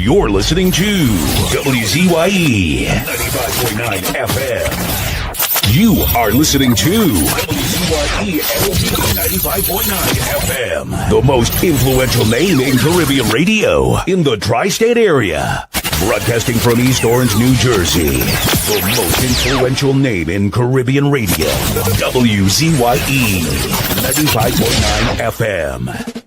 You're listening to WZYE 95.9 FM. You are listening to WZYE 95.9 FM. The most influential name in Caribbean radio in the tri-state area. Broadcasting from East Orange, New Jersey. The most influential name in Caribbean radio. WZYE 95.9 FM.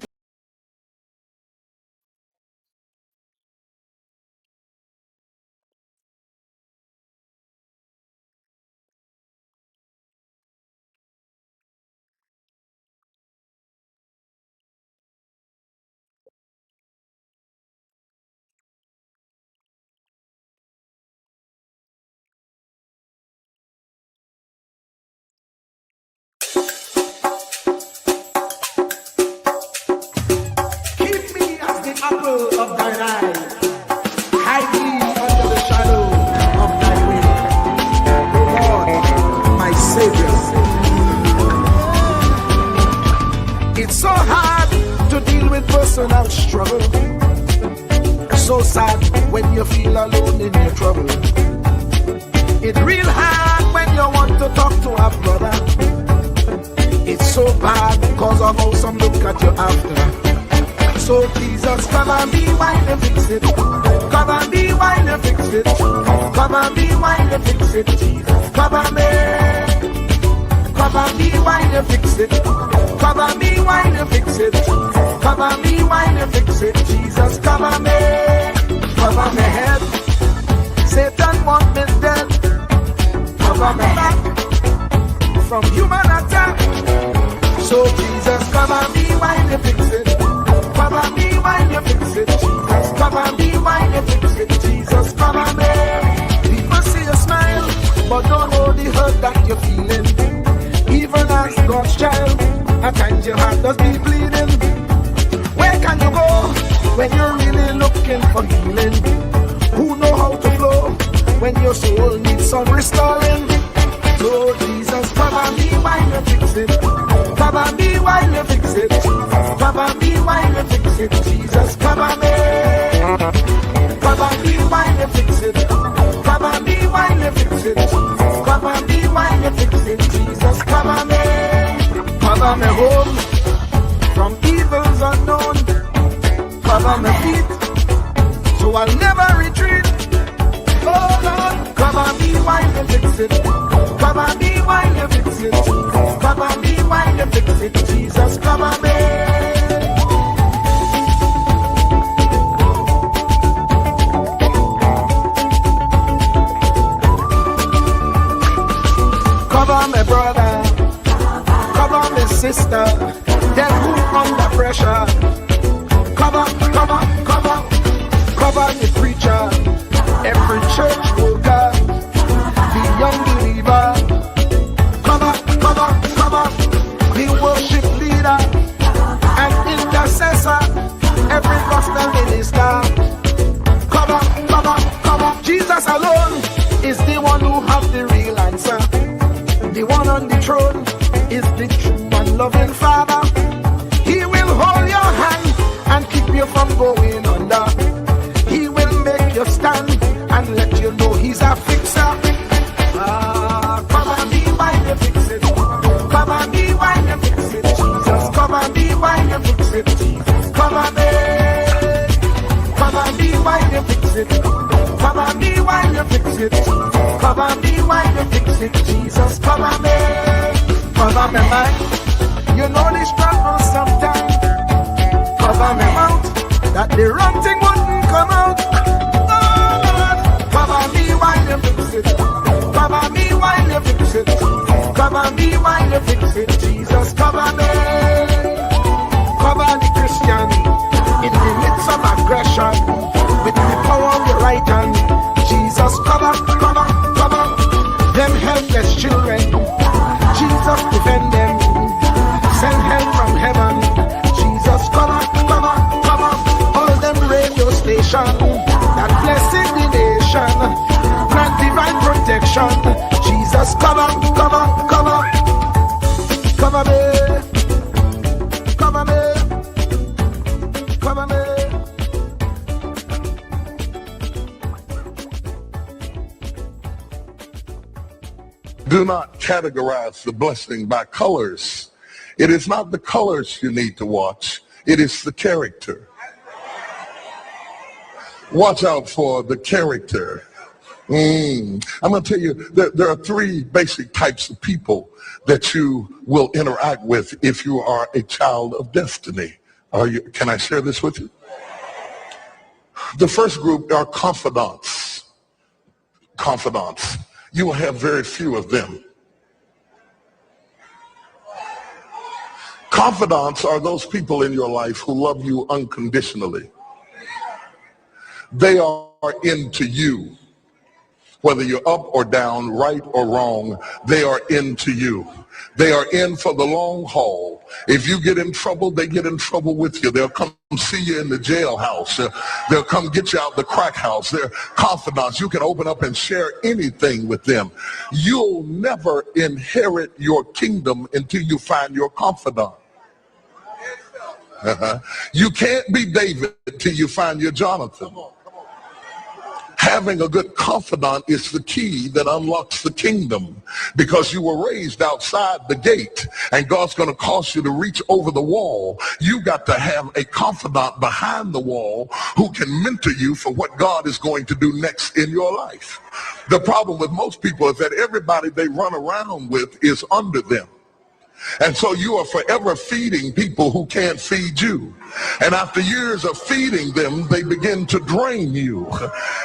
Jesus, cover me. Do not categorize the blessing by colors. It is not the colors you need to watch. It is the character. Watch out for the character. I'm going to tell you that there are three basic types of people that you will interact with if you are a child of destiny. Can I share this with you? The first group are confidants. Confidants. You will have very few of them. Confidants are those people in your life who love you unconditionally. They are into you. Whether you're up or down, right or wrong, they are into you. They are in for the long haul. If you get in trouble, they get in trouble with you. They'll come see you in the jailhouse. They'll come get you out the crack house. They're confidants. You can open up and share anything with them. You'll never inherit your kingdom until you find your confidant. You can't be David till you find your Jonathan. Having a good confidant is the key that unlocks the kingdom, because you were raised outside the gate and God's going to cause you to reach over the wall. You got to have a confidant behind the wall who can mentor you for what God is going to do next in your life. The problem with most people is that everybody they run around with is under them. And so you are forever feeding people who can't feed you. And after years of feeding them, they begin to drain you.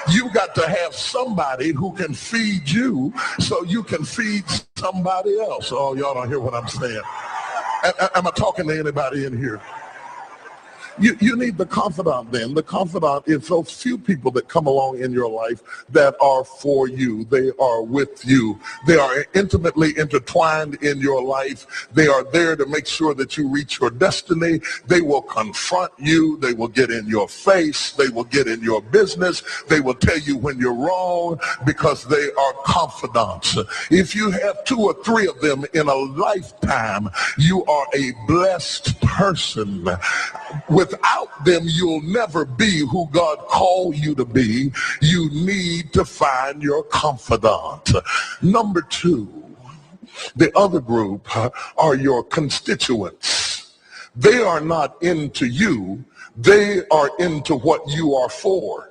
You got to have somebody who can feed you so you can feed somebody else. Oh, y'all don't hear what I'm saying. Am I talking to anybody in here? You need the confidant then. The confidant is those few people that come along in your life that are for you. They are with you. They are intimately intertwined in your life. They are there to make sure that you reach your destiny. They will confront you. They will get in your face. They will get in your business. They will tell you when you're wrong, because they are confidants. If you have 2 or 3 of them in a lifetime, you are a blessed person. Without them, you'll never be who God called you to be. You need to find your confidant. Number 2, the other group are your constituents. They are not into you. They are into what you are for.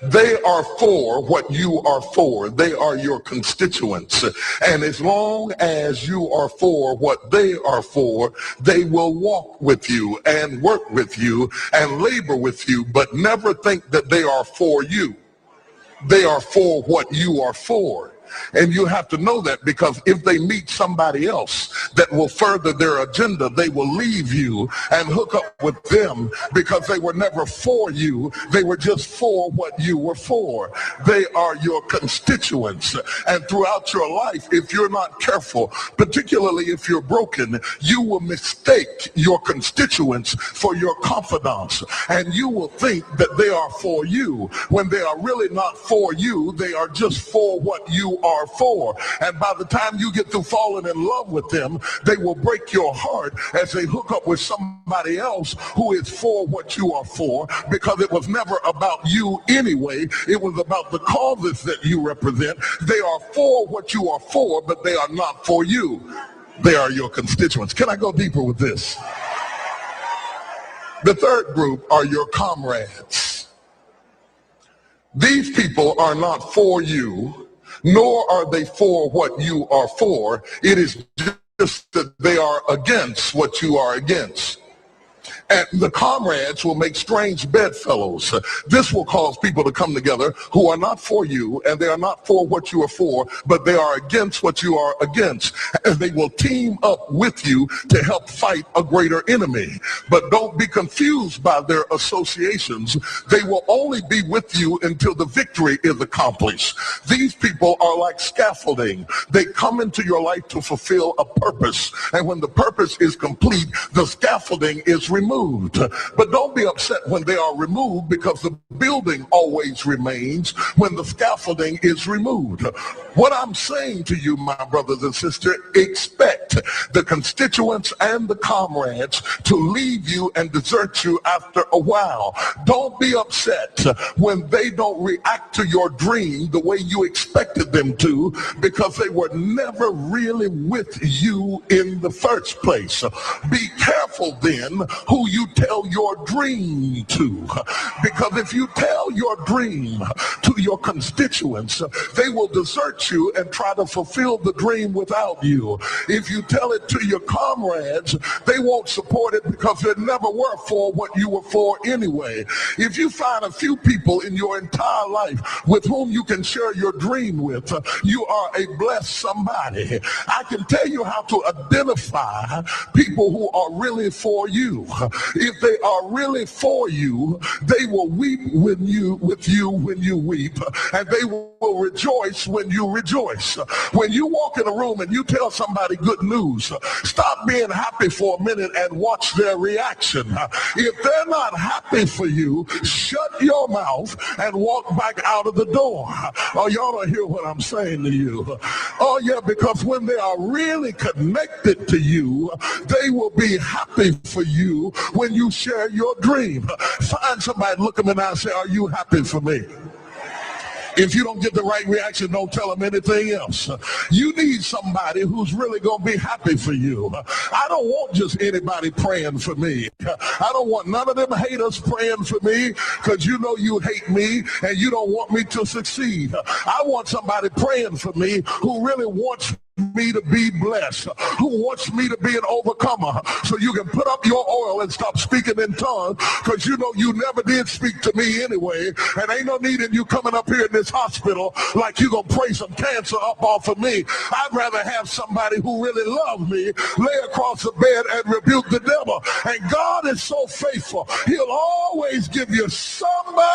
They are for what you are for. They are your constituents. And as long as you are for what they are for, they will walk with you and work with you and labor with you, but never think that they are for you. They are for what you are for. And you have to know that, because if they meet somebody else that will further their agenda, they will leave you and hook up with them, because they were never for you. They were just for what you were for. They are your constituents. And throughout your life, if you're not careful, particularly if you're broken, you will mistake your constituents for your confidants. And you will think that they are for you when they are really not for you. They are just for what you are for. And by the time you get through falling in love with them, they will break your heart as they hook up with somebody else who is for what you are for, because it was never about you anyway. It was about the causes that you represent. They are for what you are for, but they are not for you. They are your constituents. Can I go deeper with this? The third group are your comrades. These people are not for you, nor are they for what you are for. It is just that they are against what you are against. And the comrades will make strange bedfellows. This will cause people to come together who are not for you, and they are not for what you are for, but they are against what you are against. And they will team up with you to help fight a greater enemy. But don't be confused by their associations. They will only be with you until the victory is accomplished. These people are like scaffolding. They come into your life to fulfill a purpose. And when the purpose is complete, the scaffolding is removed. removed. But don't be upset when they are removed, because the building always remains when the scaffolding is removed. What I'm saying to you, my brothers and sisters, expect the constituents and the comrades to leave you and desert you after a while. Don't be upset when they don't react to your dream the way you expected them to, because they were never really with you in the first place. Be careful then who you tell your dream to, because if you tell your dream to your constituents, they will desert you and try to fulfill the dream without you. If you tell it to your comrades, they won't support it because they never were for what you were for anyway. If you find a few people in your entire life with whom you can share your dream with, you are a blessed somebody. I can tell you how to identify people who are really for you. If they are really for you, they will weep with you when you weep, and they will rejoice when you rejoice. When you walk in a room and you tell somebody good news, stop being happy for a minute and watch their reaction. If they're not happy for you, shut your mouth and walk back out of the door. Oh, y'all don't hear what I'm saying to you. Oh yeah, because when they are really connected to you, they will be happy for you when you share your dream. Find somebody, look them in the eye and say, are you happy for me? If you don't get the right reaction, don't tell them anything else. You need somebody who's really going to be happy for you. I don't want just anybody praying for me. I don't want none of them haters praying for me, because you know you hate me and you don't want me to succeed. I want somebody praying for me who really wants me to be blessed, who wants me to be an overcomer, so you can put up your oil and stop speaking in tongues, because you know you never did speak to me anyway, and ain't no need in you coming up here in this hospital like you gonna pray some cancer up off of me. I'd rather have somebody who really loves me lay across the bed and rebuke the devil. And God is so faithful, he'll always give you somebody.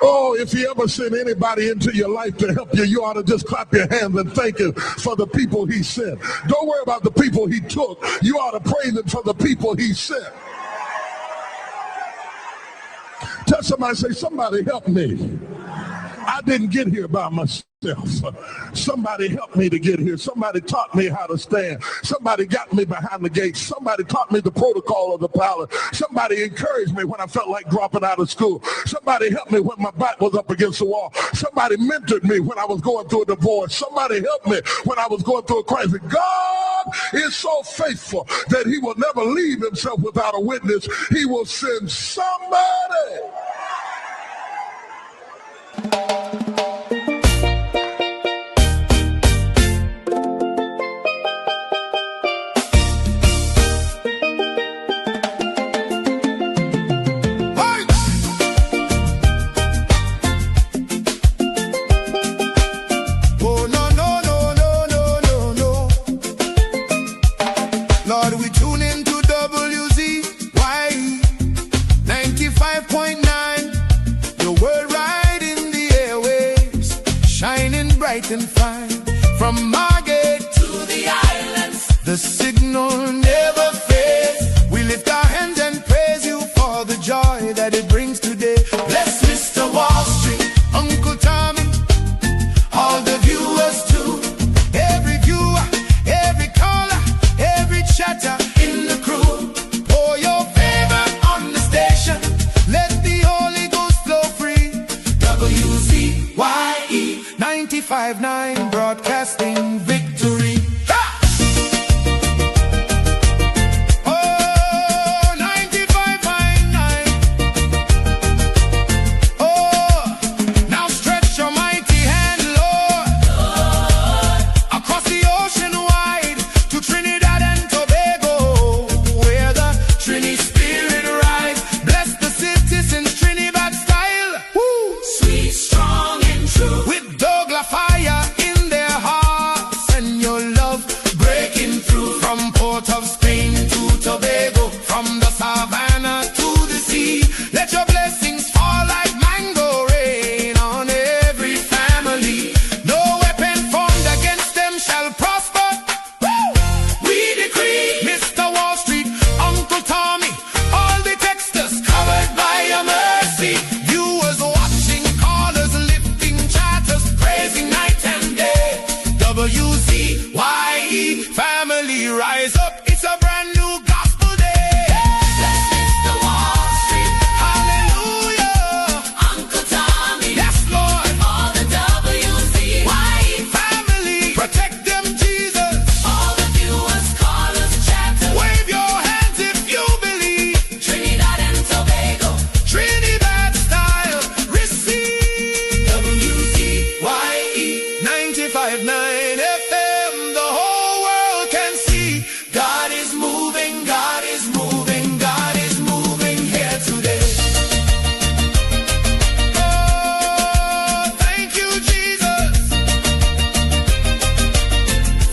Oh, if he ever sent anybody into your life to help you, you ought to just clap your hands and thank him for the people he sent. Don't worry about the people he took. You ought to praise him for the people he sent. Tell somebody, say, somebody help me. I didn't get here by myself. Somebody helped me to get here. Somebody taught me how to stand. Somebody got me behind the gate. Somebody taught me the protocol of the palace. Somebody encouraged me when I felt like dropping out of school. Somebody helped me when my back was up against the wall. Somebody mentored me when I was going through a divorce. Somebody helped me when I was going through a crisis. God is so faithful that he will never leave himself without a witness. He will send somebody. Lord, we tune into WZYE 95.9, the world right in the airwaves, shining bright and fine. From Margate to the islands, the signal never fades. We lift our hands and praise you for the joy that it brings today. Bless Mr. Wall Street, Uncle Tommy, all the viewers too. Every viewer, every caller, every chatter in the crew. Pour your favor on the station, let the Holy Ghost flow free. WZYE 95.9, broadcasting victory. Fire in their hearts and WZYE family rise up. It's a brand new gospel day. Let's Mr. Wall Street. Hallelujah. Uncle Tommy. Yes, Lord. All the WZYE family. Protect them, Jesus. All the viewers, callers, chatters. Wave your hands if you believe. Trinidad and Tobago. Trinidad style. Receive. WZYE 95.9 FM. The whole world can see. God is moving, God is moving, God is moving here today. Oh, thank you, Jesus,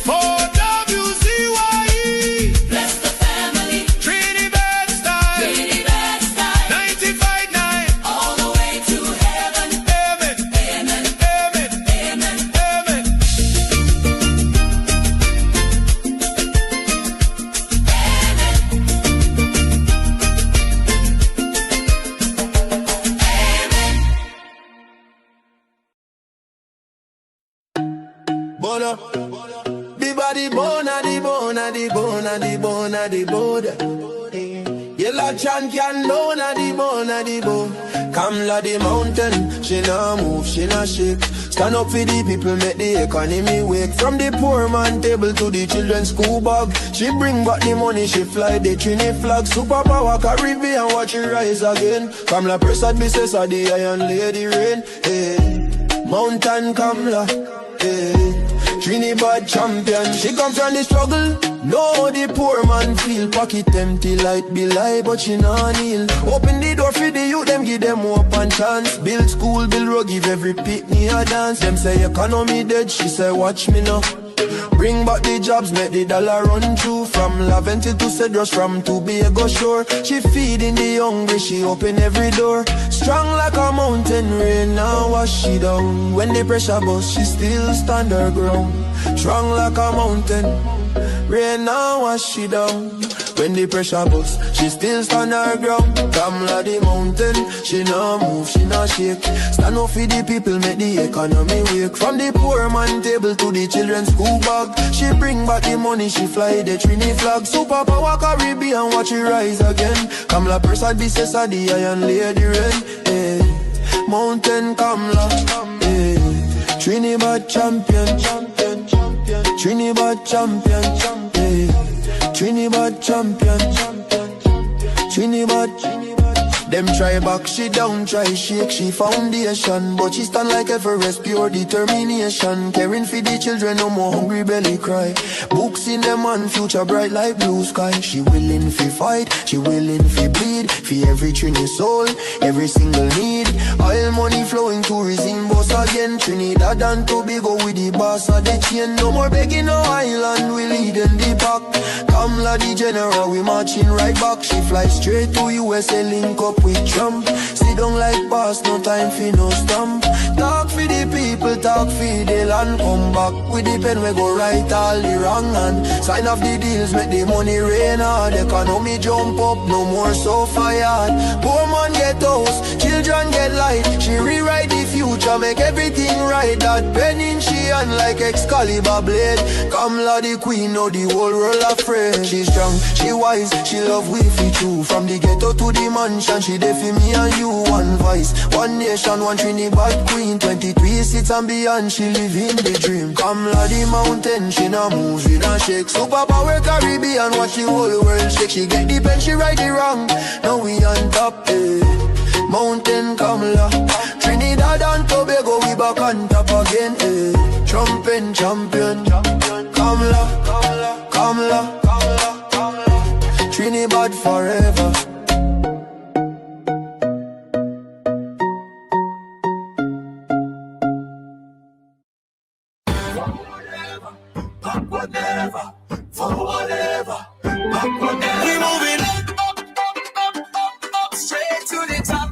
for WZYE. Bless the family. Trinidad style. 95.9. All the way to heaven. Amen. Amen. Amen. Amen. Amen. Bona, the body bona, the bona, the bona, the bona, the bona. Yellow chan can bona, the bona, the bona. Kamla the mountain, she nah move, she nah shake. Stand up for the people, make the economy wake. From the poor man table to the children's school bag, she bring back the money, she fly the Trini flag. Superpower Caribbean, watch it rise again. Kamla Prasad, Mrs. the Iron Lady Rain. Hey, Mountain Kamla. Hey, Trinidad champion, she come from the struggle. No, the poor man feel pocket empty, light be lie, but she nah kneel. Open the door for the youth, them give them hope and chance. Build school, build road, give every pitney a dance. Them say economy dead, she say watch me now. Bring back the jobs, make the dollar run through. From Laventil to Cedros, from Tobago shore. She feeding the hungry, she open every door. Strong like a mountain, rain now wash she down. When the pressure bust, she still stand her ground. Strong like a mountain, rain now wash she down. When the pressure bust, she still stand her ground. Kamla the mountain, she nah move, she nah shake. Stand up for the people, make the economy wake. From the poor man table to the children's school bag, she bring back the money, she fly the Trini flag. Superpower Caribbean, watch it rise again. Kamla Prasad, Mrs. the Iron Lady Rain. Hey, Mountain Kamla, hey, Trinidad champion, champion, champion, Trinidad champion, hey, Trinidad champion, Trinidad. Them try back, she down, try shake, she foundation. But she stand like Everest, pure determination. Caring for the children, no more hungry belly cry. Books in them and future bright like blue sky. She willing fi fight, she willing fi bleed. For every Trini soul, every single need. Oil money flowing, tourism boss again. Trinidad and Tobago with the boss of the chain. No more begging no island, we leading the pack. Kamla the general, we marching right back. She fly straight to USA, link up with Trump. Sit down like boss, no time for no stamp. Talk for the people, talk for the land. Come back with the pen, we go right all the wrong hand. Sign off the deals, make the money rain hard. Economy jump up, no more so fired. Poor man get house, children get light. She rewrite the future, make everything right. That pen in she hand like Excalibur blade. Kamla the queen, know the whole world afraid. She strong, she wise, she love we fi true. From the ghetto to the mansion, she there for me and you. One voice, one nation, one Trinidad queen. 23 seats and beyond, she live in the dream. Kamla the mountain, she nah move, she nah shake. Superpower Caribbean, watch the whole world shake. She get the pen, she right the wrong. Now we on top, eh. Mountain Kamla, Trinidad and Tobago, we back on top again, eh. Trumping champion, Kamla, Kamla, Kamla, Kamla, Kamla. Trinidad forever. Whatever, for whatever, we moving up, straight to the top.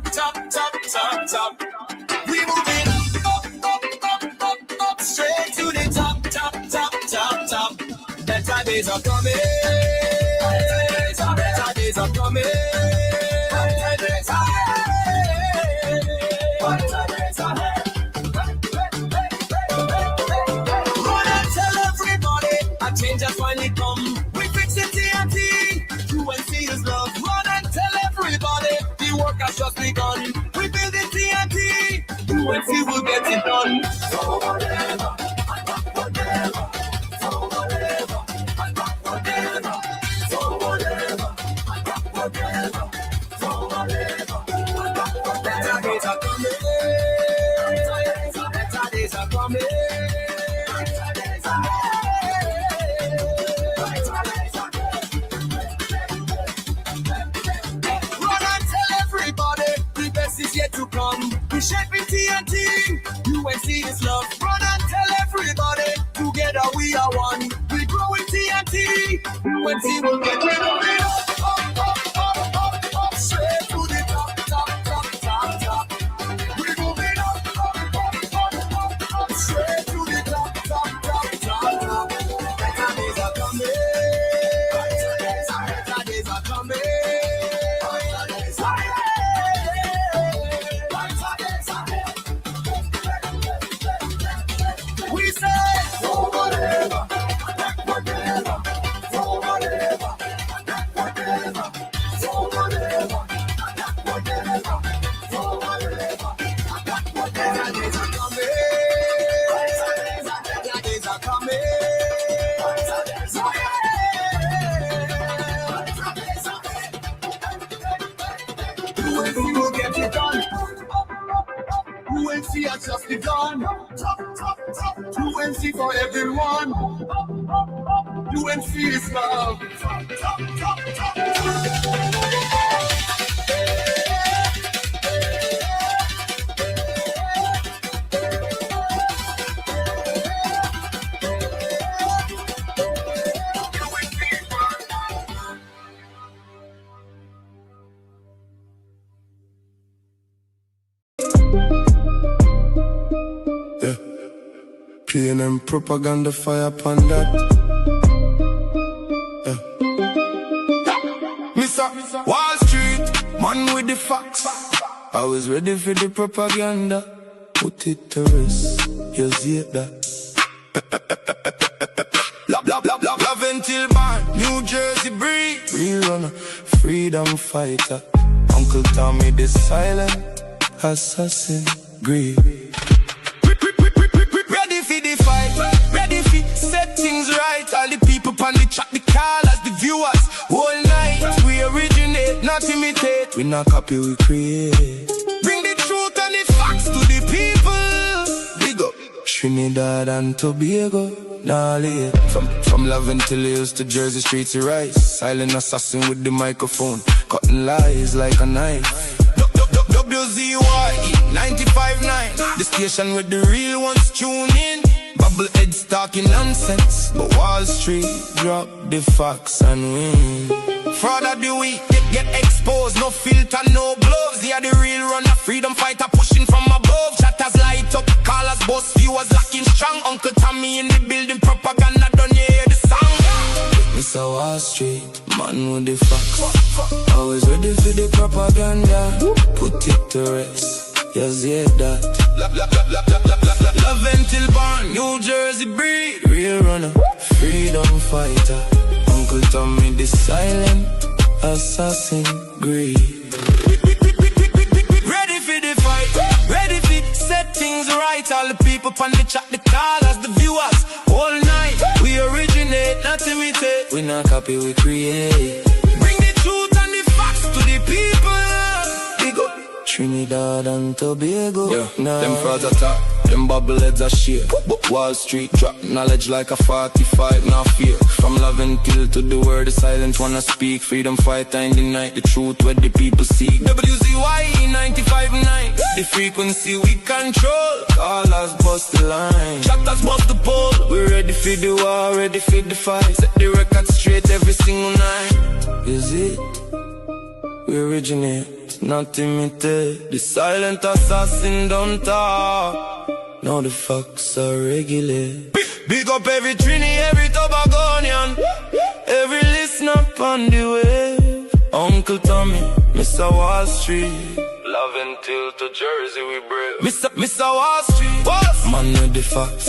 We moving up, straight to the top. Better days are coming. Better days are coming. Better days are change has finally come. We fix it TNT. UNC is love. Run and tell everybody the work has just begun. We build it TNT. UNC will get it done. So whatever, whatever. So whatever, whatever. So whatever, whatever. So whatever, whatever. Better days are coming. Better days are coming. Is yet to come. We shape it TNT. UNC is love. Run and tell everybody. Together we are one. We grow in TNT. UNC will get it going up, up, up, up, up, up, straight to the top, top, top, top, top. We moving up, up, up, up, up, up, straight to the top, top, top, top, top. Better days are coming. Better days are coming. We'll get it done. UNC has just begun. UNC for everyone. UNC is love. PNM propaganda fire upon that. Mr. Wall Street, man with the facts. I was ready for the propaganda. Put it to rest, you see that. Love until born, New Jersey breed. Real runner, freedom fighter. Uncle Tommy the silent assassin, greed. Ready fi set things right. All the people on the chat, the callers, the viewers. Whole night we originate, not imitate. We not copy, we create. Bring the truth and the facts to the people. Big up Trinidad and Tobago. Gnarly, from Love until Hills to Jersey streets to Rice. Silent assassin with the microphone, cutting lies like a knife. WZYE 95.9, the station where the real ones tune in. Bubble heads talking nonsense, but Wall Street drop the facts and win. Fraud of the week, get exposed, no filter, no gloves. Yeah, the real runner, freedom fighter pushing from above. Chatters light up, callers, boss, viewers locking strong. Uncle Tommy in the building, propaganda done, you hear the song. Mr. Wall Street, man with the facts. Always ready for the propaganda. Put it to rest, yes, yeah, that. Love until born, New Jersey breed. Real runner, freedom fighter. Uncle Tommy the silent assassin, greed. Ready for the fight, ready for set things right. All the people on the chat, the callers, the viewers. All night, we originate, not imitate. We not copy, we create. Bring the truth and the facts to the people. Big up Trinidad and Tobago. Yeah, them frauds attack, them bubble heads are share. Wall Street drop knowledge like a 45, now fear. From love and kill to the word, the silent wanna speak. Freedom fighter in the night, the truth where the people seek. WZYE 95.9, the frequency we control. Callers bust the line, chatters bust the pole. We ready for the war, ready for the fight. Set the record straight every single night. Is it? We originate, not imitate. The silent assassin don't talk. Now the facts are regular. Big up every Trini, every Tobagonian, every listener on the wave. Uncle Tommy, Mr. Wall Street. Love until to Jersey we brave. Mr. Wall Street, what? Man with the facts.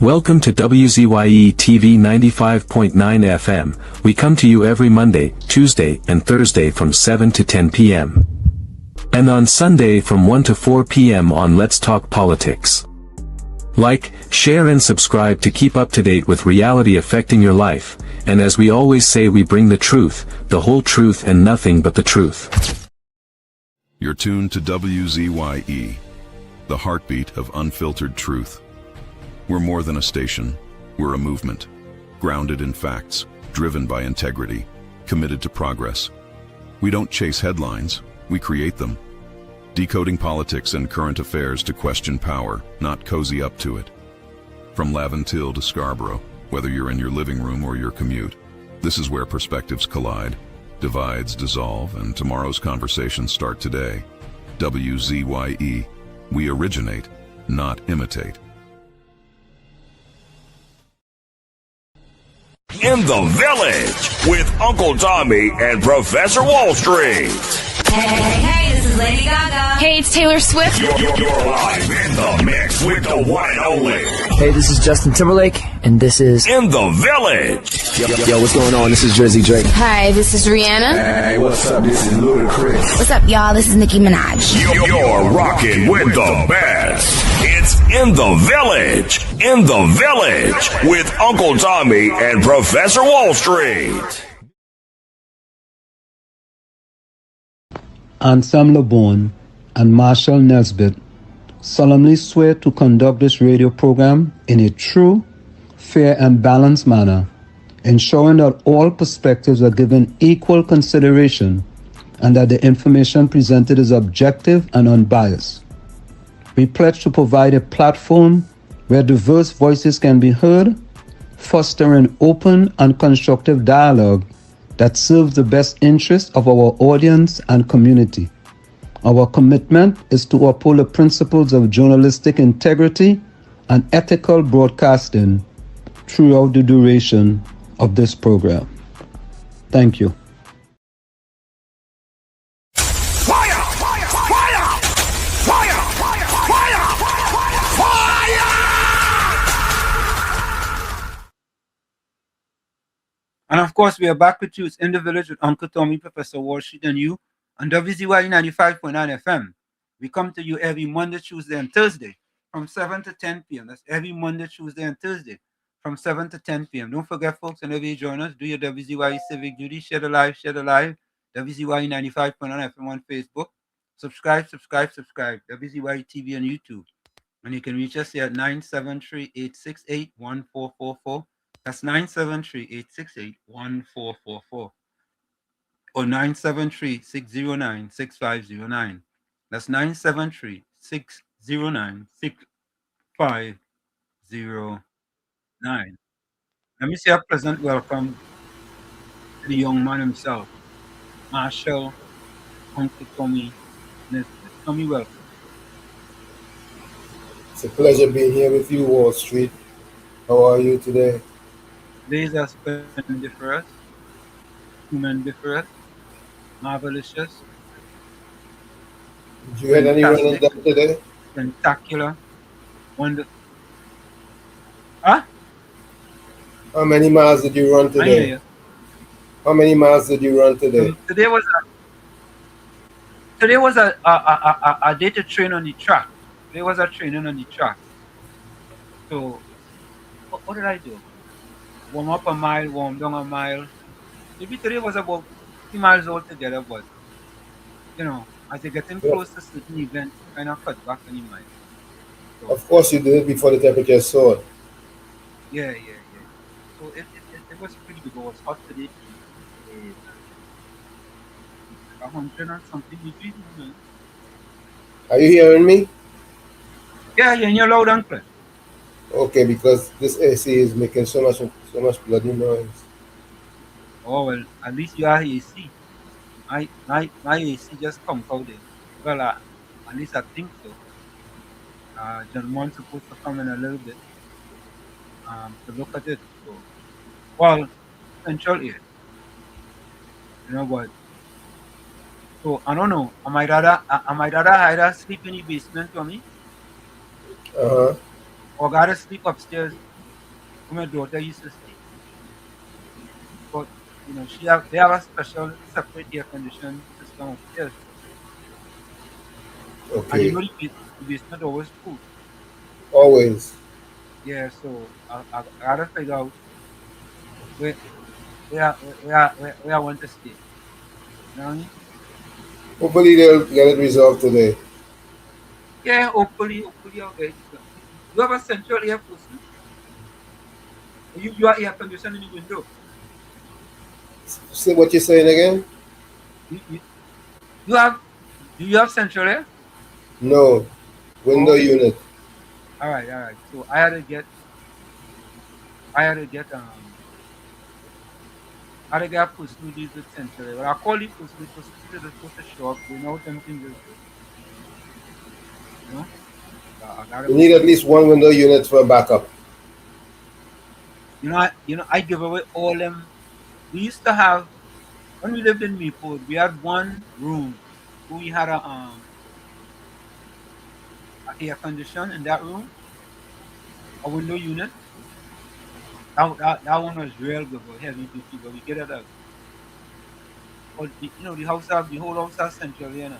Welcome to WZYE TV 95.9 FM. We come to you every Monday, Tuesday, and Thursday from 7 to 10 p.m. And on Sunday from 1 to 4 p.m. on Let's Talk Politics. Like, share and subscribe to keep up to date with reality affecting your life, and as we always say, we bring the truth, the whole truth and nothing but the truth. You're tuned to WZYE, the heartbeat of unfiltered truth. We're more than a station, we're a movement, grounded in facts, driven by integrity, committed to progress. We don't chase headlines, we create them. Decoding politics and current affairs to question power, not cozy up to it. From Laventille to Scarborough, whether you're in your living room or your commute, this is where perspectives collide, divides dissolve, and tomorrow's conversations start today. WZYE, we originate, not imitate. In the Village with Uncle Tommy and Professor Wall Street. Hey, this is Lady Gaga. Hey, it's Taylor Swift. You're live in the mix with the one and only. Hey, this is Justin Timberlake, and this is In the Village. Yo, what's going on? This is Jersey Drake. Hi, this is Rihanna. Hey, what's up? This is Ludacris. What's up, y'all? This is Nicki Minaj. You're rocking with the best. It's In the Village. In the Village with Uncle Tommy and Professor Wall Street. Ansam LeBon and Marshall Nesbitt solemnly swear to conduct this radio program in a true, fair, and balanced manner, ensuring that all perspectives are given equal consideration and that the information presented is objective and unbiased. We pledge to provide a platform where diverse voices can be heard, fostering open and constructive dialogue that serves the best interests of our audience and community. Our commitment is to uphold the principles of journalistic integrity and ethical broadcasting throughout the duration of this program. Thank you. And of course, we are back with you. It's In the Village with Uncle Tommy, Professor Wall Street, and you on WZYE 95.9 FM. We come to you every Monday, Tuesday, and Thursday from 7 to 10 p.m. That's every Monday, Tuesday, and Thursday from 7 to 10 p.m. Don't forget, folks, whenever you join us, do your WZYE civic duty. Share the live, WZYE 95.9 FM on Facebook. Subscribe. WZYE TV on YouTube. And you can reach us here at 973-868-1444. That's 973-868-1444 or 973-609-6509. That's 973-609-6509. Let me say a pleasant welcome to the young man himself, Marshall Uncle Tommy Nesbitt. Tommy, welcome. It's a pleasure being here with you, Wall Street. How are you today? Days are splendiferous, humandiferous, marvelicious. Did you had any running down today? Spectacular, wonderful. Huh? How many miles did you run today? How many miles did you run today? Today was a day to train on the track. Today was a training on the track. So, what did I do? Warm up a mile, warm down a mile. Maybe today was about 3 miles altogether, but you know, as you're getting close to certain events, you kind of cut back any miles. So, of course, you did it before the temperature soared. Yeah. So it was pretty good. It was hot today. 100 and something degrees. Are you hearing me? Yeah, you're loud and clear. Okay, because this AC is making so much bloody noise. Oh well, at least you are AC. My AC just comes out there. Well, at least I think so. John Mont's supposed to come in a little bit to look at it. So, well, central air. You know what? So I don't know. I might rather either sleep in the basement for me, or gotta sleep upstairs where my daughter used to stay. But they have a special separate air conditioning system upstairs. And Okay. the basement always cool. Always. Yeah, so I gotta figure out where where I want to stay. You know what I mean? Hopefully they'll get it resolved today. Yeah, hopefully I'll get it done. You have a central air person? You are air conditioning in the window. See what you're saying again? You, you, you have do you have central air? No. Oh, Window okay. unit. All right. So I had to get a person who deals with central air. But I call the person said they're supposed to show up. They know what them things is good. You know? So I gotta You go. need at least one window unit for backup. I give away all them. We used to have when we lived in Mayport, we had one room where we had a air condition in that room, a window unit. That one was real good, but heavy duty, but we get it out. But the whole house has central air now.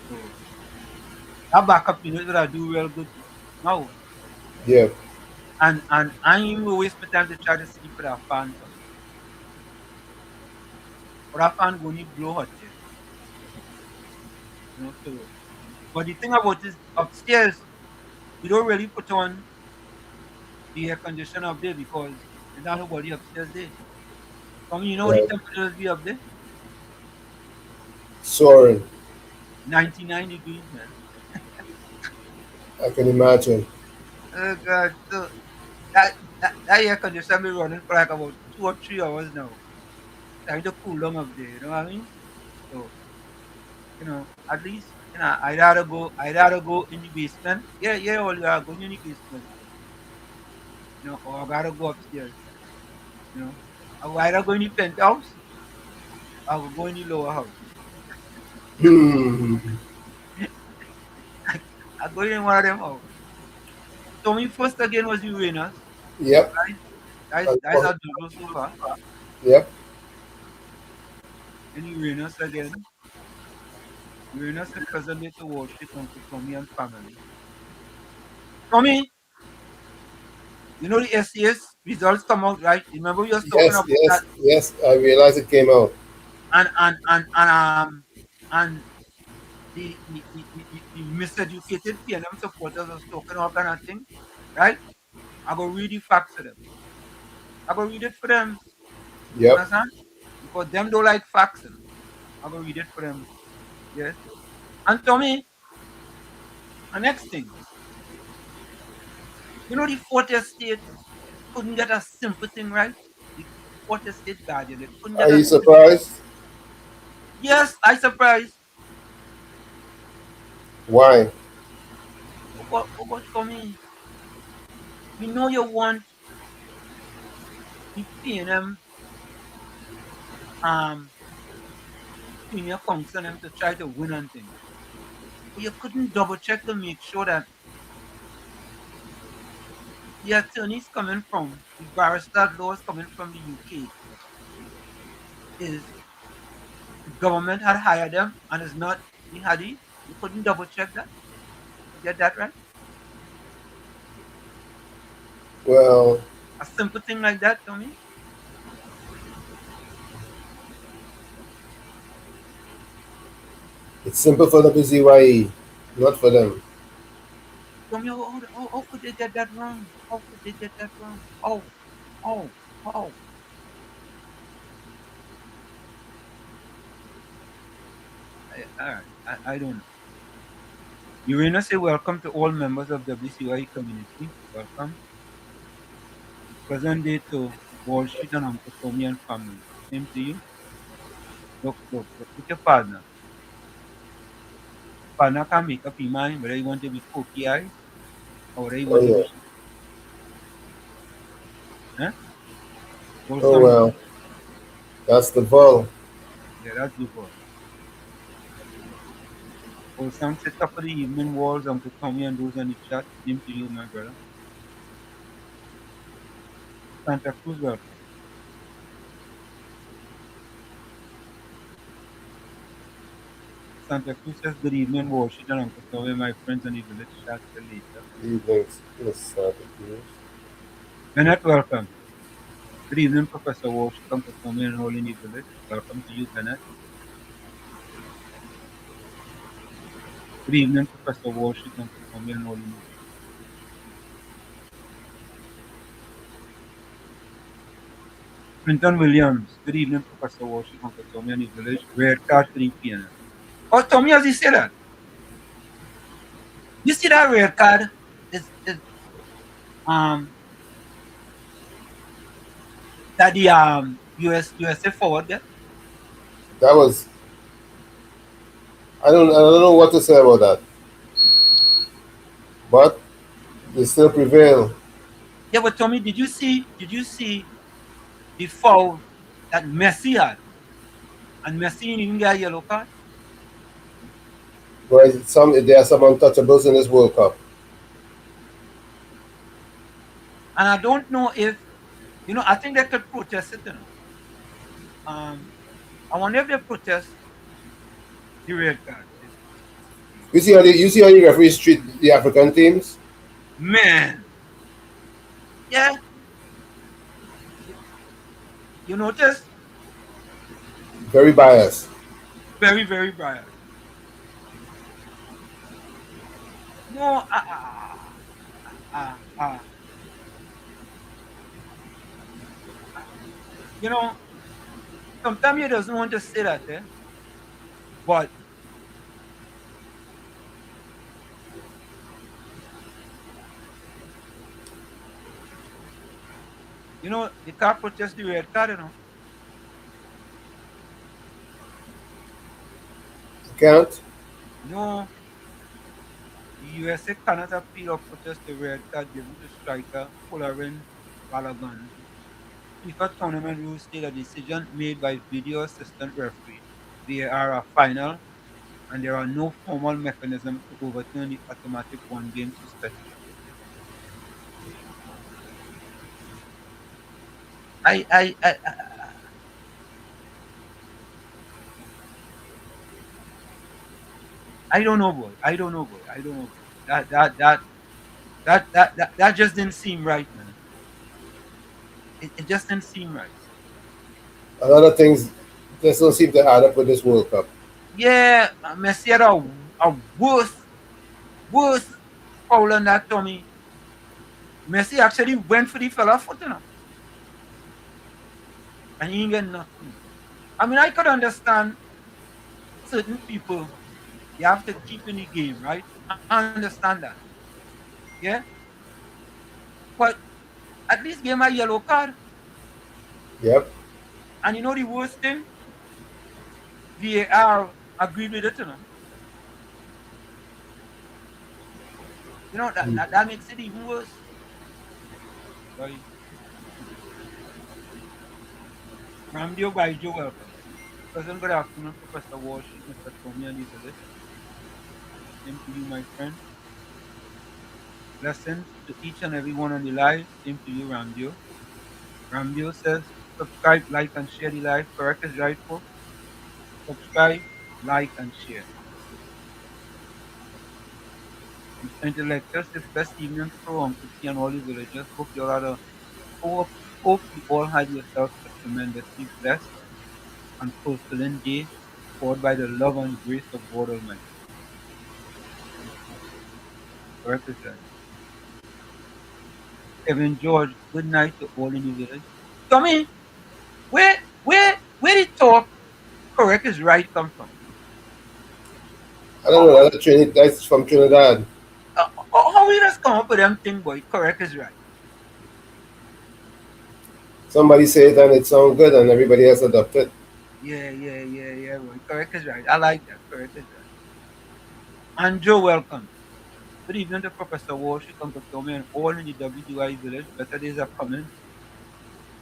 So that backup unit that I do real good too. No. Yeah. And I ain't even waste my time to try to sleep with that fan on. But that fan go need blow hot there. So but the thing about this upstairs, we don't really put on the air conditioner up there because there's not nobody upstairs there. The Right. temperatures be up there? Soaring. 99 degrees, man. I can imagine. Oh god. So that air conditioner be running for like about 2 or 3 hours now. Trying to cool down up there, you know what I mean? So, at least, I'd rather go in the basement. Yeah, all you are going in the basement. Or I gotta go upstairs, you know. I would either go in the penthouse, or I will go in the lower house. Hmm. I go in one of them house. So me first again was Uranus. Yep. Right? That's a double so far. Yep. And Uranus again. Uranus is presently to worship Uncle Tommy and family. Tommy, the SCS results come out, right? Remember we was talking Yes, about that yes, yes. I realized it came out. and the miseducated PNM supporters was talking all kind of thing, right? I go read the facts to them. I go read it for them. Yep. Understand? Because them don't like facts. I go read it for them. Yes. And Tommy, the next thing, the fourth estate couldn't get a simple thing right. The fourth estate guardian, they couldn't Are get a you simple. surprised? Yes, I surprised. Why? But Tommy, we know you want the PNM senior counsel them to try to win on things. But you couldn't double check to make sure that the attorneys coming from, the barrister laws coming from the UK, is the government had hired them and is not the Hadi. You couldn't double check that to get that right. Well, A simple thing like that, Tommy. it's simple for the WZYE, not for them. Tommy, how could they get that wrong? How could they get that wrong? Oh, oh. All right, I don't know. Uranus say welcome to all members of the WCYE community. Welcome. Present day to Wall Street and Uncle Tommy and family. Same to you. Look with your partner. Partner can make up your mind whether you want to be pokey eyes or whether you Oh want to yeah. be eh? Oh Wholesome. well. That's the ball. Yeah, that's the boy. Wholesome set up for the evening walls, Uncle Tommy and those on the chat. Same to you, my brother. Santa Cruz, welcome. Santa Cruz says, good evening, Washington, Uncle Tommy, my friends in the village. Chat till later. Evenings, yes, Santa Cruz. Bennett, welcome. Good evening, Professor Washington, Uncle Tommy, and all in the village. Welcome to you, Bennett. Good evening, Professor Washington, Uncle Tommy, and all in the village. Clinton Williams, good evening, Professor Washington, Uncle Tommy, and the village. Red card 3 p.m. Oh, Tommy, as he said that. You see that red card? Is that the USA forward there? That was, I don't know what to say about that. But they still prevail. Yeah, but Tommy, did you see the foul that Messi had? And Messi didn't even get a yellow card? Whereas there are some untouchables in this World Cup. And I don't know if, I think they could protest it, I wonder if they protest the red card. You see how the referees treat the African teams? Man. Yeah. You notice? Very biased. Very, very biased. No, sometimes he doesn't want to say that, but they can't protest the red card, Can't? No. The USA cannot appeal or protest the red card given to striker Polarin Balagan. FIFA tournament rules state a decision made by video assistant referee. VAR are final, and there are no formal mechanism to overturn the automatic one-game suspension. I don't know, boy. I don't know, boy. That just didn't seem right, man. It just didn't seem right. A lot of things just don't seem to add up with this World Cup. Yeah, Messi had a worse foul than that, Tommy. Messi actually went for the fella foot, and he didn't get nothing. I mean, I could understand certain people, you have to keep in the game, right? I understand that. Yeah? But at least give him a yellow card. Yep. And you know the worst thing? VAR agreed with it, that makes it even worse. Right? Ramdio Baijo, welcome. Present good afternoon, Professor Walsh, Mr. Tommy, and the village. Same to you, my friend. Blessings to each and every one on the live. Same to you, Ramdio. Ramdio says, subscribe, like, and share the live. Correct is right, folks. Subscribe, like, and share. Mr. Intellector says, best evening for Uncle T and all the villagers. Hope you all had yourself a tremendously blessed and fulfilling day, poured by the love and grace of God Almighty. Correct is right. Kevin George, good night to all in the village. Tommy, where did talk correct is right come from? I don't know. That's from Trinidad. How we just come up with them thing, boy? Correct is right. Somebody say it and it sounds good, and everybody else adopt it. Yeah, boy. Correct is right. I like that. Correct is right. Andrew, welcome. Good evening to Professor Walsh, Uncle Tommy, and all in the WZYE village. Better days are coming.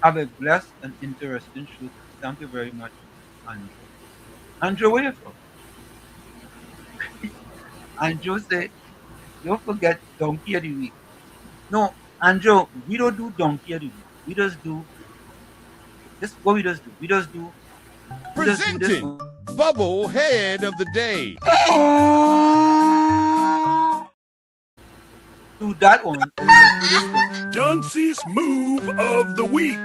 Have a blessed and interesting show. Thank you very much, Andrew. Andrew, where you from? Andrew said, don't forget Donkey of the Week. No, Andrew, we don't do Donkey of the Week. We just do this. What we just do? We just do this. Presenting Bubble Head of the Day. Do that one. And we just do this one. Dunce's move of the week.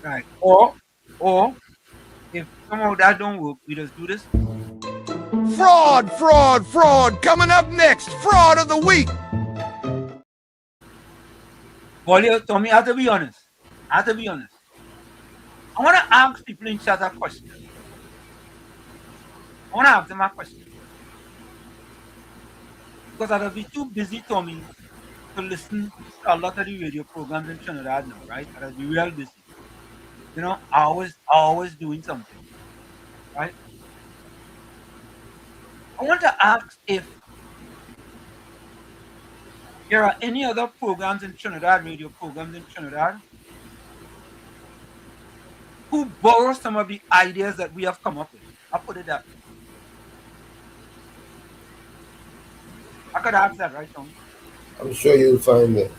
Right. Or if somehow that don't work, we just do this. Fraud, fraud, fraud. Coming up next, Fraud of the Week. Well, Tommy, I have to be honest. I want to ask people in chat a question. I want to ask them a question. Because I'll be too busy, Tommy, to listen to a lot of the radio programs in Trinidad now, right? I'll be real busy. You know, always doing something, right? I want to ask if there are any other programs in Trinidad, radio programs in Trinidad, who borrow some of the ideas that we have come up with. I'll put it that way. I could ask that, right, Tom? I'm sure you'll find it.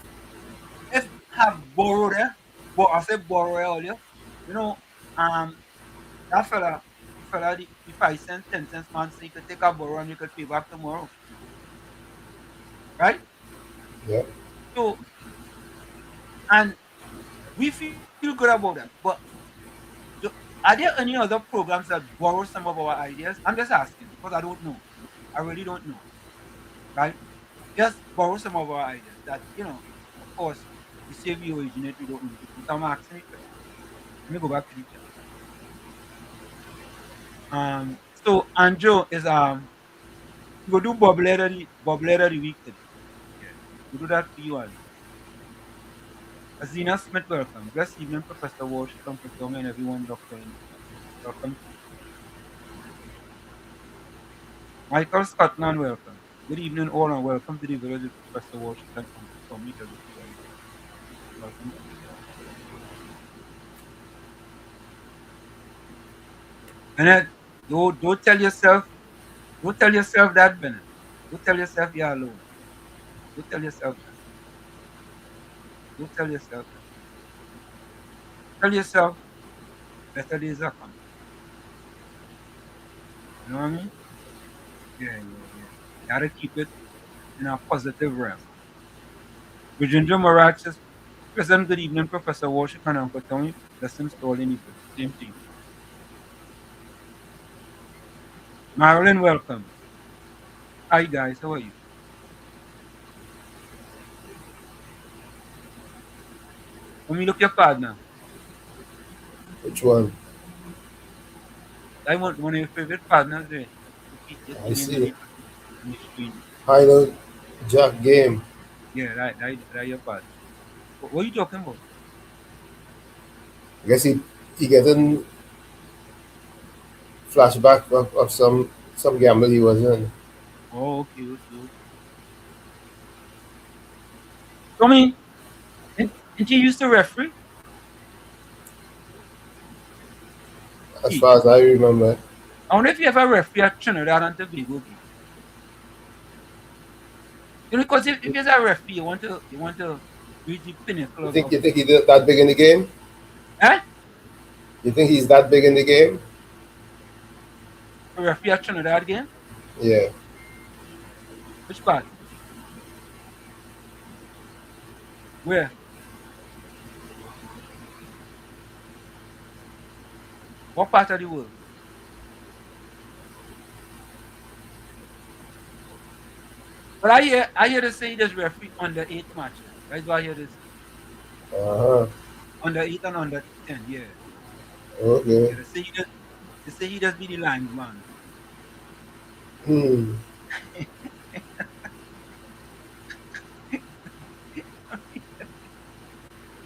If have borrowed it, but I said borrow earlier, you know, that fella, the 5 cents, 10 cents man, so you could take a borrow and you could pay back tomorrow. Right? Yeah. So, and we feel good about that. But are there any other programs that borrow some of our ideas? I'm just asking because I don't know. I really don't know. Right? Just borrow some of our ideas that, you know, of course, we say we originate, we don't know. But I'm asking it. Let me go back to the chat. So Andrew is we go do bobblehead of the week today. Yeah. We'll do that for you, Andrew. Azina Smith, welcome. Blessed evening, Professor Walsh, Dr. Tommy, and everyone, Dr. Welcome. Michael Scotland, welcome. Good evening, all, and welcome to the village of Professor Walsh, Dr. Tommy. Welcome. Bennett, don't tell yourself that, Bennett. Don't tell yourself you're alone. Don't tell yourself that. Don't tell yourself that. Tell yourself better days are coming. You know what I mean? Yeah. You gotta keep it in a positive realm. Virginia Morat says, Pleasant good evening, Professor Washington and Uncle Tommy. Blessings to all in Egypt. Same thing. Marilyn, welcome. Hi guys, how are you? Let me look your partner. Which one? I want one of your favorite partners there. I see it. Final Jack game. Yeah, right your partner. What are you talking about? I guess he getting flashback of some gamble he was in. Oh, okay. Tommy, did you used to referee? As far as I remember. I wonder if you ever referee at Trinidad and Tobago game. You know, because if you're a referee, you want to reach the pinnacle. You think he's that big in the game? Huh? You think he's that big in the game? A referee at Trinidad game? Yeah. Which part? Where? What part of the world? But I hear they say there's referee under 8 matches. That's why I hear this. Under 8 and under 10, yeah. Okay. Yeah, they say he does be the linesman.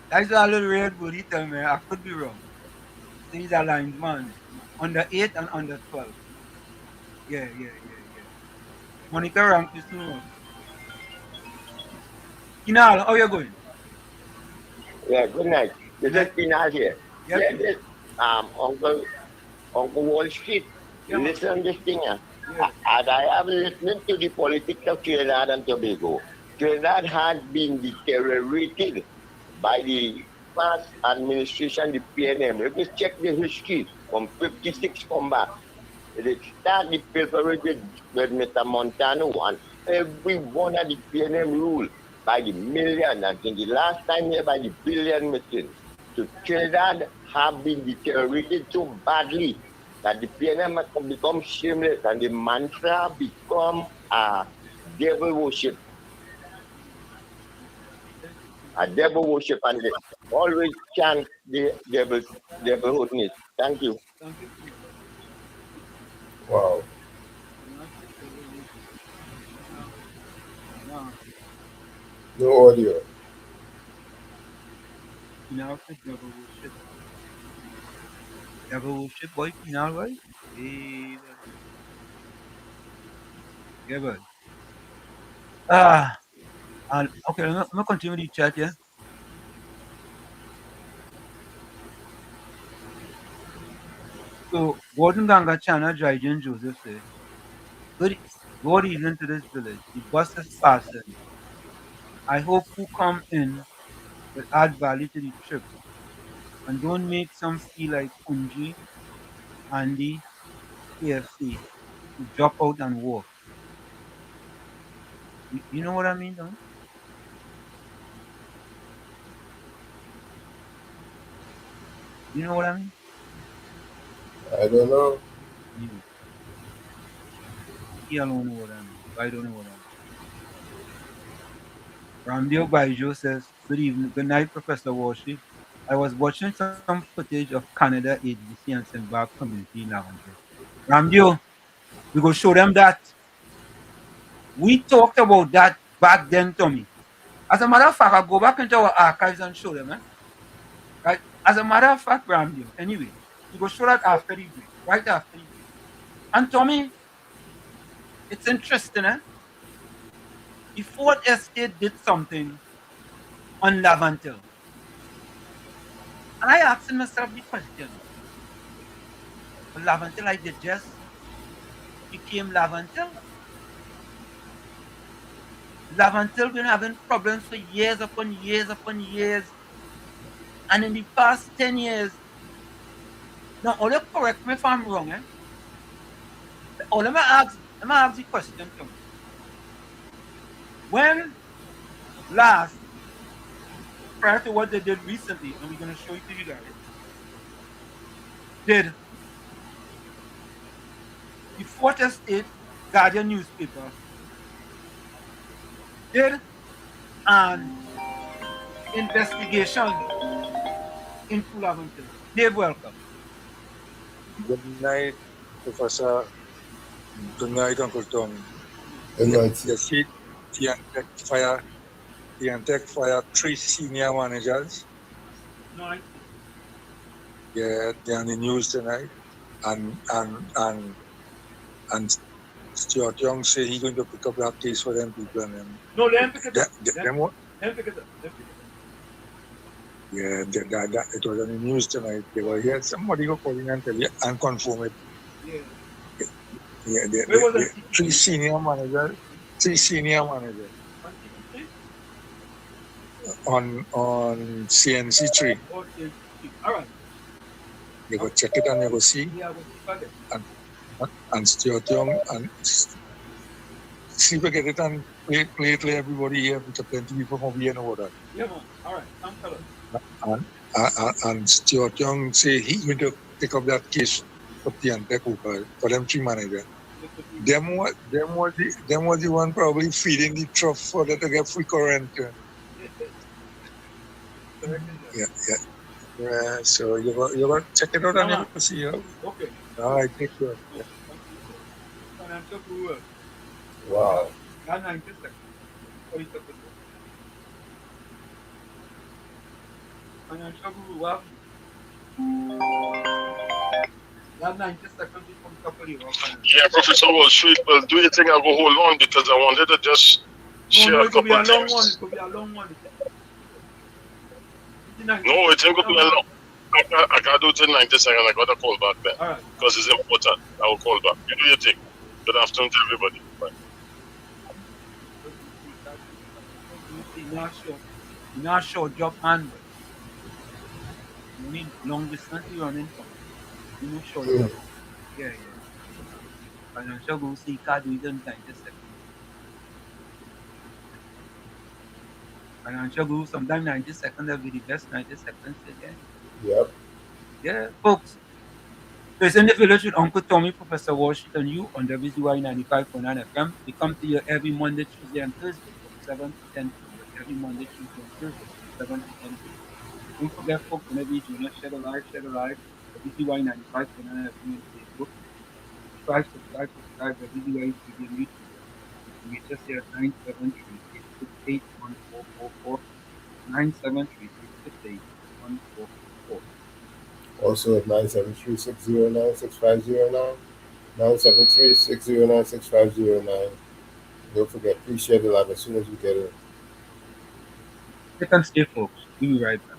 That's a little red bull. He tell me I could be wrong. So he's a linesman. Under 8 and under 12. Yeah. Monica rank is too. Kinal, how you going? Yeah, good night. This is Kinal here. Yep. Yeah, this Uncle Wall Street. Listen to this thing. And I have listening to the politics of Trinidad and Tobago. Trinidad had been deteriorated by the past administration, the PNM. If you check the history from 56 come back, they start the pilferage with Mr. Montano and every one of the PNM rule by the million, and in the last time here by the billion missing. So Trinidad have been deteriorated so badly that the PNM has become shameless and the mantra become a devil worship. A devil worship, and they always chant the devilhoodness. Thank you. Thank you. Wow. No audio. Now the devil worship. Devil worship, boy, final, right? Yeah, boy. And okay, I'm gonna continue the chat, yeah. So, Gordon Ganga Chana Jaijan Joseph said, good evening to this village. The bus is passing. I hope who come in will add value to the trip and don't make some feel like Punji, Andy, KFC to drop out and walk. You know what I mean, don't? You know what I mean? I don't know. He alone know what I mean. I don't know what I mean. Ramdeo Baijo says, good evening, good night, Professor Walshi. I was watching some footage of Canada Agency and St. Barb Community in Lavender. Ramdeo, we go show them that. We talked about that back then, Tommy. As a matter of fact, I'll go back into our archives and show them, right? As a matter of fact, Ramdeo, anyway, we go show that after the break, right after the break. And Tommy, it's interesting, The Fourth Estate did something on Lavantil. And I asked myself the question, Lavantil, like they just became Lavantil? Lavantil been having problems for years upon years upon years. And in the past 10 years, now, only correct me if I'm wrong, Oh, let me ask the question to me. When last, prior to what they did recently, and we're going to show it to you guys, did the Fourth Estate Guardian newspaper did an investigation into Lavantil? Dave, welcome. Good night, Professor. Good night, Uncle Tom. Good night. You see, the Antec fire 3 senior managers. No, Yeah, they're on the news tonight. And Stuart Young say he's going to pick up that case for them people. And no, let him pick it up. Let him pick it up. Yeah, that it was on the news tonight. They were here. Somebody go call in and tell you and confirm it. Yeah. Yeah, the 3 senior managers. 3 senior managers. On CNC3. All right. You go check it and you go see. Yeah, and Stuart Young and see if we get it and play it everybody here with plenty of people from here and all that. Yeah, man. All right. I'm and Stuart Young say he's going to pick up that case for the Antec for them 3 managers. Them was the one probably feeding the trough for them to get free current. Yeah. So you go check it out and you go see. Okay. All right, take care. Yeah. Wow. Yeah, Professor Walsh, well, do you think I'll go hold on because I wanted to just share a couple of things. It could be a long one. No, it's going to be a long. I can't do it in 90 seconds. I got to call back then. All right. Because it's important. I will call back. You do your thing. Good afternoon to everybody. Bye. You know, short job man, but you need long distance you running from. You know, short job. Yeah. Financial goals, see, can't do it in 90 seconds. Financial goals, sometimes 90 seconds will be the best 90 seconds again. Yep. Yeah, folks. So it's in the village with Uncle Tommy, Professor Washington, you on WZYE 95.9 FM. We come to you every Monday, Tuesday, and Thursday from 7 to 10 p.m. Every Monday, Tuesday, and Thursday from 7 to 10 p.m. Don't forget, folks, whenever you join us, share the live. WZYE 95.9 FM on Facebook. Subscribe, WZYE TV on YouTube. You reach us here at 973-868-1444. 973-868-1444. Also at 973-609-6509. 973-609-6509. Don't forget, please share the live as soon as we get it. Stay and stay, folks. We'll be right back.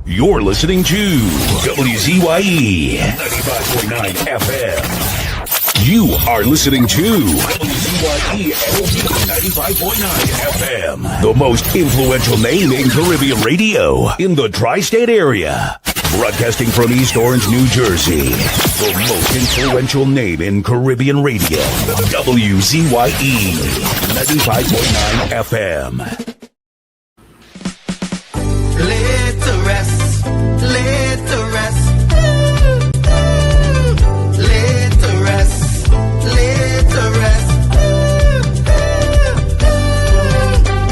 You're listening to WZYE 95.9 FM. You are listening to WZYE 95.9 FM, the most influential name in Caribbean radio in the tri-state area. Broadcasting from East Orange, New Jersey, the most influential name in Caribbean radio, WZYE 95.9 FM. Laid to rest. Laid to rest. Laid to rest. Laid to rest.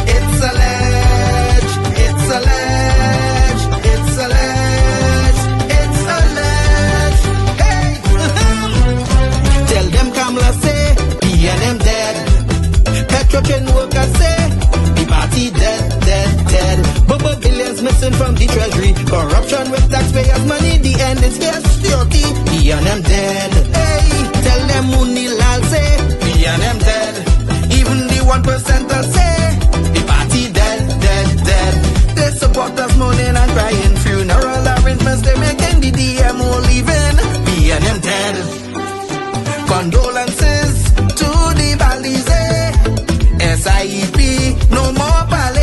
It's alleged. It's alleged. It's alleged. It's alleged. Hey. Tell them Kamala say, he and them dead. Petrotrain workers say, the party dead. Bubble billions missing from the treasury. Corruption with taxpayers' money. The end is here. Security. He and them dead. Hey, tell them Mooney Lal say. He and them dead. Even the 1%ers say. The party dead. They support us moaning and crying. Funeral arrangements they making. The DMO leaving. He and them dead. Condolences to the Balize. SIEP. No more pale.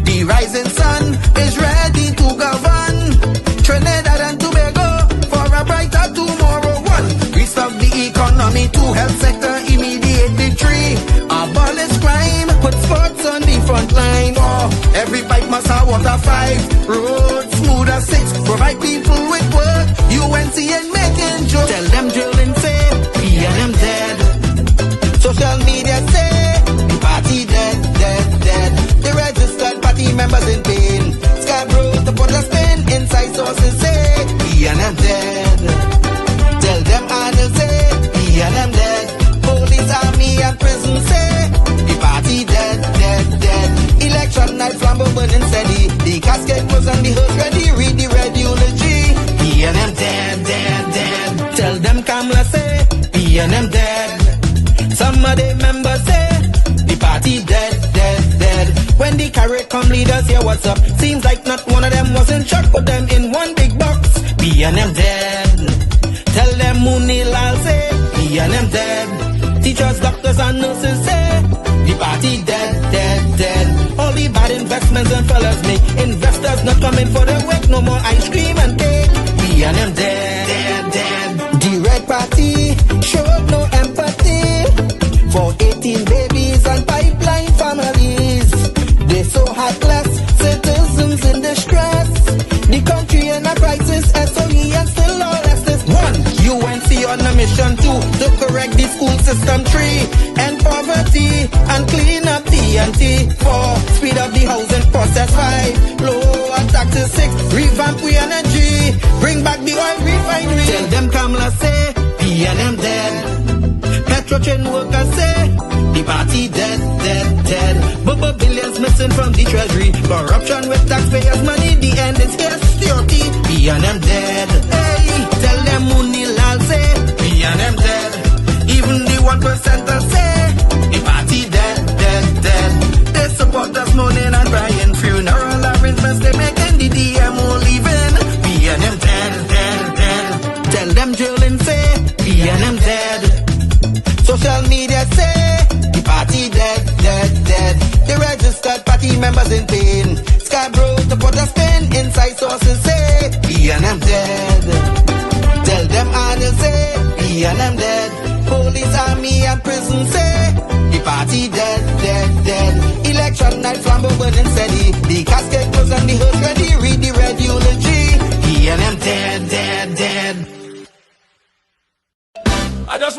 The rising sun is ready to govern Trinidad and Tobago for a brighter tomorrow. One, restart the economy. Two, health sector immediate victory. Abolish crime, put sports on the front line. Four, every bike must have water. Five, roads smooth as. Six, provide people with work. UNC and making jokes. Tell them drilling say, we and them dead. Social media say, the party dead. The registered party members in pain. Scarborough, the put a spin. Inside sources say, we and them dead. Tell them Arnold say, we and them dead. Police, army and prison say, the party dead. Election night, flambeau burning steady. The casket was on the hearse ready. Read the red eulogy. We and them dead. Tell them Kamala say, we and them dead. Some of the members say, the party dead. When the CARICOM leaders hear what's up, seems like not one of them was in shock. Put them in one big box, be and them dead. Tell them Mooney Lal say, be and them dead. Teachers, doctors and nurses say, the party dead. All the bad investments and fellas make. Investors not coming for the wake. No more ice cream and cake, be and them dead. The red party showed no empathy for 18 babies and pipeline families. They so heartless, citizens in distress. The country in a crisis, SOE and still all justice. One, UNC on a mission. Two, to correct the school system. Three, end poverty and clean up TNT. Four, speed up the housing process. Five, lower taxes. Six, revamp we energy. Bring back the oil refinery. Tell them Kamala say, P and M dead. Petrotrain workers say, the party dead. Bubble billions missing from the treasury. Corruption with taxpayers' money. The end is here. Security. P and M dead. Hey, tell them Mooney Lal say, P and M dead. Even the 1%ers say, the party dead. They support us moaning and crying. Funeral arrangements they making. The DMO leaving. P and M dead. Tell them drilling say, P and M dead. Social media say,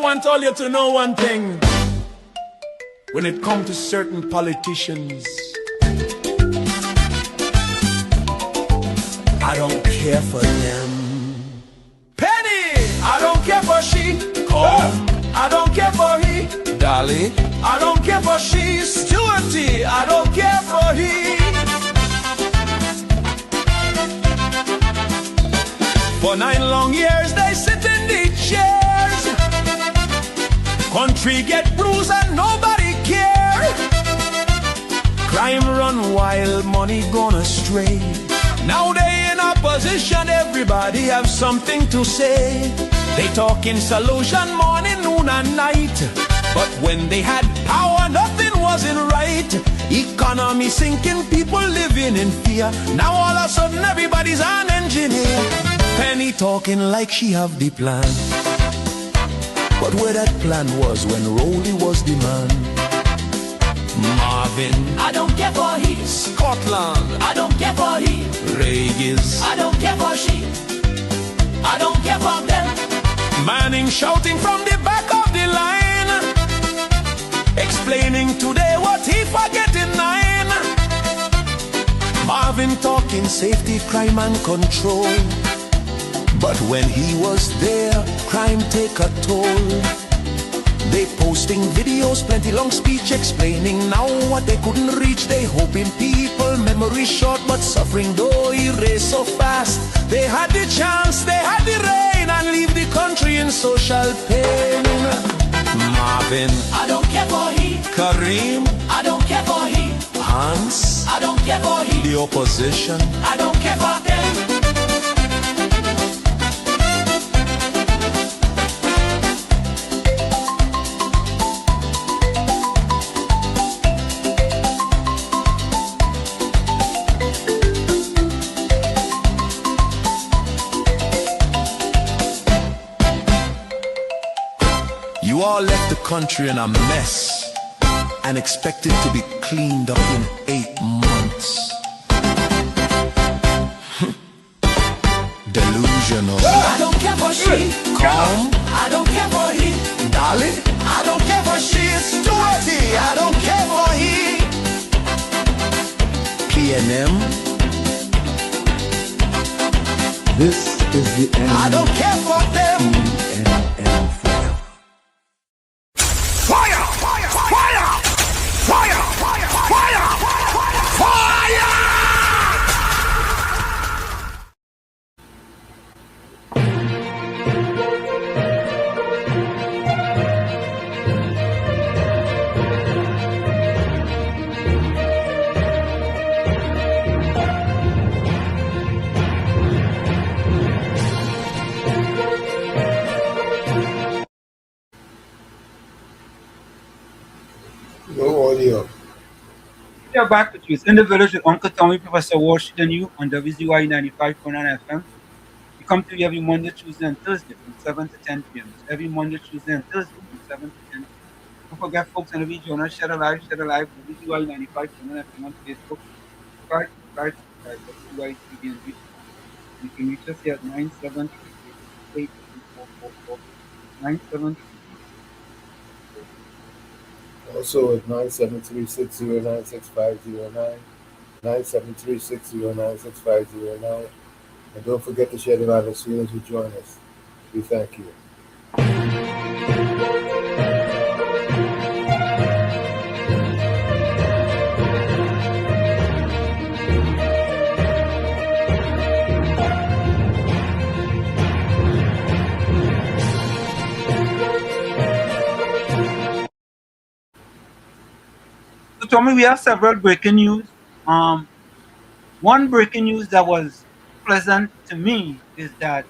want all you to know one thing. When it comes to certain politicians, I don't care for them. Penny, I don't care for she. Come, I don't care for he. Dolly, I don't care for she. Stewarty, I don't care for he. For 9 long years they sit in the chairs. Country get bruised and nobody care. Crime run wild, money gone astray. Now they in opposition, everybody have something to say. They talking solution morning, noon and night. But when they had power, nothing wasn't right. Economy sinking, people living in fear. Now all of a sudden everybody's an engineer. Penny talking like she have the plan. But where that plan was when Rowley was the man. Marvin, I don't care for he. Scotland, I don't care for he. Regis, I don't care for she. I don't care for them. Manning shouting from the back of the line, explaining today what he forget in 9. Marvin talking safety, crime and control. But when he was there, crime take a toll. They posting videos, plenty long speech explaining now what they couldn't reach. They hoping people memory short, but suffering though erase so fast. They had the chance, they had the rain, and leave the country in social pain. Marvin, I don't care for he. Kareem, I don't care for he. Hans, I don't care for he. The opposition, I don't care for them. you all left the country in a mess and expect it to be cleaned up in 8 months. Delusional. I don't care for she. Calm. I don't care for he. Dolly. I don't care for she. Stewarty. I don't care for he. PNM. This is the end. I don't care for them. PNM forever. Fire! Fire! Fire! Fire! Fire! Fire! Fire! No audio. We are back with you. It's in the village with Uncle Tommy, Professor Washington, you on WZYE 95.9 FM. We come to you every Monday, Tuesday, and Thursday from 7 to 10 p.m. It's every Monday, Tuesday, and Thursday from 7 to 10 p.m. Don't forget, folks, on the video, on share alive, WZYE 95.9 FM on Facebook. Subscribe, WZYE TV and YouTube. You can reach us here at 973 973. Also at 973-609-6509, 973-609-6509. And don't forget to share the live as soon as you join us. We thank you. So, Tommy, we have several breaking news. One breaking news that was pleasant to me is that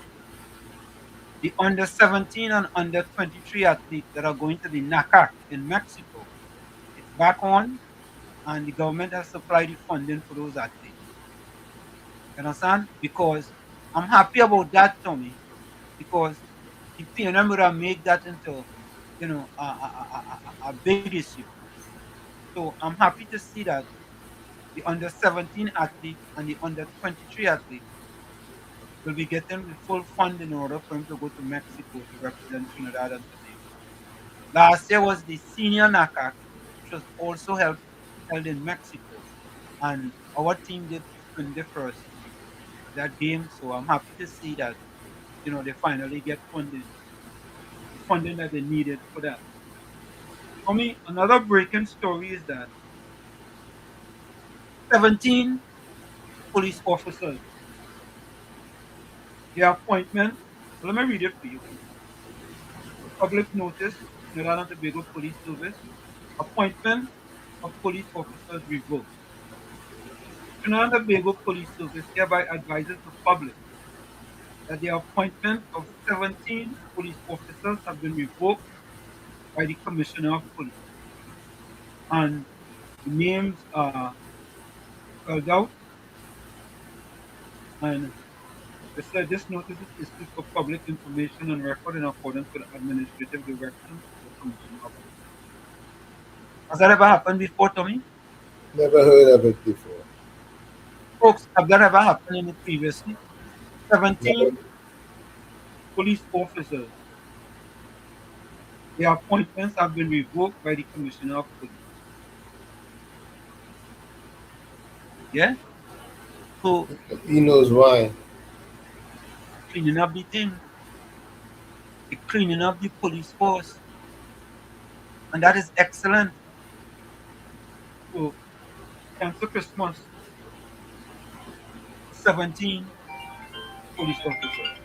the under 17 and under 23 athletes that are going to the NACAC in Mexico, it's back on, and the government has supplied the funding for those athletes. You understand? Because I'm happy about that, Tommy, because the PNM would have made that into, a big issue. So I'm happy to see that the under 17 athletes and the under 23 athletes will be getting the full funding in order for him to go to Mexico to represent Trinidad and Tobago. Last year was the senior NACAC, which was also held in Mexico. And our team did win the first that game. So I'm happy to see that, they finally get funding, the funding that they needed for that. For me, another breaking story is that 17 police officers, their appointment, let me read it for you. Public notice, Trinidad and Tobago Police Service, appointment of police officers revoked. Trinidad and Tobago Police Service hereby advises the public that the appointment of 17 police officers have been revoked by the Commissioner of Police. And the names are spelled out, and they said this notice is issued for public information and record in accordance with administrative directions of the Commissioner of Police. Has that ever happened before, Tommy? Never heard of it before. Folks, have that ever happened in it previously? 17 police officers, their appointments have been revoked by the Commissioner of Police. Yeah? So he knows why. Cleaning up the thing. They're cleaning up the police force. And that is excellent. So cancel Christmas. 17 police officers.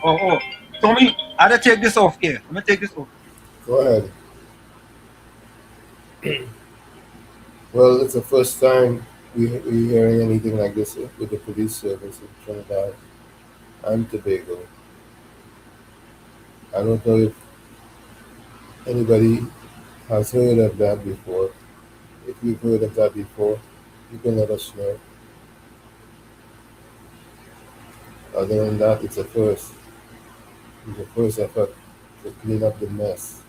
Oh, Tommy, I gotta take this off here. I'm gonna take this off. Go ahead. Well, it's the first time we're hearing anything like this with the police service in Trinidad and Tobago. I don't know if anybody has heard of that before. If you've heard of that before, you can let us know. Other than that, it's a first. It's a first effort to clean up the mess,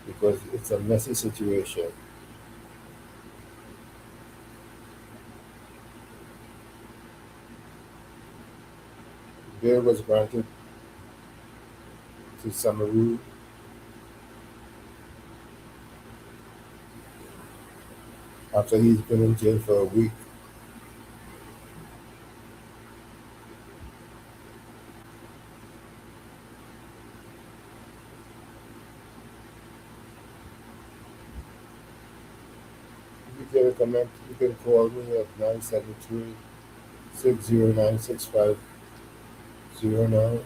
because it's a messy situation. Bail was granted to Samaru after he's been in jail for a week. You can comment, you can call me at 973-609-6509.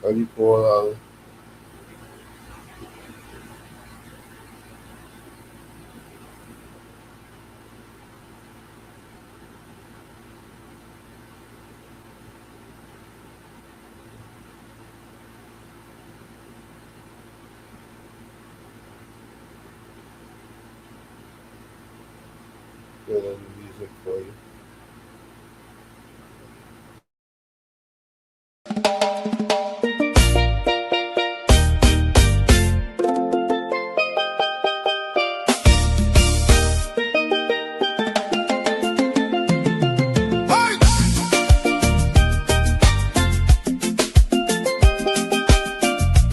Ali Paul, play the music for you.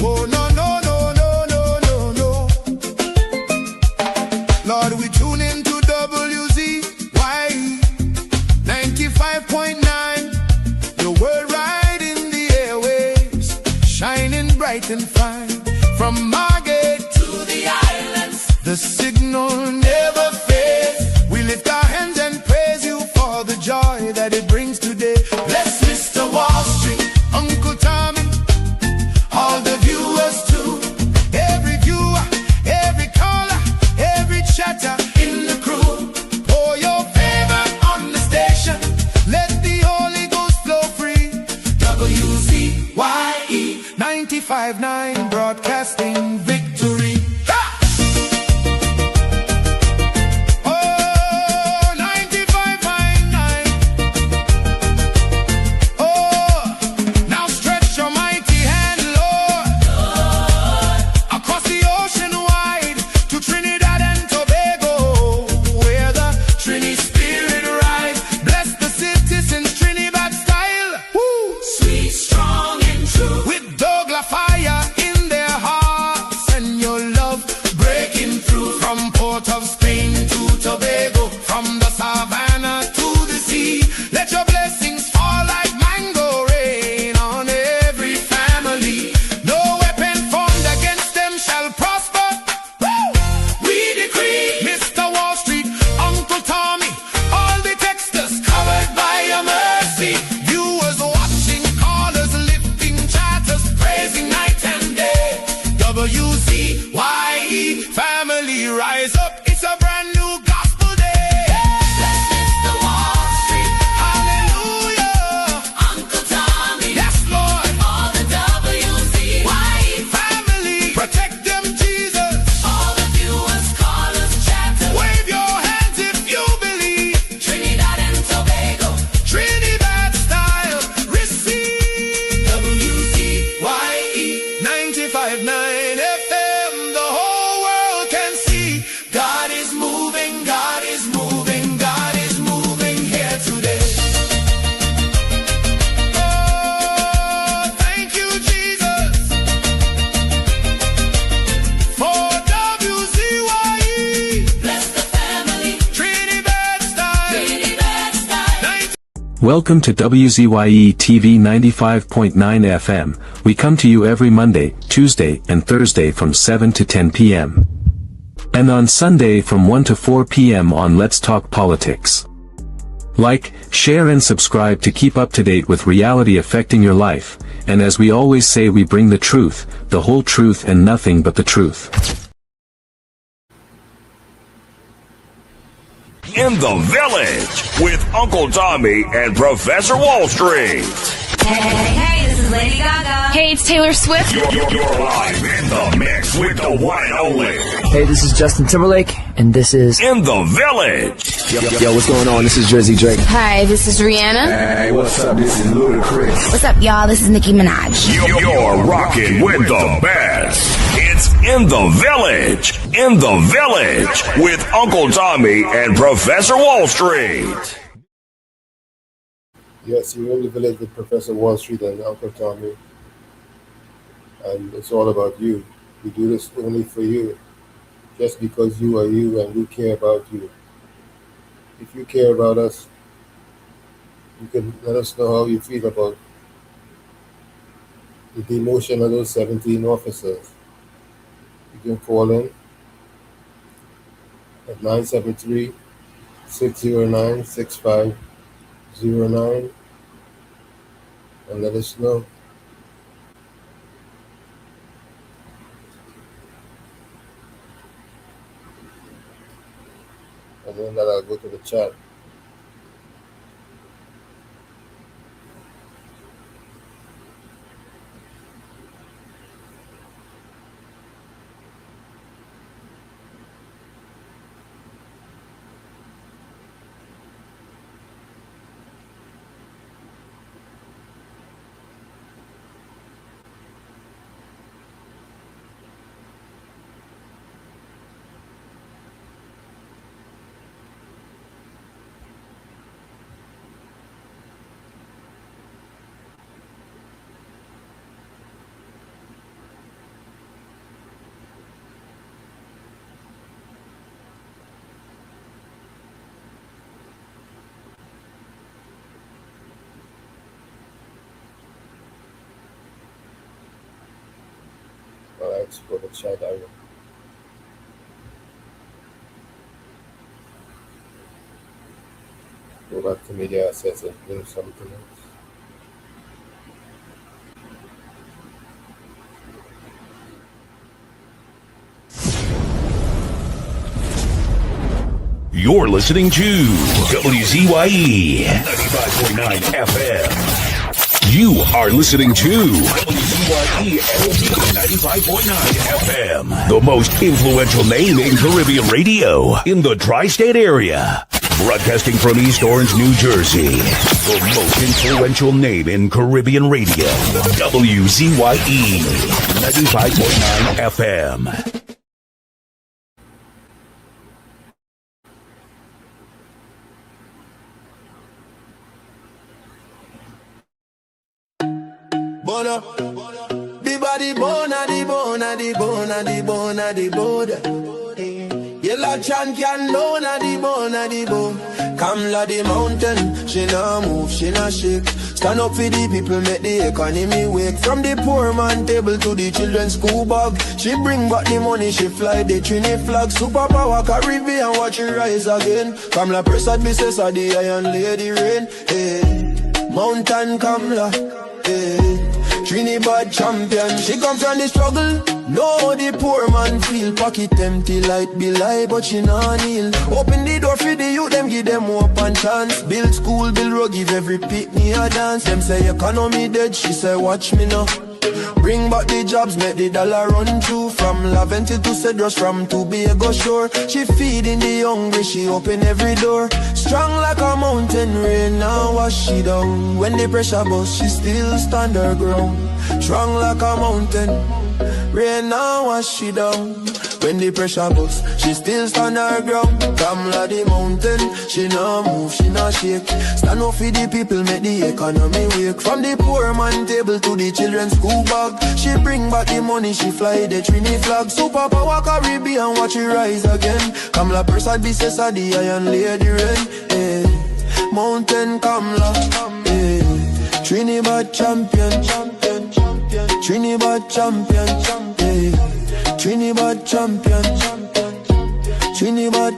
Oh, no, no, no, no, no, no, no. Lord, we tune into WZYE 95.9. The world right in the airwaves, shining bright and fine. From Margate to the islands, the signal never fades. We lift our hands and praise you for the joy that it brings today. Bless Mr. Wall Street, Uncle Tommy, all the viewers too. Every viewer, every caller, 95.9 broadcasting victory. Oh, 95.9. Oh, now stretch your mighty hand, Lord, across the ocean wide to Trinidad and Tobago, where the Trini Spirit rides. Bless the citizens, Trinidad style. Woo. Sweet, strong, and true, with Douglas fire in their hearts, and your love breaking through from Port of Spain to Tobago, from the savannah to the sea. Let your blessings fall like mango rain on every family. No weapon formed against them shall prosper. Woo! We decree, Mr. Wall Street, Uncle Tommy, all the texters covered by your mercy. Viewers watching, callers lifting, chatters praising night and day. WZYE family rise up. It's a brand new gospel day. Bless Mr. Wall Street. Hallelujah. Uncle Tommy. Yes, Lord. All the WZYE family. Protect them, Jesus. All the viewers, callers, chatters. Wave your hands if you believe. Trinidad and Tobago. Trinidad style. Receive. WZYE 95.9 FM. The whole world can see. God is moving, God is moving, God is moving here today. Oh, thank you, Jesus, for WZYE. Bless the family. Trinidad style. Trinidad style. Welcome to WZYE TV 95.9 FM. We come to you every Monday, Tuesday, and Thursday from 7 to 10 p.m. And on Sunday from 1 to 4 p.m. on Let's Talk Politics. Like, share and subscribe to keep up to date with reality affecting your life, and as we always say, we bring the truth, the whole truth and nothing but the truth. In the Village with Uncle Tommy and Professor Wall Street. Hey, this is Lady Gaga. Hey, it's Taylor Swift. You're live in the mix with the one and only. Hey, this is Justin Timberlake, and this is In the Village. Yo, what's going on? This is WZYE. Hi, this is Rihanna. Hey, what's up? This is Ludacris. What's up, y'all? This is Nicki Minaj. You're rocking with the best. It's In the Village. In the Village with Uncle Tommy and Professor Wall Street. Yes, you're in the village with Professor Wall Street and Uncle Tommy. And it's all about you. We do this only for you. Just because you are you and we care about you. If you care about us, you can let us know how you feel about the demotion of those 17 officers. You can call in at 973-609-6509 and let us know. And then I'll go to the chat. Let's go to the chat area. Go back to media assets and do something else. You're listening to WZYE 95.9 FM. You are listening to WZYE 95.9 FM, the most influential name in Caribbean radio in the tri-state area. Broadcasting from East Orange, New Jersey, the most influential name in Caribbean radio. WZYE 95.9 FM. Bona, the body bona, the bona, the bona, the bona, the bona. Yellow chan can lona the bona, the bone. Come la the mountain, she nah move, she nah shake. Stand up for the people, make the economy wake. From the poor man table to the children's school bag, she bring back the money, she fly the Trini flag. Superpower Caribbean, watch it rise again. Come la Prasad, Mrs. the Iron Lady Rain. Hey, mountain Kamla, hey. Trinidad champion, she come from the struggle. No, the poor man feel pocket empty, light be lie, but she nah kneel. Open the door for the youth, them give them hope and chance. Build school, build road, give every picnic a dance. Them say economy dead, she say watch me now. Bring back the jobs, make the dollar run through. From Laventil to Cedros, from Tobago shore. She feeding the hungry, she open every door. Strong like a mountain, rain now wash she down. When the pressure bust, she still stand her ground. Strong like a mountain, rain now wash she down. When the pressure bust, she still stand her ground. Kamla the mountain, she nah move, she nah shake. Stand up for the people, make the economy wake. From the poor man table to the children's school bag, she bring back the money, she fly the Trini flag. Superpower Caribbean, watch it rise again. Kamla Persad, Bissessa, the Iron Lady Rain. Hey, mountain Kamla, hey. Trinidad champion, champion, champion. Trinidad champion, champion. Hey. Trinidad champion, Trinidad.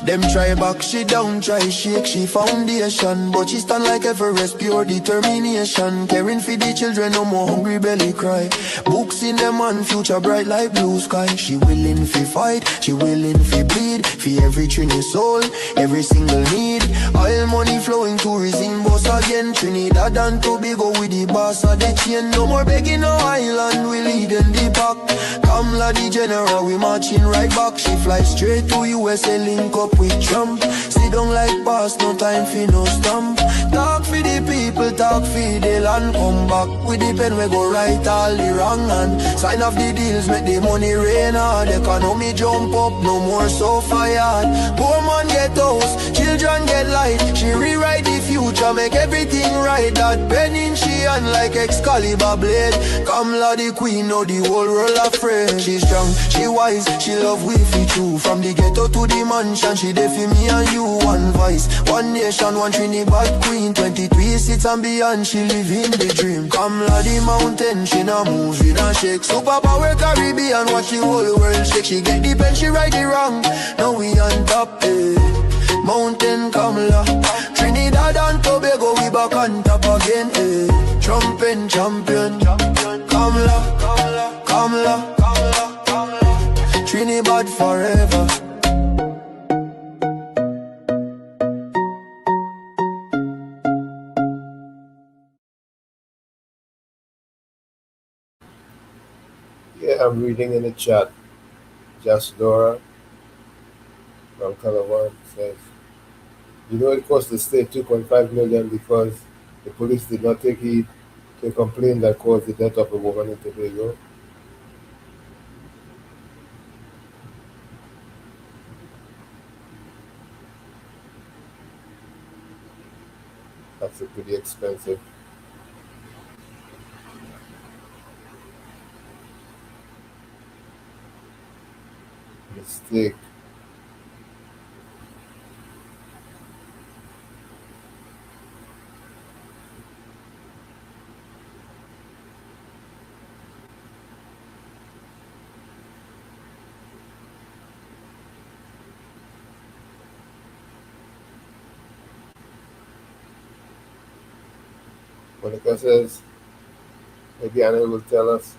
Them try back, she down, try shake, she foundation. But she stand like Everest, pure determination. Caring for the children, no more hungry belly cry. Books in them and future bright like blue sky. She willing fi fight, she willing fi bleed. For every Trini soul, every single need. Oil money flowing, tourism boss again. Trinidad and Tobago with the boss of the chain. No more begging no island, we leading the pack. Kamla the general, we marching right back. She fly straight to USA, link up with Trump. Sit down like boss, no time for no stamp. Talk for the people, talk for the land. Come back with the pen, we go right all the wrong. And sign off the deals, make the money rain hard. Economy jump up, no more so fired. Poor man get house, children get light. She rewrite the future, make everything right. That pen in she hand like Excalibur blade. Kamla the queen, know the whole world afraid. She strong, she wise, she love we fi true. From the ghetto to the mansion, she there for me and you. One voice, one nation, one Trinidad queen. 23 seats and beyond, she living the dream. Kamla the mountain, she nah move, she nah shake. Superpower Caribbean, watch the whole world shake. She get the pen, she right the wrong. Now we on top, eh. Mountain Kamla, Trinidad and Tobago, we back on top again, eh. Trumping champion, Kamla, Kamla, Kamla, Kamla, Kamla. Trinidad forever. Yeah, I'm reading in the chat. Jasadora from Calavan says, you know it cost the state 2.5 million because the police did not take heed to a complaint that caused the death of a woman in Tobago. That's a pretty expensive mistake. Monica says, maybe Anna will tell us.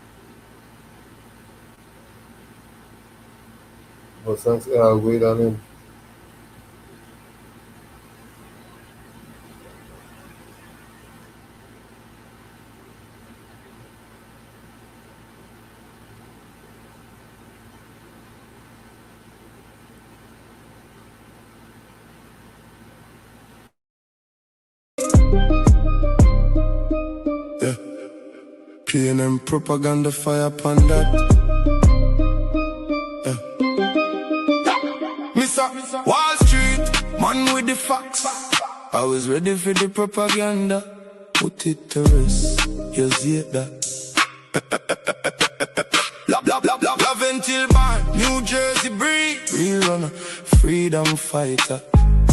But thanks, I'll wait on him. Yeah. P&M propaganda fire upon that. Yeah. Mr. Wall Street, man with the facts. I was ready for the propaganda. Put it to rest. You see that? Love until bar, New Jersey breed. Real runner, freedom fighter.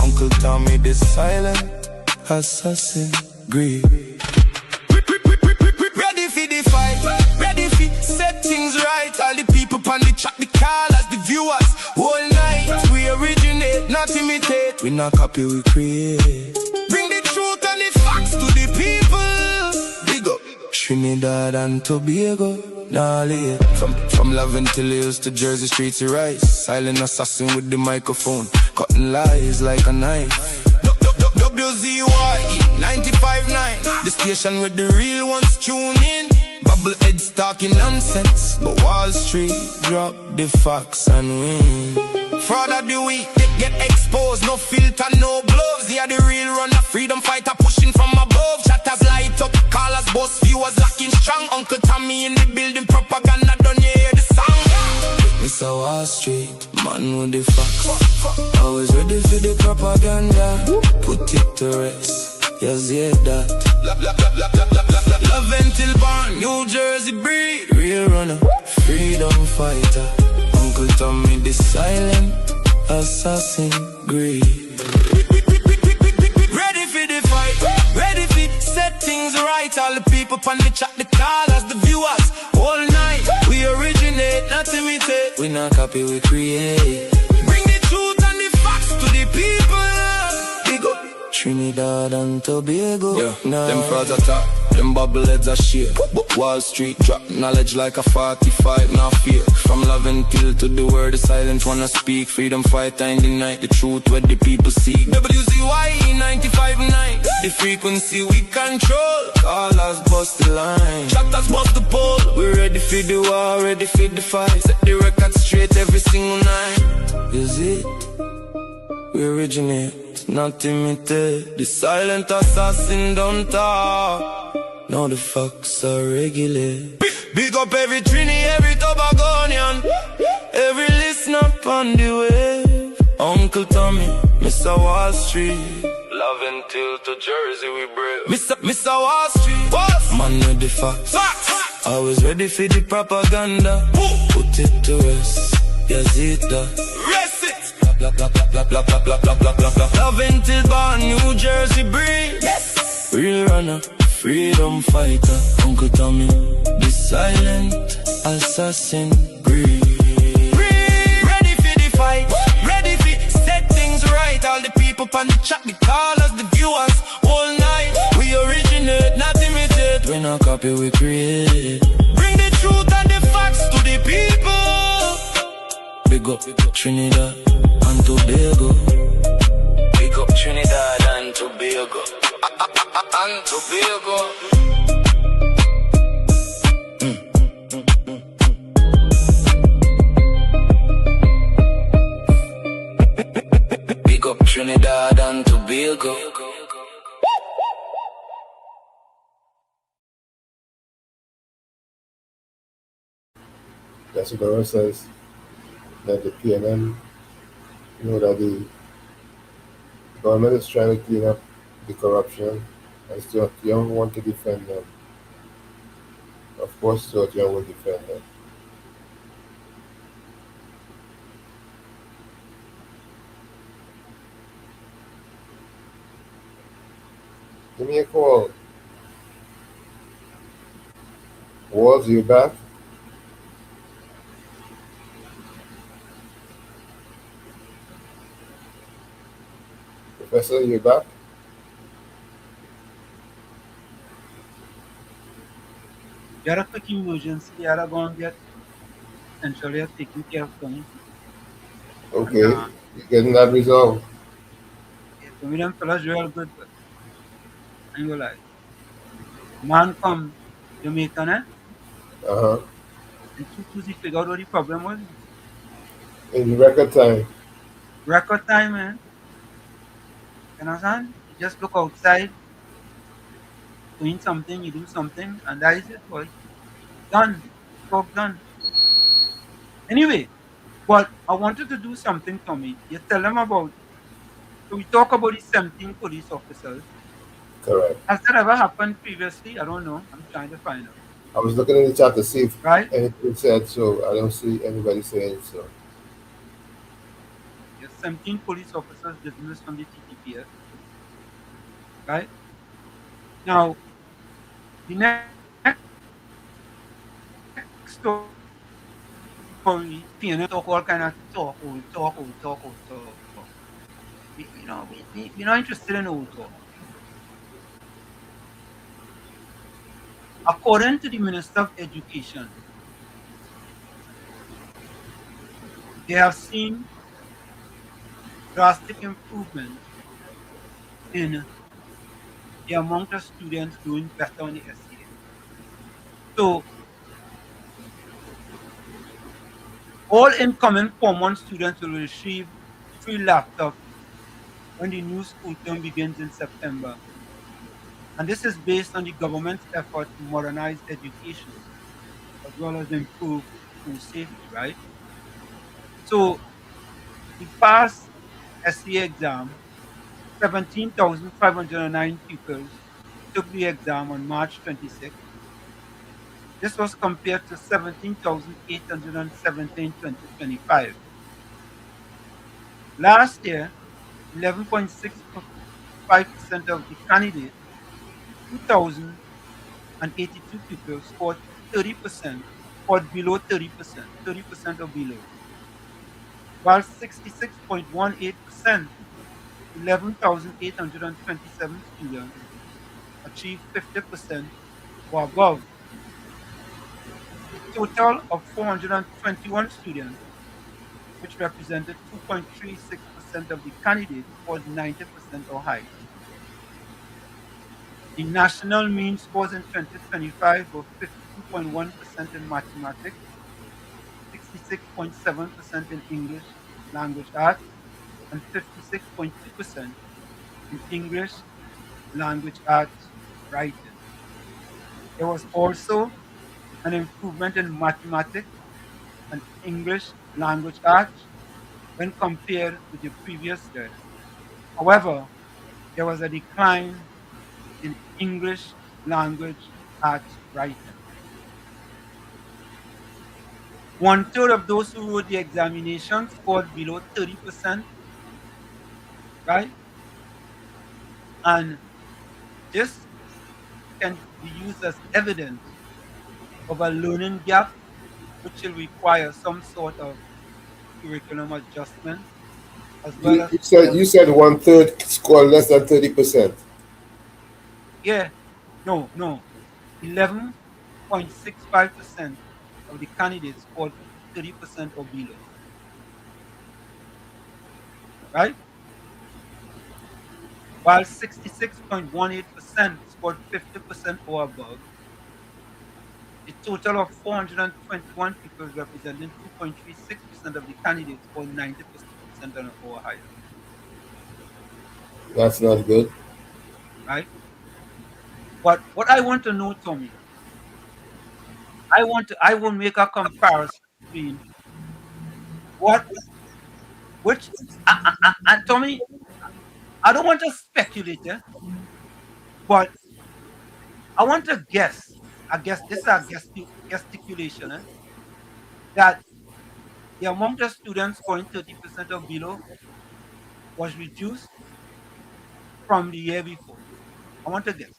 Uncle Tommy the silent assassin. Greed. Ready for the fight, ready for set things right. All the people on the track, the callers, the viewers. Whole night we originate, not imitate. We not copy, we create. Bring the truth and the facts to the people. Big up Trinidad and Tobago. Nah, from Laventille Hills to Jersey streets to rise. Silent assassin with the microphone, cutting lies like a knife. WZYE 95.9, the station where the real ones tune in. Bubble heads talking nonsense, but Wall Street drop the facts and win. Fraud of the week, get exposed, no filter, no gloves. They are the real runner, freedom fighter pushing from above. Chatters light up, callers, boss, viewers locking strong. Uncle Tommy in the building, propaganda, don't you hear the song? Mr. Wall Street, man with the facts. Always ready for the propaganda. Put it to rest, yes, yeah, that. Love until born, New Jersey breed. Real runner, freedom fighter. Uncle Tommy the silent assassin. Greed. Ready for the fight, ready for set things right. All the people on the chat, the callers, the viewers. All night we originate, not imitate. We not copy, we create. Bring the truth and the facts to the people. Big up Trinidad and Tobago. Yeah, nah. Them frauds attack, them bubble heads are shake. Wall Street drop knowledge like a 45, now fear. From love until to the word, the silent wanna speak. Freedom fighter in the night, the truth where the people seek. WZYE 95.9, the frequency we control. Callers bust the line, chapters bust the pole. We ready for the war, ready for the fight. Set the record straight every single night. Is it? We originate, not imitate. The silent assassin don't talk. Now the facts are regular. Big up every Trini, every Tobagonian, every listener on the wave. Uncle Tommy, Mr. Wall Street. Love until to Jersey we brave. Mr. Wall Street, what? Man with the facts. Always ready for the propaganda. Put it to rest, yes it does. Rest it. Love until born, New Jersey breed. Yes. Real runner, freedom fighter. Uncle Tommy, the silent assassin. Breathe. Ready for the fight, ready for set things right. All the people on the chat, the callers, the viewers. All night we originate, not imitate. We not copy, we create. Bring the truth and the facts to the people. Big up Trinidad and Tobago. Big up Trinidad and Tobago. And Tobago. Big up Trinidad and Tobago. That's what the verse says, that the PNM, that the government is trying to clean up the corruption, and Stuart Young want to defend them. Of course, Stuart Young will defend them. Give me a call. Walls, you back? Professor, you back? You had a quick emergency. You had to go and get essentially taking care of things. Okay, you're getting that resolved. Yeah, so me them fellas real good, but I ain't gonna lie. Man come Jamaican, Uh-huh. and he figure out what the problem was. In record time. Record time, man. You understand? You just look outside, doing something, you do something, and that is it, boy. Done. Talk done. Anyway, but I wanted to do something, Tommy. You tell them about, so we talk about the 17 police officers. Correct. Has that ever happened previously? I don't know. I'm trying to find out. I was looking in the chat to see if Right? anything said so. I don't see anybody saying so. Yes, 17 police officers dismissed from the TTPS. Right? Now, the next story, talk all kind of talk. We're not interested in old talk. According to the Minister of Education, they have seen drastic improvement in the amount of students doing better on the SEA. So all incoming Form 1 students will receive free laptops when the new school term begins in September. And this is based on the government's effort to modernize education as well as improve school safety, right? So the past SEA exam, 17,509 pupils took the exam on March 26th. This was compared to 17,817 in 2025. Last year, 11.65% of the candidates, 2,082 pupils, scored 30%, scored below 30%, 30% or below, while 66.18%, 11,827 students, achieved 50% or above. A total of 421 students, which represented 2.36% of the candidates, scored 90% or higher. The national mean scores in 2025 were 52.1% in mathematics, 66.7% in English language arts, and 56.2% in English language arts writing. There was also an improvement in mathematics and English language arts when compared with the previous year. However, there was a decline in English language arts writing. One third of those who wrote the examination scored below 30%, right? And this can be used as evidence of a learning gap, which will require some sort of curriculum adjustment, as well You, as you said some, you said one third score less than 30%. yeah, no, 11.65% of the candidates scored 30% or below, right? While 66.18% scored 50% or above. A total of 421 people representing 2.36% of the candidates scored 90% or higher, That's not good. right? But what I want to know, Tommy, I will make a comparison between what, which, and Tommy, I don't want to speculate, but I want to guess. I guess this is a gesticulation, that the amount of students scoring 30% or below was reduced from the year before. I want to guess.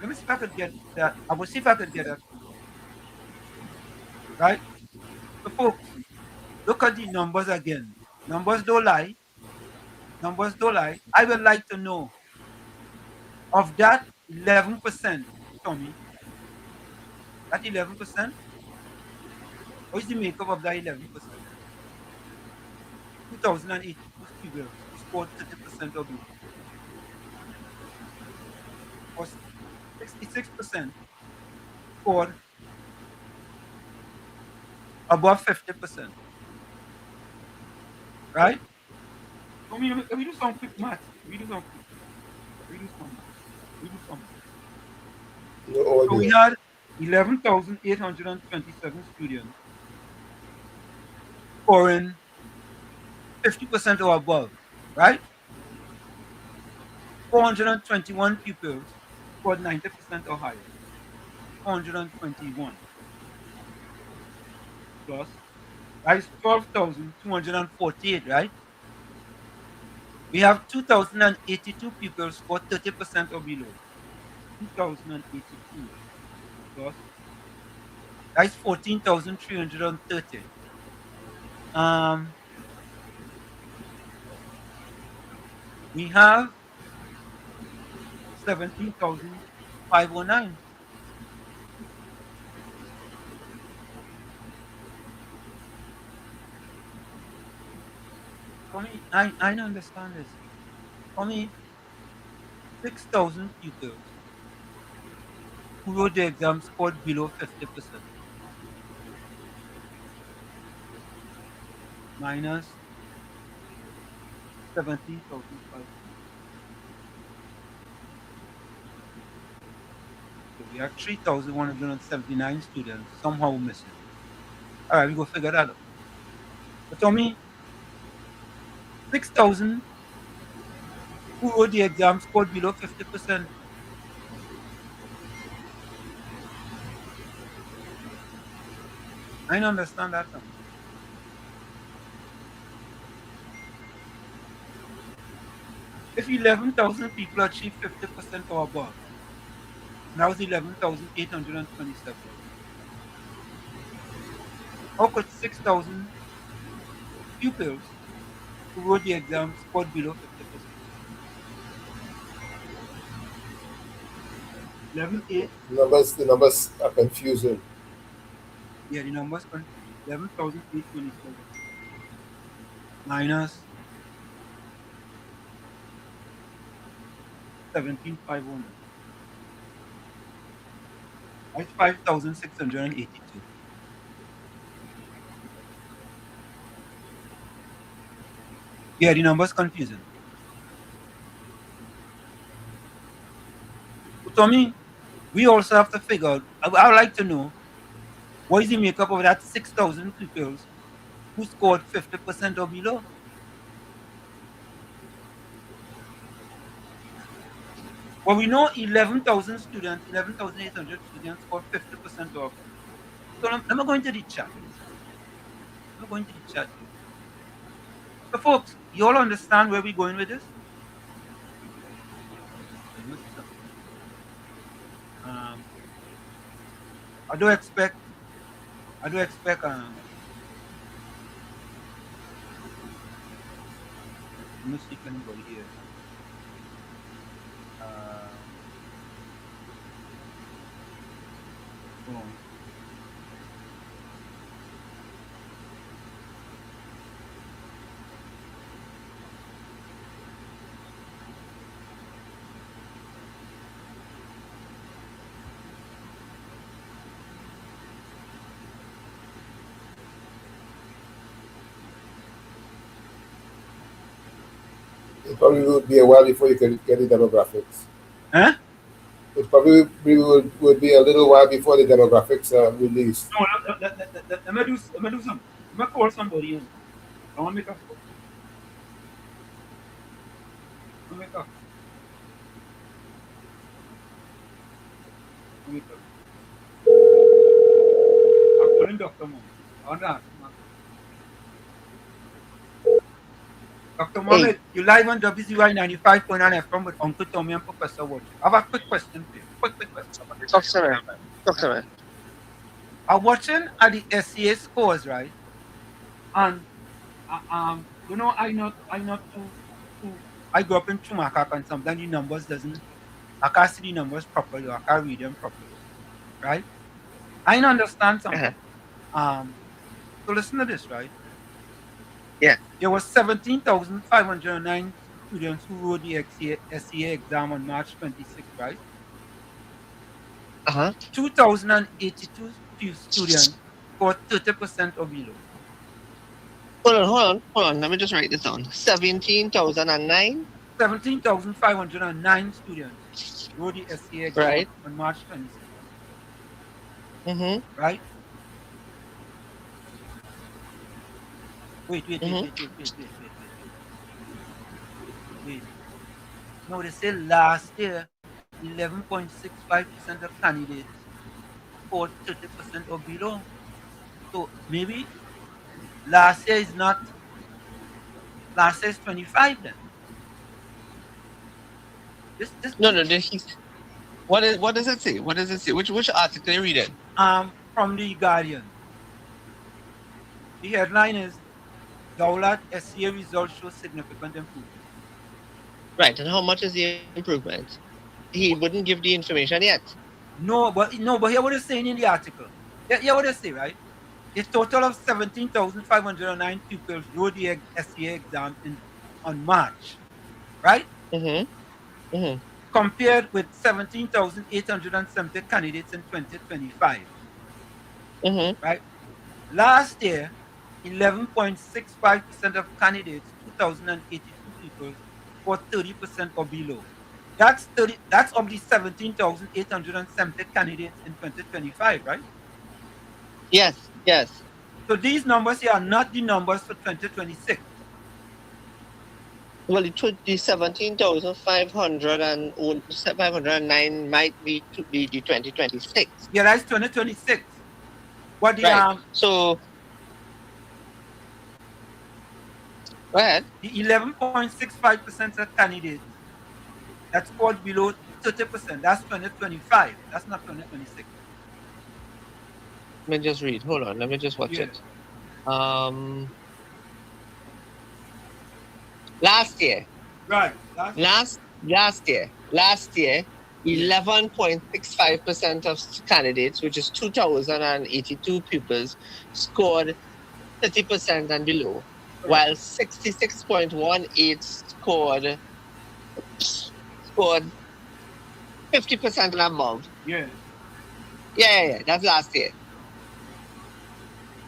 Let me see if I could get that. I will see if I could get that for you. Right? So, folks, look at the numbers again. Numbers don't lie. Numbers don't lie. I would like to know, of that 11%, Tommy, that 11%, what is the makeup of that 11%? 2,082 students who scored 30% or below, or 66% scored above 50%. Right? Tommy, let me do some quick maths. Let me do some quick. Let me do some maths. Let me do some maths. No So we audio. had 11,827 students scoring 50% or above, right? 421 pupils scored 90% or higher. 421 plus, that is 12,248, right? We have 2,082 pupils scored 30% or below. 2,082 plus, that is 14,330. We have 17,509. For me, I don't understand this. For me, 6,000 pupils who wrote the exam scored below 50%. Minus 17,500. So we have 3,179 students somehow missing. All right, we go figure that out. But tell me, 6,000 who wrote the exam scored below 50%. I don't understand that. Now. If 11,000 people achieve 50% or above, now it's 11,827. How could 6,000 pupils who wrote the exam scored below 50%? 11,800. The numbers are confusing. Yeah, the numbers confused. 11,827 minus 17,500. That's 5,682. Yeah, the numbers confusing. But to me, we also have to figure out, I would like to know, what is the makeup of that 6,000 pupils who scored 50% or below? Well, we know 11,000 students, 11,800 students scored 50% or above. So let me go into the chat. Let me go into the chat here. So, folks, you all understand where we're going with this? Let me see something. I do expect, let me see if anybody here. Hold on. It probably would be a while before you can get the demographics. Huh? It probably would be a little while before the demographics are released. No, let me do something. Let me call somebody in. I want to make a phone. Let me make a phone. Let me make a phone. I'm calling Dr. Mohammed. I want to ask him. Dr. Mohammed, you live on WZYE 95.9 FM with Uncle Tommy and Professor Watch. I have a quick question for you. Quick question. Talk to me. I'm watching at the SCA scores, right? And I grew up in Chumakak and sometimes the numbers doesn't, I can't see the numbers properly, or I can't read them properly, right? I don't understand something. So listen to this, right? Yeah. There was 17,509 students who wrote the SCA exam on March 26th, right? 2,082 students scored 30% or below. Hold on. Let me just write this down. 17,009? 17,509 students wrote the SCA exam Right. on March 26th. Mm-hmm. Right? Wait. Mm-hmm. No, they say last year, 11.65% of candidates scored 30% or below. So maybe last year is not, last year is 25 then. No, what does it say? What does it say? Which article are you reading? From the Guardian. The headline is Dowlat SCA results show significant improvement. Right, and how much is the improvement? He wouldn't give the information yet. No, but here what it's saying in the article. Yeah, what they say, right? A total of 17,509 pupils wrote the SCA exam on March, right? Mm-hmm. Compared with 17,870 candidates in 2025. Mm-hmm. Right? Last year, 11.65% of candidates, 2,082 people, scored 30% or below. That's of the 17,870 candidates in 2025, right? Yes. So these numbers here are not the numbers for 2026. Well, the 17,509 might be to be the 2026. Yeah, that's 2026. What the Right. So go ahead. The 11.65% of candidates that scored below 30%, that's 2025. That's not 2026. Let me just read. Hold on. Let me just watch it. Last year. Right. Last year, 11.65% of candidates, which is 2,082 pupils, scored 30% and below, while 66.18 scored 50% and above. Yeah. Yeah. That's last year.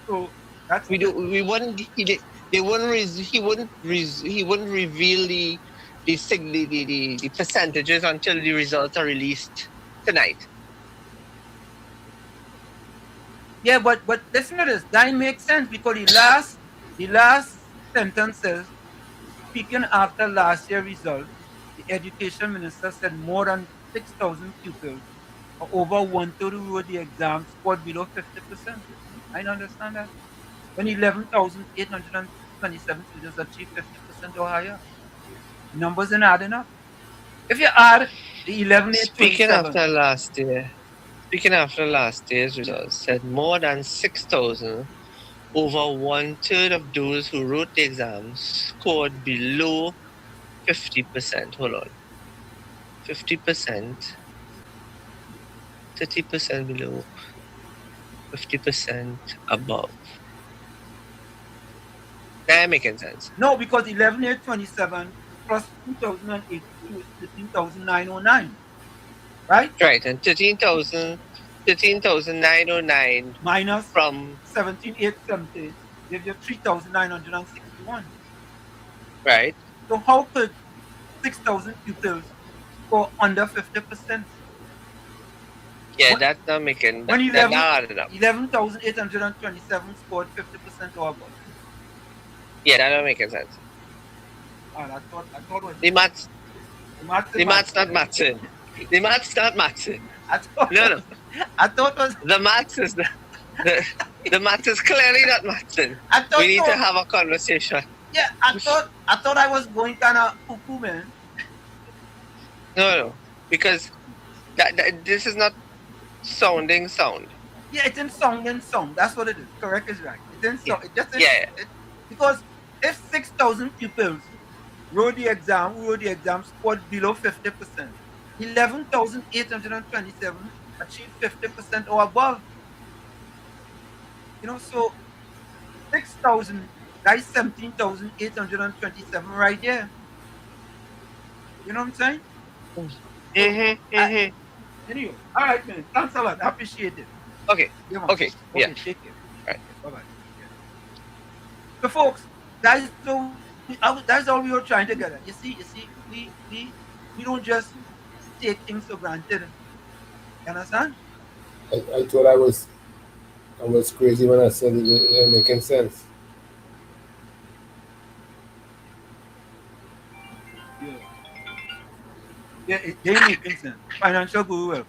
So that's he wouldn't reveal the percentages until the results are released tonight. Yeah, but listen to this. That makes sense because the last sentence says, speaking after last year's result, the education minister said more than 6,000 pupils or over one-third who wrote the exam scored below 50%. I don't understand that. When 11,827 students achieve 50% or higher, numbers ain't adding up. If you add the 11,827. Speaking after last year's results, said more than 6,000, over one-third of those who wrote the exams scored below 50%. Hold on. 50%, 30% below, 50% above. That making sense. No, because 11,827 plus 2,082 is 13,909. Right? Right, and 13,909 minus from 17,870 gives you 3,961. Right. So how could 6,000 pupils score under 50%? Yeah, that's not making When that not adding up. 11,827 scored 50% or above. Yeah, that don't make sense. I thought the math's not matching. The math's not matching. No. I thought was the maths is the maths is clearly not matching. We need to have a conversation. Yeah, I thought I was going kind of cuckoo, man. No, because this is not sounding sound. Yeah, it's in sound. That's what it is. Correct is right. It's in sound. It just because if 6,000 pupils wrote the exam, scored below 50%, 11,827 achieved 50% or above. So 6,000, that's 17,827 right there. You know what I'm saying? Anyway, all right, man. Thanks a lot. I appreciate it. Okay. Okay. Yeah. Take care. All right. Bye-bye. So, folks, that's all we were trying to get at. You see, we don't just take things for granted. You understand? I thought I was crazy when I said it making sense. Yeah, they making sense. Financial guru will.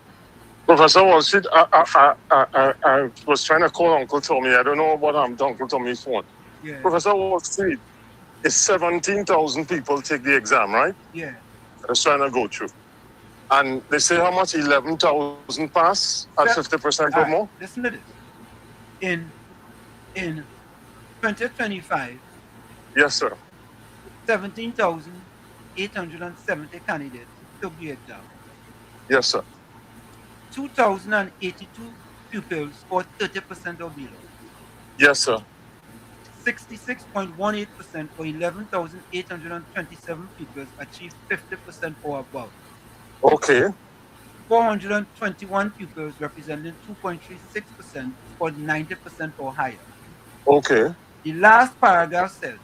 Professor Wall Street, I was trying to call Uncle Tommy. I don't know what happened to Uncle Tommy's phone. Yeah. Professor Wall Street, it's 17,000 people take the exam, right? Yeah. I was trying to go through. And they say how much? 11,000 pass at 50% or more? Listen to this. In 2025, yes, sir. 17,870 candidates took the exam. Yes, sir. 2,082 pupils scored 30% or below. Yes, sir. 66.18% or 11,827 pupils achieved 50% or above. Okay. 421 pupils representing 2.36% scored 90% or higher. Okay. The last paragraph says,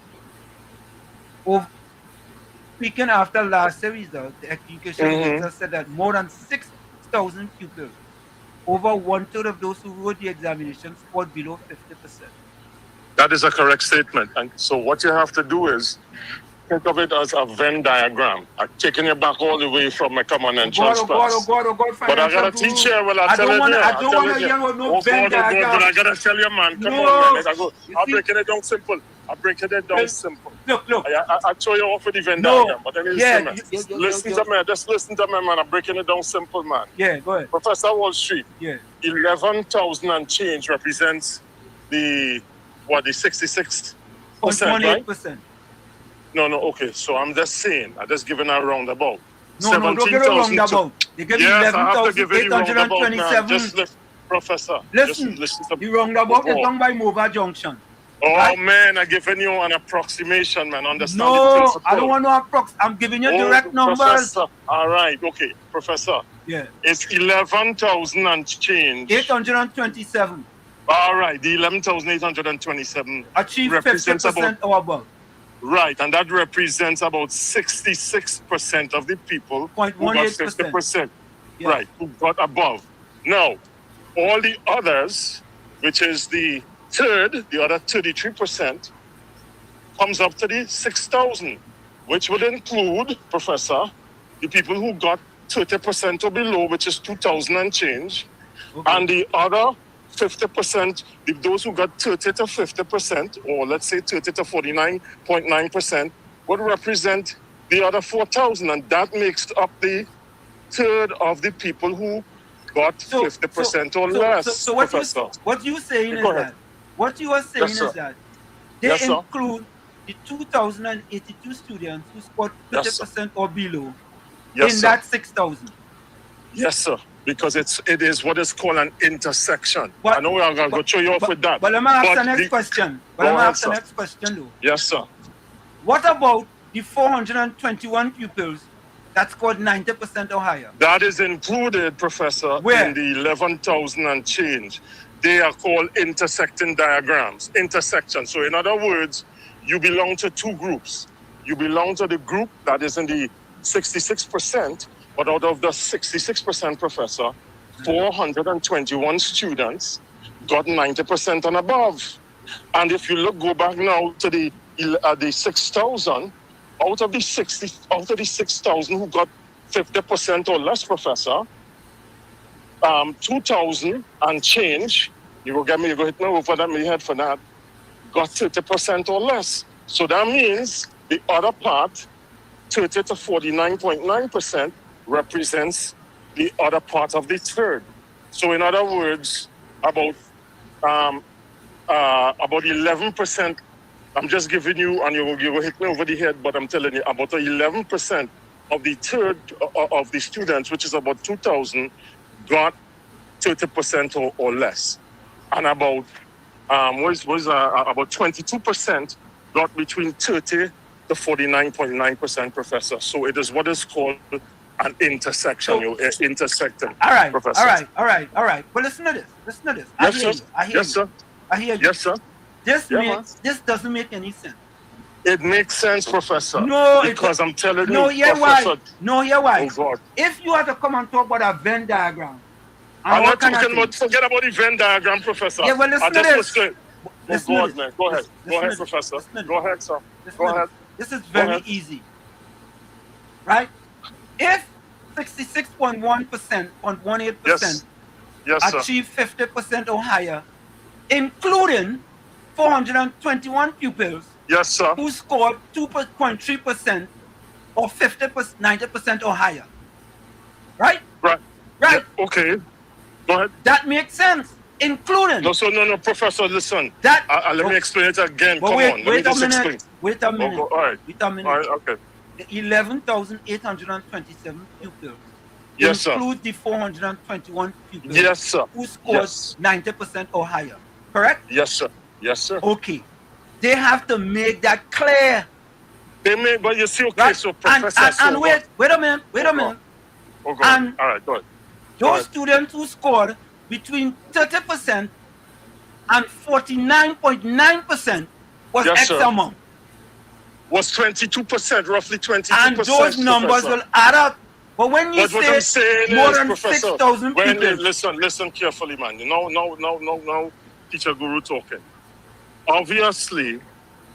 speaking after last year's result, the education minister said that more than 6,000 pupils, over 1/3 of those who wrote the examination, scored below 50%. That is a correct statement. And so what you have to do is think of it as a Venn diagram. I'm taking you back all the way from my common entrance class. But I gotta teach you. Well, I don't want to hear no Venn diagram. But I gotta tell you, man. Come on, man. I'm breaking it down simple. I'm breaking it down simple. Look. I show you off with the Venn diagram. But then listen to me. Just listen to me, man. I'm breaking it down simple, man. Yeah, go ahead. Professor Wall Street. Yeah. 11,000 and change represents the 66%, right? 0.18%. No, okay. So I'm just saying. I'm just giving a roundabout. No, don't give a roundabout. They give you 11,827. Just listen, Professor. Listen the roundabout is done by Mova Junction. Oh, right? Man, I'm giving you an approximation, man. Understand? No, I don't want no approx. I'm giving you direct numbers. Professor. All right, okay. Professor. Yeah. It's 11,000 and change. 827. All right, the 11,827 achieve 50% or above. Right, and that represents about 66% of the people who got 50%. Yes. Right, who got above. Now, all the others, which is the other 33%, comes up to the 6,000, which would include, Professor, the people who got 30% or below, which is 2,000 and change, and the other 50%, those who got 30 to 50%, or let's say 30 to 49.9%, would represent the other 4,000, and that makes up the third of the people who got 50% or less. So what you saying is that what you are saying is that they include the 2,082 students who scored 30% or below in that 6,000. Yes, sir. Because it is what is called an intersection. I know I'm going to go show you off with that. But let me ask the next question. Though. Yes, sir. What about the 421 pupils that scored 90% or higher? That is included, Professor, in the 11,000 and change. They are called intersecting diagrams. Intersection. So in other words, you belong to two groups. You belong to the group that is in the 66%, but out of the 66%, Professor, 421 students got 90% and above. And if you go back now to the 6,000, out of the 6,000 who got 50% or less, Professor, 2,000 and change, you go hit me over that, my head for that, got 30% or less. So that means the other part, 30 to 49.9%, represents the other part of the third. So in other words, about 11%, I'm just giving you, and you will hit me over the head, but I'm telling you, about 11% of the third of the students, which is about 2,000, got 30% or less. And about 22% got between 30 to 49.9%, Professor. So it is what is called an intersection. You're intersecting. All right, Professor. all right. But listen to this. I hear you. Yes, sir. This doesn't make any sense. It makes sense, Professor. No, because I'm telling no, you, hear Professor. why? No, hear why? Oh God. If you have to come and talk about a Venn diagram, I'm not talking about, forget about the Venn diagram, Professor. Yeah, well, listen to this. Oh God, man. Go ahead. Go ahead, Professor. Go ahead, sir. Go ahead. This is very easy. Right? If 66.1%, 0.18% achieve 50% or higher, including 421 pupils who scored 2.3% or 50%, 90% or higher. Right? Right. Right. Yeah, okay. Go ahead. That makes sense. Including. No, Professor, listen. Let me explain it again. Come on. Let me just explain. Wait a minute. All right. Wait a minute. All right, okay. The 11,827 pupils include the 421 pupils who scored 90% or higher. Correct? Yes, sir. Yes, sir. Okay. They have to make that clear. They may, but you see, okay, right? so Professor. And wait a minute. Oh, God. And all right, go ahead. Those students who scored between 30% and 49.9% was X amount. Was 22%, roughly 22%. And those numbers will add up. But when you say more than 6,000 people. Listen carefully, man. Now, Teacher Guru talking. Obviously,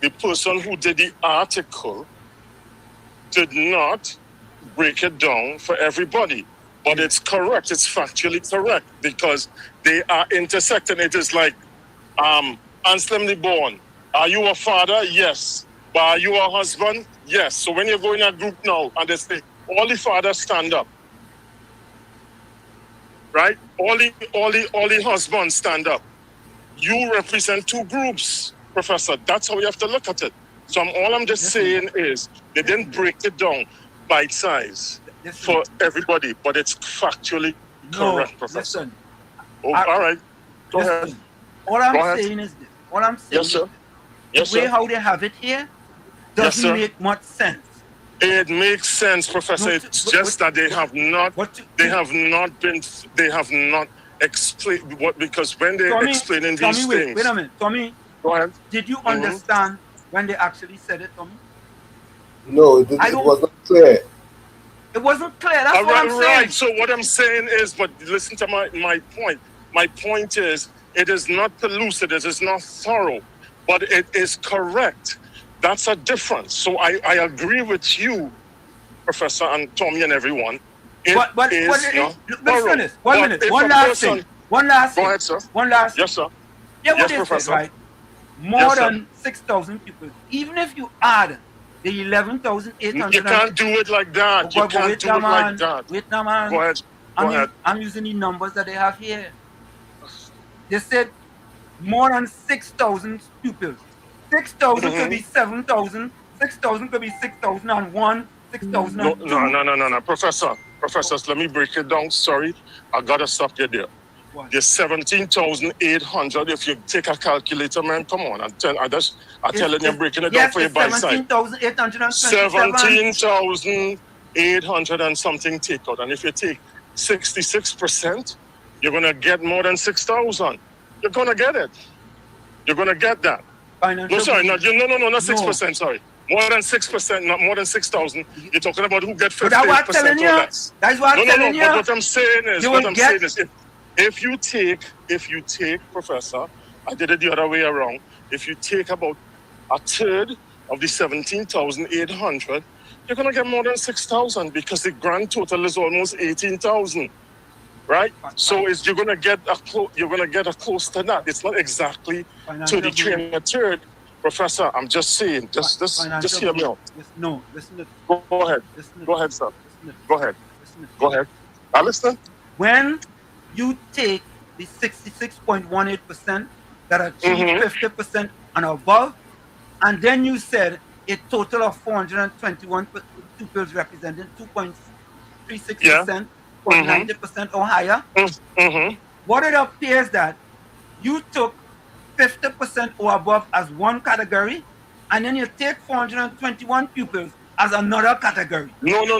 the person who did the article did not break it down for everybody. But it's correct. It's factually correct because they are intersecting. It is like unslimly born. Are you a father? Yes. But are you a husband? Yes. So when you go in a group now and they say, all the fathers stand up. Right? All the husbands stand up. You represent two groups, Professor. That's how you have to look at it. So all I'm just saying is they didn't break it down bite size for everybody, but it's factually correct, Professor. Listen. Oh, all right. Go ahead. All I'm saying is this. All I'm saying is the way how they have it here doesn't make much sense. It makes sense, Professor. It's just that they have not explained what, because when they're explaining these things. Wait a minute, Tommy. Go ahead. Did you understand when they actually said it, Tommy? No, it was not clear. It wasn't clear. That's what I'm saying. Right. So what I'm saying is, but listen to my point. My point is, it is not pellucid, it is not thorough, but it is correct. That's a difference. So I agree with you, Professor, and Tommy and everyone. But listen to this. 1 minute. One last thing. Go ahead, sir. One last Yes, sir. Yeah, yes, Professor. Said, right? More than 6,000 people. Even if you add the 11,800. You can't do it like that. You can't do it like that. Wait now, man. Go ahead. I'm using the numbers that they have here. They said more than 6,000 pupils. 6,000 could be 7,000. 6,000 could be 6,001. 6,002. No. Professor, let me break it down. Sorry, I gotta stop you there. There's 17,800. If you take a calculator, man, come on. I'm telling you, breaking it down for you by side. 17,800 and something take out. And if you take 66%, you're gonna get more than 6,000. You're gonna get it. You're gonna get that. No, sorry, not 6%. Sorry, more than 6%, not more than 6,000. You're talking about who get 50% or less. That's what I'm telling you. But what I'm saying is, if you take, Professor, I did it the other way around. If you take about a third of the 17,800, you're gonna get more than 6,000 because the grand total is almost 18,000, right? So you're gonna get a close to that. It's not exactly to the 3 and a third, Professor. I'm just saying, just hear me out. No, listen to. Go ahead. Go ahead, sir. Go ahead. Go ahead. I listen. When you take the 66.18% that achieve 50% and above, and then you said a total of 421 pupils representing 2.36% or 90% or higher, what it appears that you took 50% or above as one category, and then you take 421 pupils as another category. No. No,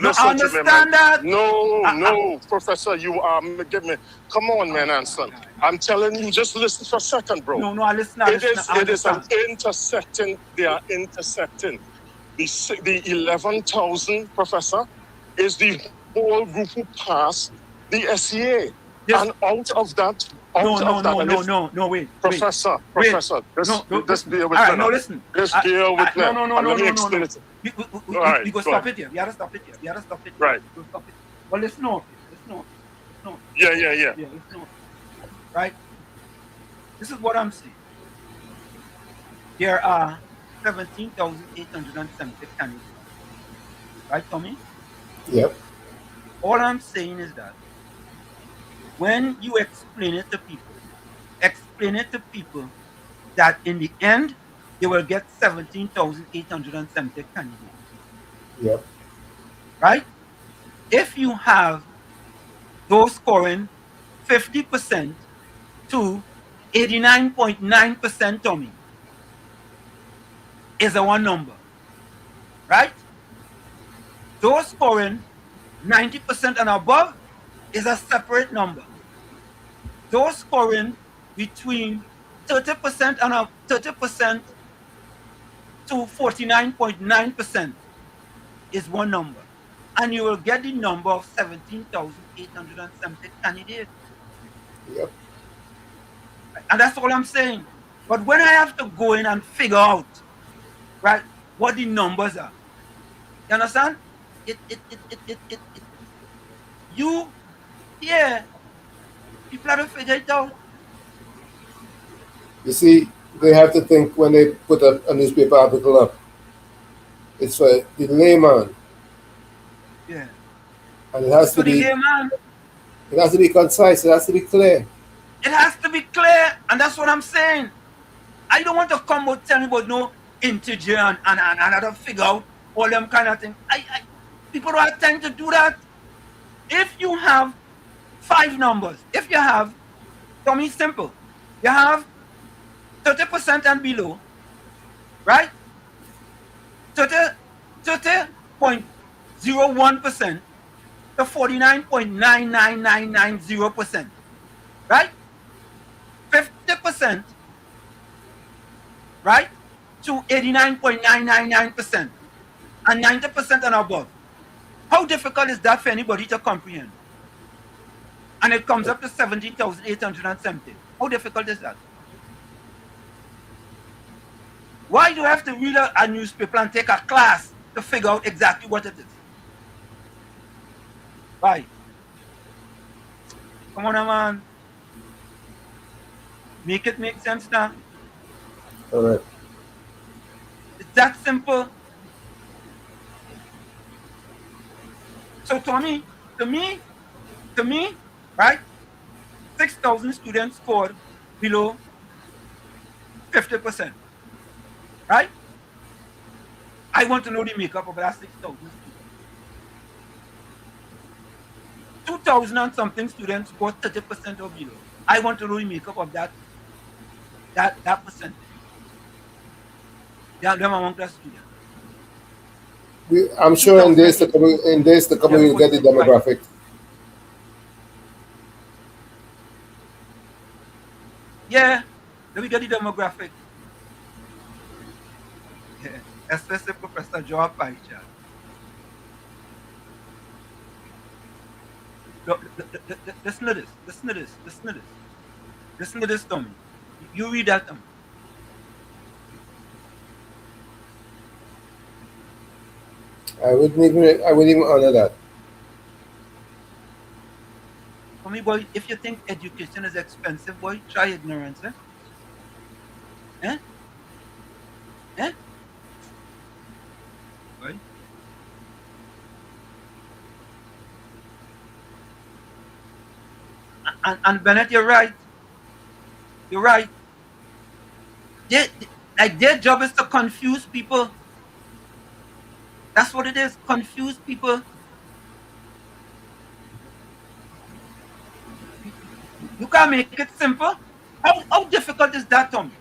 Listen I understand to me, man. that. No, Professor, you are give me. Come on, man, Anson. I'm telling you, just listen for a second, bro. No, I listen. It is an intersecting. They are intersecting. The 11,000, Professor, is the whole group who passed the SEA. And out of that, wait. Professor, just bear with me. All right, no, listen. Just bear with me. Let me explain it. We go stop it here. We have to stop it here. Right. We'll stop it. Well, listen on. Yeah. Listen on. Right? This is what I'm saying. There are 17,870 candidates. Right, Tommy? Yep. All I'm saying is that when you explain it to people that in the end they will get 17,870 candidates. Yep. Right? If you have those scoring 50% to 89.9%, Tommy, is a one number. Right? Those scoring 90% and above is a separate number. Those scoring between 30% and 30% to 49.9% is one number. And you will get the number of 17,870 candidates. Yep. And that's all I'm saying. But when I have to go in and figure out, right, what the numbers are, you understand? People have to figure it out. You see, they have to think when they put a newspaper article up. It's for the layman. Yeah. And it has to be. Layman. It has to be concise. It has to be clear. It has to be clear, and that's what I'm saying. I don't want to come out telling about no integer and how to figure out all them kind of things. People don't have time to do that. If you have 5 numbers, if you have, for me, simple, you have 30% and below, right? 30.01% to 49.99990%, right? 50%, right, to 89.999%, and 90% and above. How difficult is that for anybody to comprehend? And it comes up to 17,870. How difficult is that? Why do I have to read a newspaper and take a class to figure out exactly what it is? Why? Come on, man. Make it make sense now. All right. It's that simple. So to me, right? 6,000 students scored below 50%. Right? I want to know the makeup of that 6,000 students. 2,000 and something students scored 30% or below. I want to know the makeup of that percentage. Them among the students. I'm sure in days to come, you'll get the demographic. Yeah, let me get the demographic. Yeah, especially Professor Joe Paicha. Listen to this. Listen to this, Tommy. You read that, Tommy. I wouldn't even honor that. For me, boy, if you think education is expensive, boy, try ignorance, eh? Boy. And Bennett, you're right. Their job is to confuse people. That's what it is. Confuse people. You can't make it simple. How difficult is that, Tommy?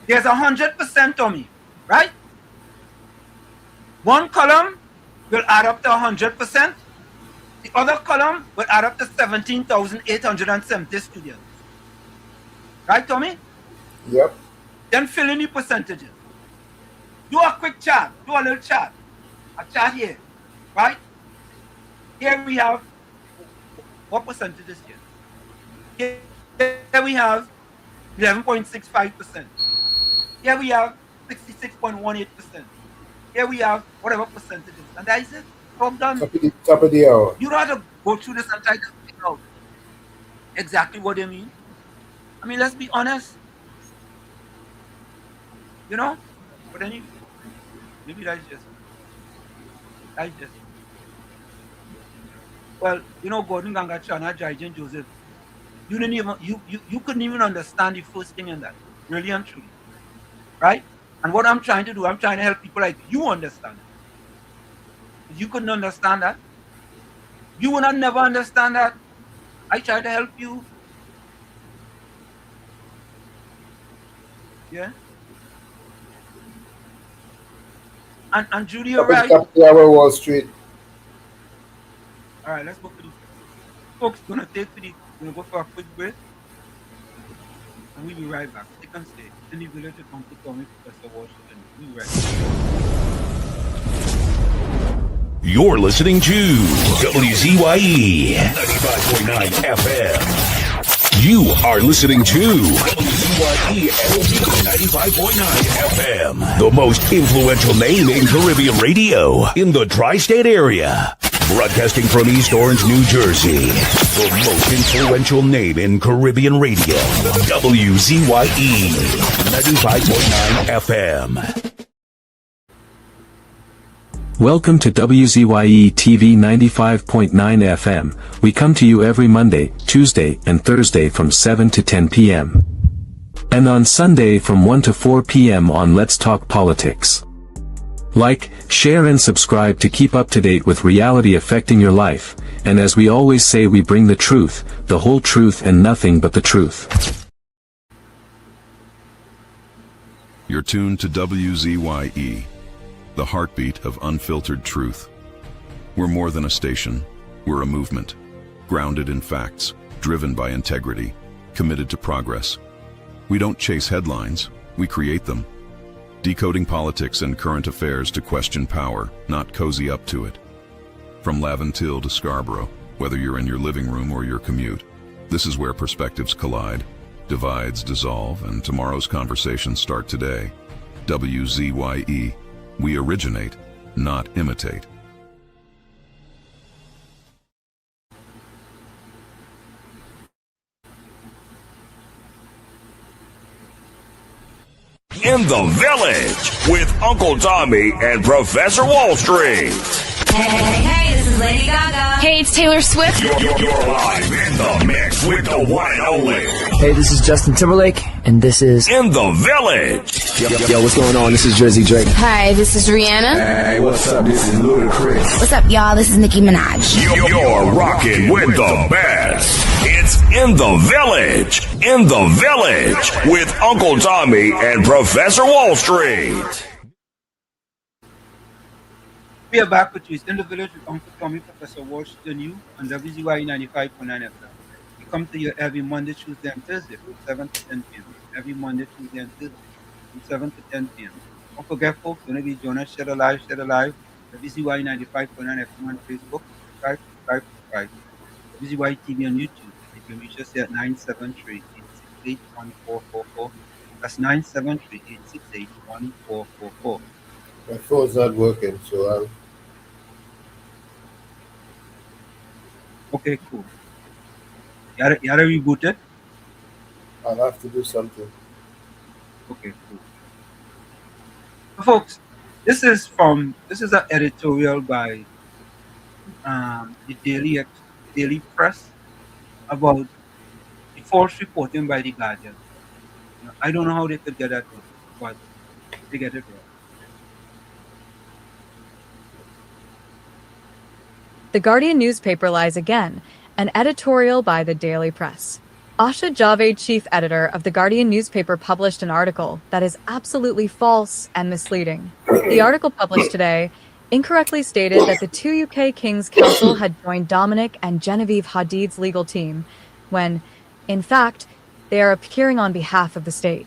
There's 100%, Tommy, right? One column will add up to 100%. The other column will add up to 17,870 students. Right, Tommy? Yep. Then fill in the percentages. Do a quick chart. Do a little chart. A chart here. Right? Here we have what percentages here? Here we have 11.65%. Here we have 66.18%. Here we have whatever percentages. And that is it. From done. Top of the hour. You don't have to go through this and try to figure out exactly what they mean. I mean, let's be honest. You know? But anyway, maybe that's just. Well, you know, Gordon Ganga Chana, Jaijan Joseph, you didn't even you couldn't even understand the first thing in that. Really and truly. Right? And what I'm trying to do, I'm trying to help people like you understand it. If you couldn't understand that, you would not never understand that. I try to help you. Yeah. And Judy, you're right. Top of the hour, Wall Street. All right, let's go for the folks. Gonna go for a quick break, and we'll be right back. Stay and stay in the village of Uncle Tommy, Professor Washington. We'll be right back. You're listening to WZYE 95.9 FM. You are listening to WZYE 95.9 FM, the most influential name in Caribbean radio in the tri-state area. Broadcasting from East Orange, New Jersey, the most influential name in Caribbean radio, WZYE 95.9 FM. Welcome to WZYE TV 95.9 FM. We come to you every Monday, Tuesday, and Thursday from 7 to 10 p.m. And on Sunday from 1 to 4 p.m. on Let's Talk Politics. Like, share and subscribe to keep up to date with reality affecting your life, and as we always say, we bring the truth, the whole truth and nothing but the truth. You're tuned to WZYE, the heartbeat of unfiltered truth. We're more than a station, we're a movement, grounded in facts, driven by integrity, committed to progress. We don't chase headlines, we create them. Decoding politics and current affairs to question power, not cozy up to it. From Laventille to Scarborough, whether you're in your living room or your commute, this is where perspectives collide, divides dissolve, and tomorrow's conversations start today. WZYE. We originate, not imitate. In the Village with Uncle Tommy and Professor Wall Street. Hey, this is Lady Gaga. Hey, it's Taylor Swift. You're live in the mix with the one and only. Hey, this is Justin Timberlake, and this is In the Village. Yo, what's going on? This is WZYE. Hi, this is Rihanna. Hey, what's up? This is Ludacris. What's up, y'all? This is Nicki Minaj. You're rocking with the best. It's In the Village. In the Village with Uncle Tommy and Professor Wall Street. We are back with you. It's In the Village with Uncle Tommy, Professor Washington, you on WZYE 95.9 FM. We come to you every Monday, Tuesday, and Thursday from 7 to 10 p.m. Every Monday, Tuesday, and Thursday from 7 to 10 p.m. Don't forget, folks, going to be joining us, share the live, WZYE 95.9 FM on Facebook. Subscribe. WZYE TV on YouTube. You can reach us here at 973-868-1444. That's 973-868-1444. My phone's not working, so I'll... Okay, cool. You had to reboot it? I'll have to do something. Okay, cool. So folks, this is an editorial by the Daily Press about the false reporting by the Guardian. I don't know how they could get that wrong, but they get it wrong. The Guardian newspaper lies again, an editorial by the Daily Press. Asha Javed, chief editor of the Guardian newspaper, published an article that is absolutely false and misleading. The article published today incorrectly stated that the two UK King's Council had joined Dominic and Genevieve Hadid's legal team, when, in fact, they are appearing on behalf of the state.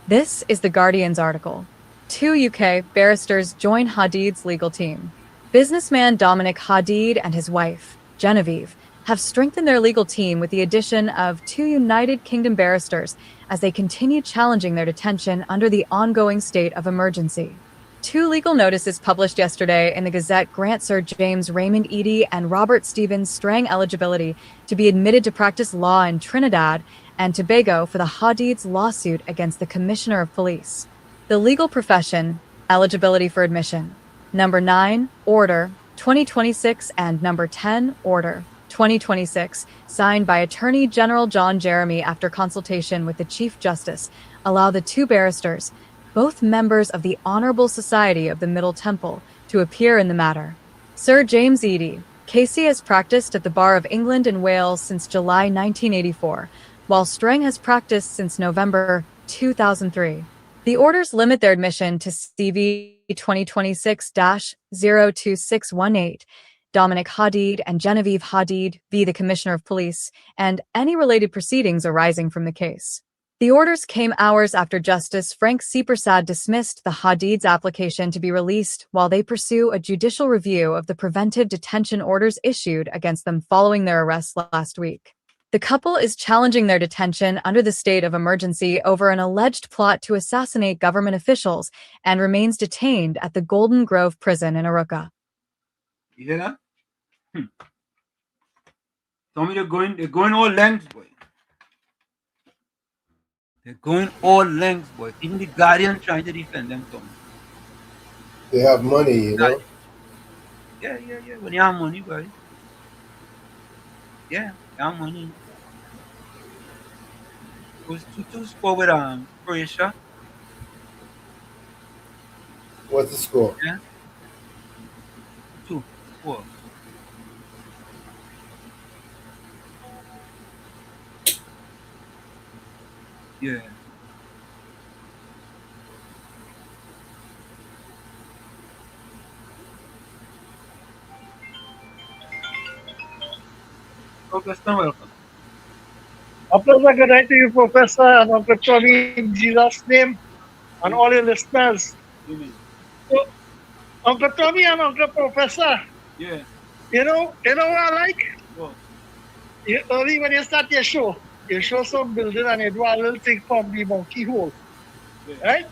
This is The Guardian's article. Two UK barristers join Hadid's legal team. Businessman Dominic Hadid and his wife, Genevieve, have strengthened their legal team with the addition of two United Kingdom barristers as they continue challenging their detention under the ongoing state of emergency. Two legal notices published yesterday in the Gazette grant Sir James Raymond Eadie and Robert Stevens Strang eligibility to be admitted to practice law in Trinidad and Tobago for the Hadid's lawsuit against the Commissioner of Police. The legal profession, eligibility for admission. Number 9, Order, 2026, and Number 10, Order, 2026, signed by Attorney General John Jeremy after consultation with the Chief Justice, allow the two barristers, both members of the Honourable Society of the Middle Temple, to appear in the matter. Sir James Eadie, Casey has practiced at the Bar of England and Wales since July 1984, while Strang has practiced since November 2003. The orders limit their admission to CV 2026-02618, Dominic Hadid and Genevieve Hadid v. the Commissioner of Police, and any related proceedings arising from the case. The orders came hours after Justice Frank C. Prasad dismissed the Hadid's application to be released while they pursue a judicial review of the preventive detention orders issued against them following their arrest last week. The couple is challenging their detention under the state of emergency over an alleged plot to assassinate government officials and remains detained at the Golden Grove prison in Aruca. You hear that? Tell me they're going all lengths, boy. They're going all lengths, boy. Even the Guardian trying to defend them, Tommy. They have money, you know? Yeah. When you have money, boy. Yeah, you have money. It was 2-2 score with Croatia. What's the score? Yeah. 2-4. Yeah. Professor, welcome. A pleasure. Good night to you, Professor, and Uncle Tommy, in Jesus' name, and all your listeners. So, Uncle Tommy and Uncle Professor. Yeah. You know what I like? What? Early when you start your show some building and you do a little thing from the monkey hole. Yeah. Right?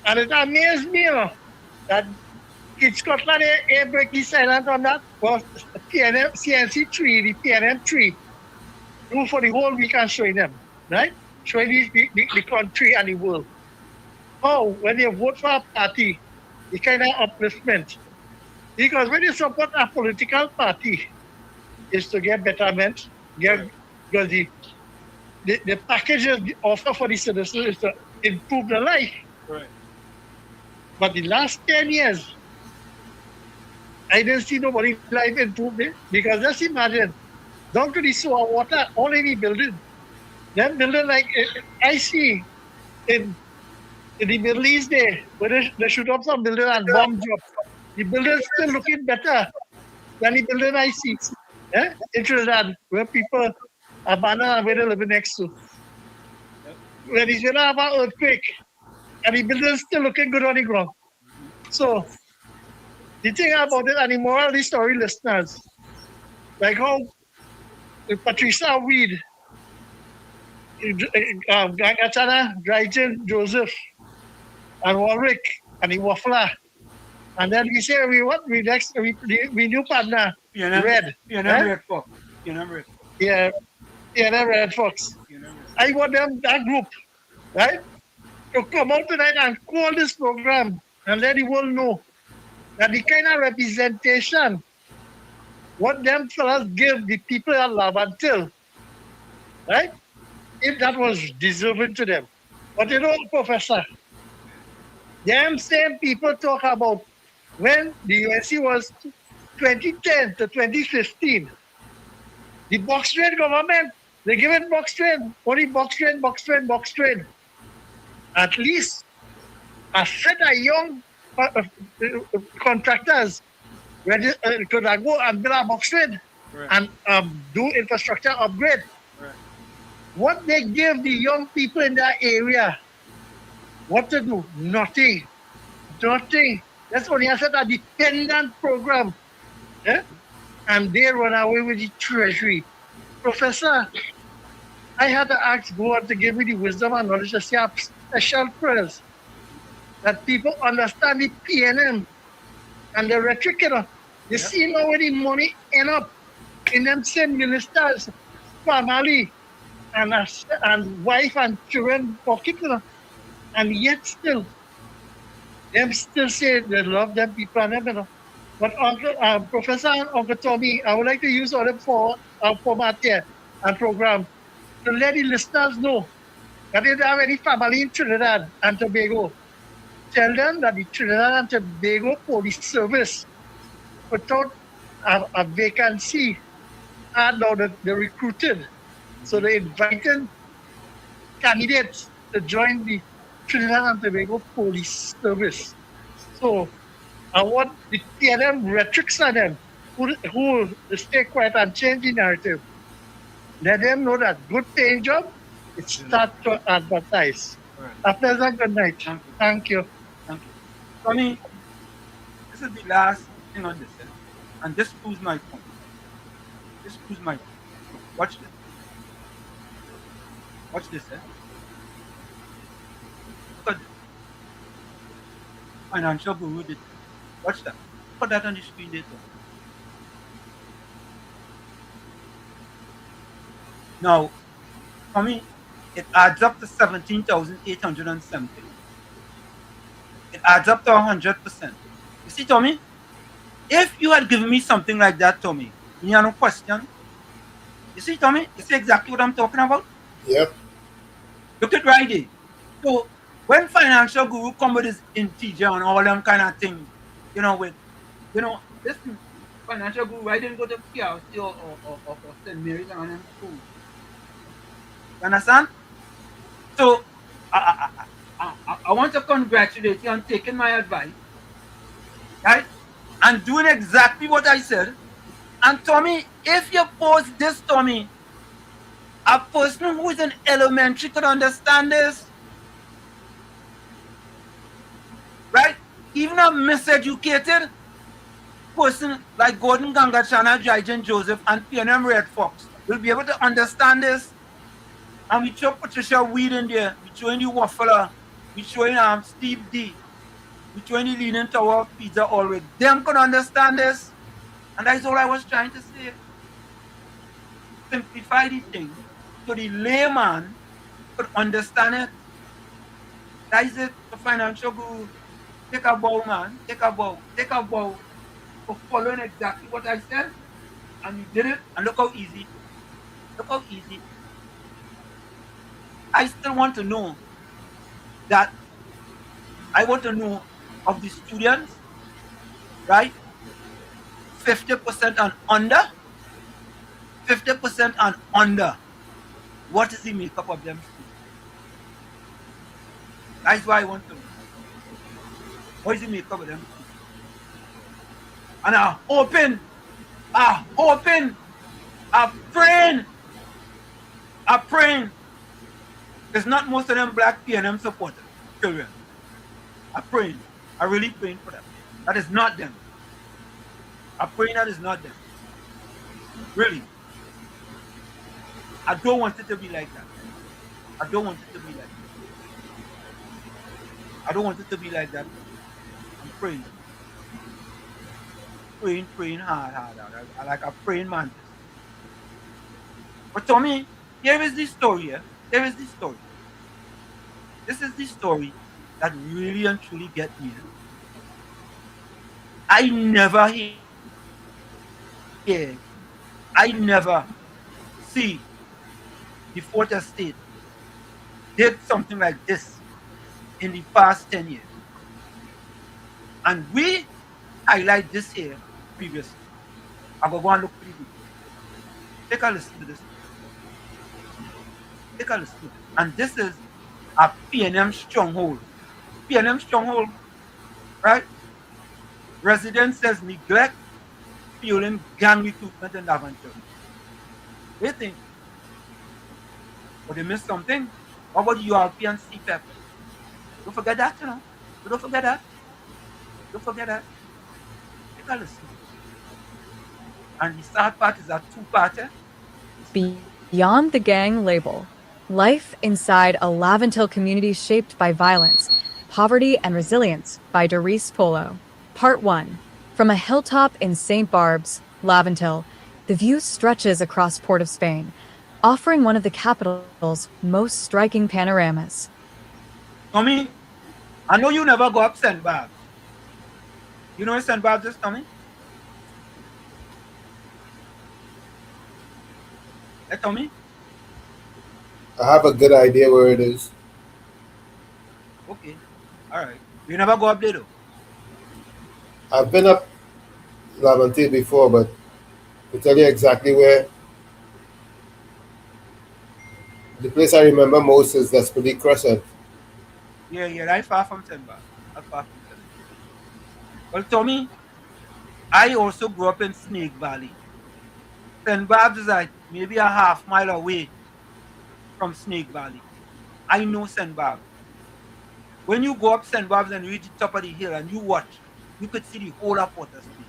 And it amazed me, that in Scotland, they break the silence on that. Was PNM, CNC 3, the PNM 3. Do for the whole week and showing them, right? Showing the country and the world. How, when you vote for a party, the kind of upliftment. Because when you support a political party, is to get betterment, because the packages offer for the citizens is to improve their life. Right. But the last 10 years, I didn't see nobody's life improved, because just imagine, down to the sewer water, all any building. Then building like I see in the Middle East there, where they shoot up some building and bomb drop. The building still looking better than the building I see. Yeah? In Trinidad, where people abandon where they live next to. When it's going to have an earthquake, and the building still looking good on the ground. So, the thing about it, and the moral of the story, listeners, like how Patricia Weed, Gangachana, Dryden, Joseph, and Warwick, and the Waffler. And then we say, we new partner, Red. Red Fox. Yeah, Red Fox. I want them, that group, right, to come out tonight and call this program and let the world know that the kind of representation what them fellas give the people at Lavantil, right? If that was deserving to them. But you know, Professor, them same people talk about when the UNC was 2010 to 2015, the box train government, they give it box train, only box train. At least a set of young contractors where could I go and build a box lid and do infrastructure upgrade. What they give the young people in that area, what to do? Nothing. Nothing. That's only I said a dependent program. Yeah? And they run away with the treasury. Professor, I had to ask God to give me the wisdom and knowledge to say a special prayers that people understand the PNM and the rhetoric, You see now where the money end up in them same ministers, family, and wife and children pocket, and yet still, them still say they love them people and them, But Professor and Uncle Tommy, I would like to use other format here and program to let the listeners know that if they have any family in Trinidad and Tobago, tell them that the Trinidad and Tobago Police Service put out a vacancy and now they recruited. So they invited candidates to join the Trinidad and Tobago Police Service. So I want the TNM rhetorics on them who stay quiet and change the narrative. Let them know that good paying job, it's start to advertise. Right. A pleasant good night. Thank you. Thank you. Tommy, this is the last thing on this, and this proves my point. This proves my point. Watch this. Watch this, Look at this. Financial guru did. Watch that. Put that on the screen later. Now, for me, it adds up to 17,870. It adds up to 100%. You see, Tommy, if you had given me something like that, Tommy, you have no question. You see, Tommy, you see exactly what I'm talking about? Yep. Look at right there. So, when financial guru come with his integer and all them kind of things, listen, financial guru, I didn't go to PRC or St. Mary's and them school. You understand? So, I want to congratulate you on taking my advice, right? And doing exactly what I said. And Tommy, if you post this, Tommy, a person who is in elementary could understand this. Right? Even a miseducated person like Gordon Gangachana, Jajan Joseph, and PNM Red Fox will be able to understand this. And we throw Patricia Weed in there, we throw in the Waffler, we throw in Steve D, we throw in the Leaning Tower Pizza already. Them could understand this. And that's all I was trying to say. Simplify the thing so the layman could understand it. That is it. The financial guru. Take a bow, man. Take a bow. Take a bow for following exactly what I said. And you did it. And look how easy. Look how easy. I still want to know that. I want to know of the students, right? 50% and under. 50% and under. What is the makeup of them students? That's why I want to know. What is the makeup of them students? And I'm hoping, I'm praying. There's not most of them black PNM supporters, children. I'm praying. I'm really praying for them. That is not them. I'm praying that is not them. Really. I don't want it to be like that. I don't want it to be like that. I don't want it to be like that. I'm praying. Praying hard. I like a praying mantis. But Tommy, here is the story. Here is the story. This is the story that really and truly gets me. I never see the fourth estate did something like this in the past 10 years. And we highlight this here previously. I go and look pretty good. Take a listen to this. Take a listen to this. And this is a PNM stronghold. PNM stronghold right? Residents says neglect fueling gang recruitment in Laventille. They think, but they missed something. What about the European sea pepper? Don't forget that, you know. Don't forget that. Don't forget that. Take a listen. And the sad part is that two-parter. Beyond the gang label, life inside a Laventille community shaped by violence, poverty, and resilience by Doris Polo. Part 1. From a hilltop in St. Barb's, Laventille, the view stretches across Port of Spain, offering one of the capital's most striking panoramas. Tommy, I know you never go up St. Barb's. You know where St. Barb's is, Tommy? Hey, Tommy? I have a good idea where it is. Okay. All right. You never go up there, though? I've been up Laventille before, but to tell you exactly where, the place I remember most is Desperately Crescent. Yeah, right far from St. Barb's. Not far from St. Barb's. Well, Tommy, I also grew up in Snake Valley. St. Barb's is like maybe a half-mile away from Snake Valley. I know St. Barb's. When you go up St. Barb's and reach the top of the hill and you watch, you could see the whole of Port of Spain.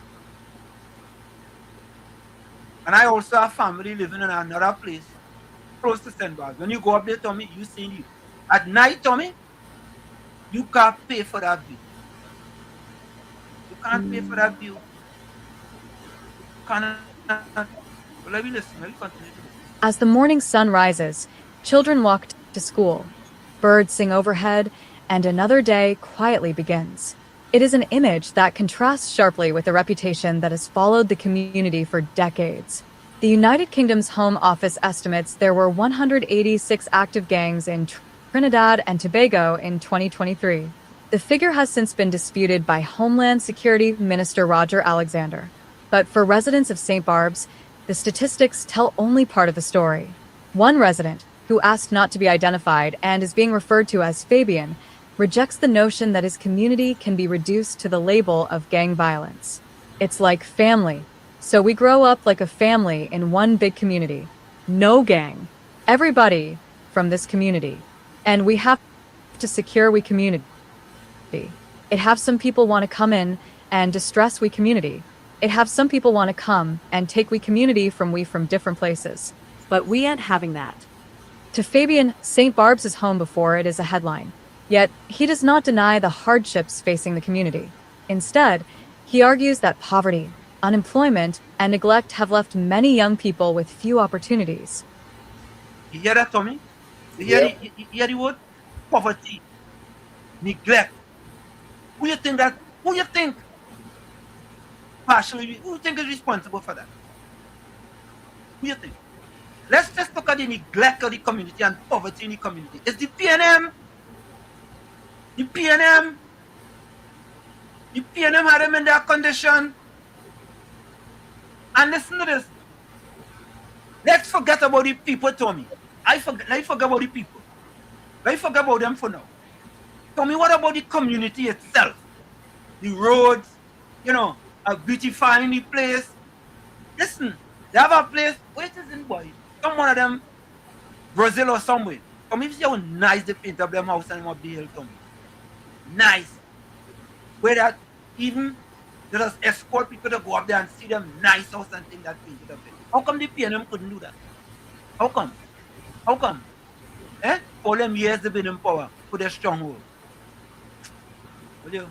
And I also have family living in another place close to St. Barb's. When you go up there, Tommy, you see the at night, Tommy, you can't pay for that view. You can't pay for that view. You cannot. Well, let me listen. Let me continue to listen. As the morning sun rises, children walk to school, birds sing overhead, and another day quietly begins. It is an image that contrasts sharply with the reputation that has followed the community for decades. The United Kingdom's Home Office estimates there were 186 active gangs in Trinidad and Tobago in 2023. The figure has since been disputed by Homeland Security Minister Roger Alexander. But for residents of St. Barb's, the statistics tell only part of the story. One resident, who asked not to be identified and is being referred to as Fabian, rejects the notion that his community can be reduced to the label of gang violence. It's like family. So we grow up like a family in one big community. No gang. Everybody from this community. And we have to secure we community. It have some people want to come in and distress we community. It have some people want to come and take we community from different places. But we ain't having that. To Fabian, St. Barb's is home before it is a headline. Yet, he does not deny the hardships facing the community. Instead, he argues that poverty, unemployment, and neglect have left many young people with few opportunities. You hear that, Tommy? You hear the word? Poverty, neglect. Who you think partially, who you think is responsible for that? Who you think? Let's just look at the neglect of the community and poverty in the community. It's the PNM. The PNM had them in that condition. And listen to this. Let's forget about the people, Tommy. Let's forget about the people. Let's forget about them for now. Tommy, what about the community itself? The roads, beautifying the place. Listen, they have a place, where it is in boy? Some one of them, Brazil or somewhere. Tommy, you see how nice they paint up them house and up the hill, Tommy. Nice. Where that even they just escort people to go up there and see them nice house and things that painted up there. How come the PNM couldn't do that? How come? All them years they've been in power for their stronghold. Will you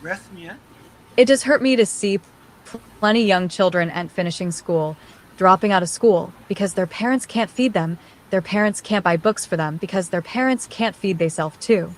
rest me, It does hurt me to see plenty young children at finishing school, dropping out of school because their parents can't feed them, their parents can't buy books for them because their parents can't feed theyself too.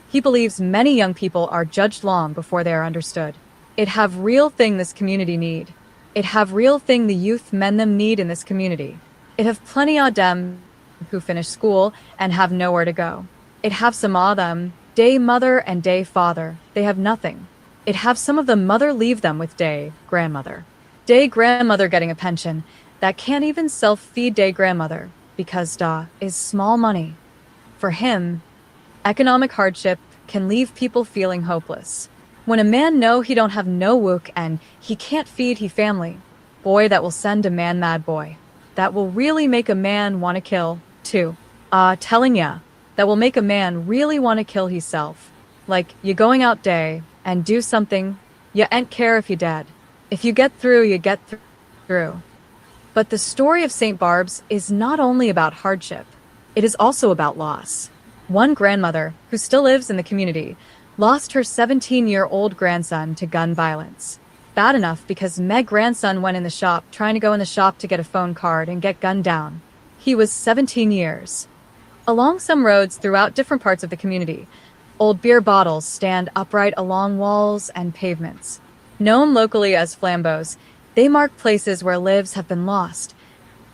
He believes many young people are judged long before they are understood. It have real thing this community need. It have real thing the youth men them need in this community. It have plenty of them who finish school and have nowhere to go. It have some of them, day mother and day father, they have nothing. It have some of the mother leave them with day grandmother. Day grandmother getting a pension that can't even self-feed day grandmother because da is small money. For him, economic hardship can leave people feeling hopeless. When a man know he don't have no work and he can't feed he family, boy that will send a man mad boy. That will really make a man wanna kill, too. Telling ya, that will make a man really wanna kill himself. Like, you going out day, and do something, you ain't care if you dead. If you get through, you get through. But the story of St. Barb's is not only about hardship, it is also about loss. One grandmother, who still lives in the community, lost her 17-year-old grandson to gun violence. Bad enough because Meg grandson went in the shop trying to go in the shop to get a phone card and get gunned down. He was 17 years. Along some roads throughout different parts of the community, old beer bottles stand upright along walls and pavements. Known locally as flambeaux, they mark places where lives have been lost.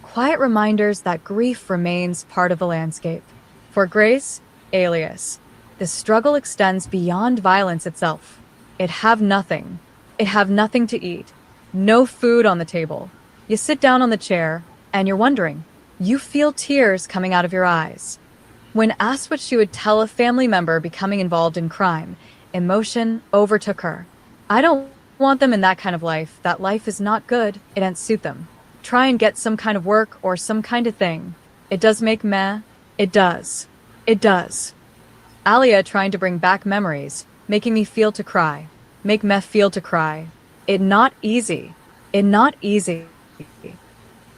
Quiet reminders that grief remains part of the landscape. For Grace, alias, the struggle extends beyond violence itself. It have nothing. It have nothing to eat. No food on the table. You sit down on the chair, and you're wondering. You feel tears coming out of your eyes. When asked what she would tell a family member becoming involved in crime, emotion overtook her. I don't want them in that kind of life. That life is not good. It don't suit them. Try and get some kind of work or some kind of thing. It does make meh. It does. It does. Alia trying to bring back memories, making me feel to cry. Make me feel to cry. It not easy. It not easy.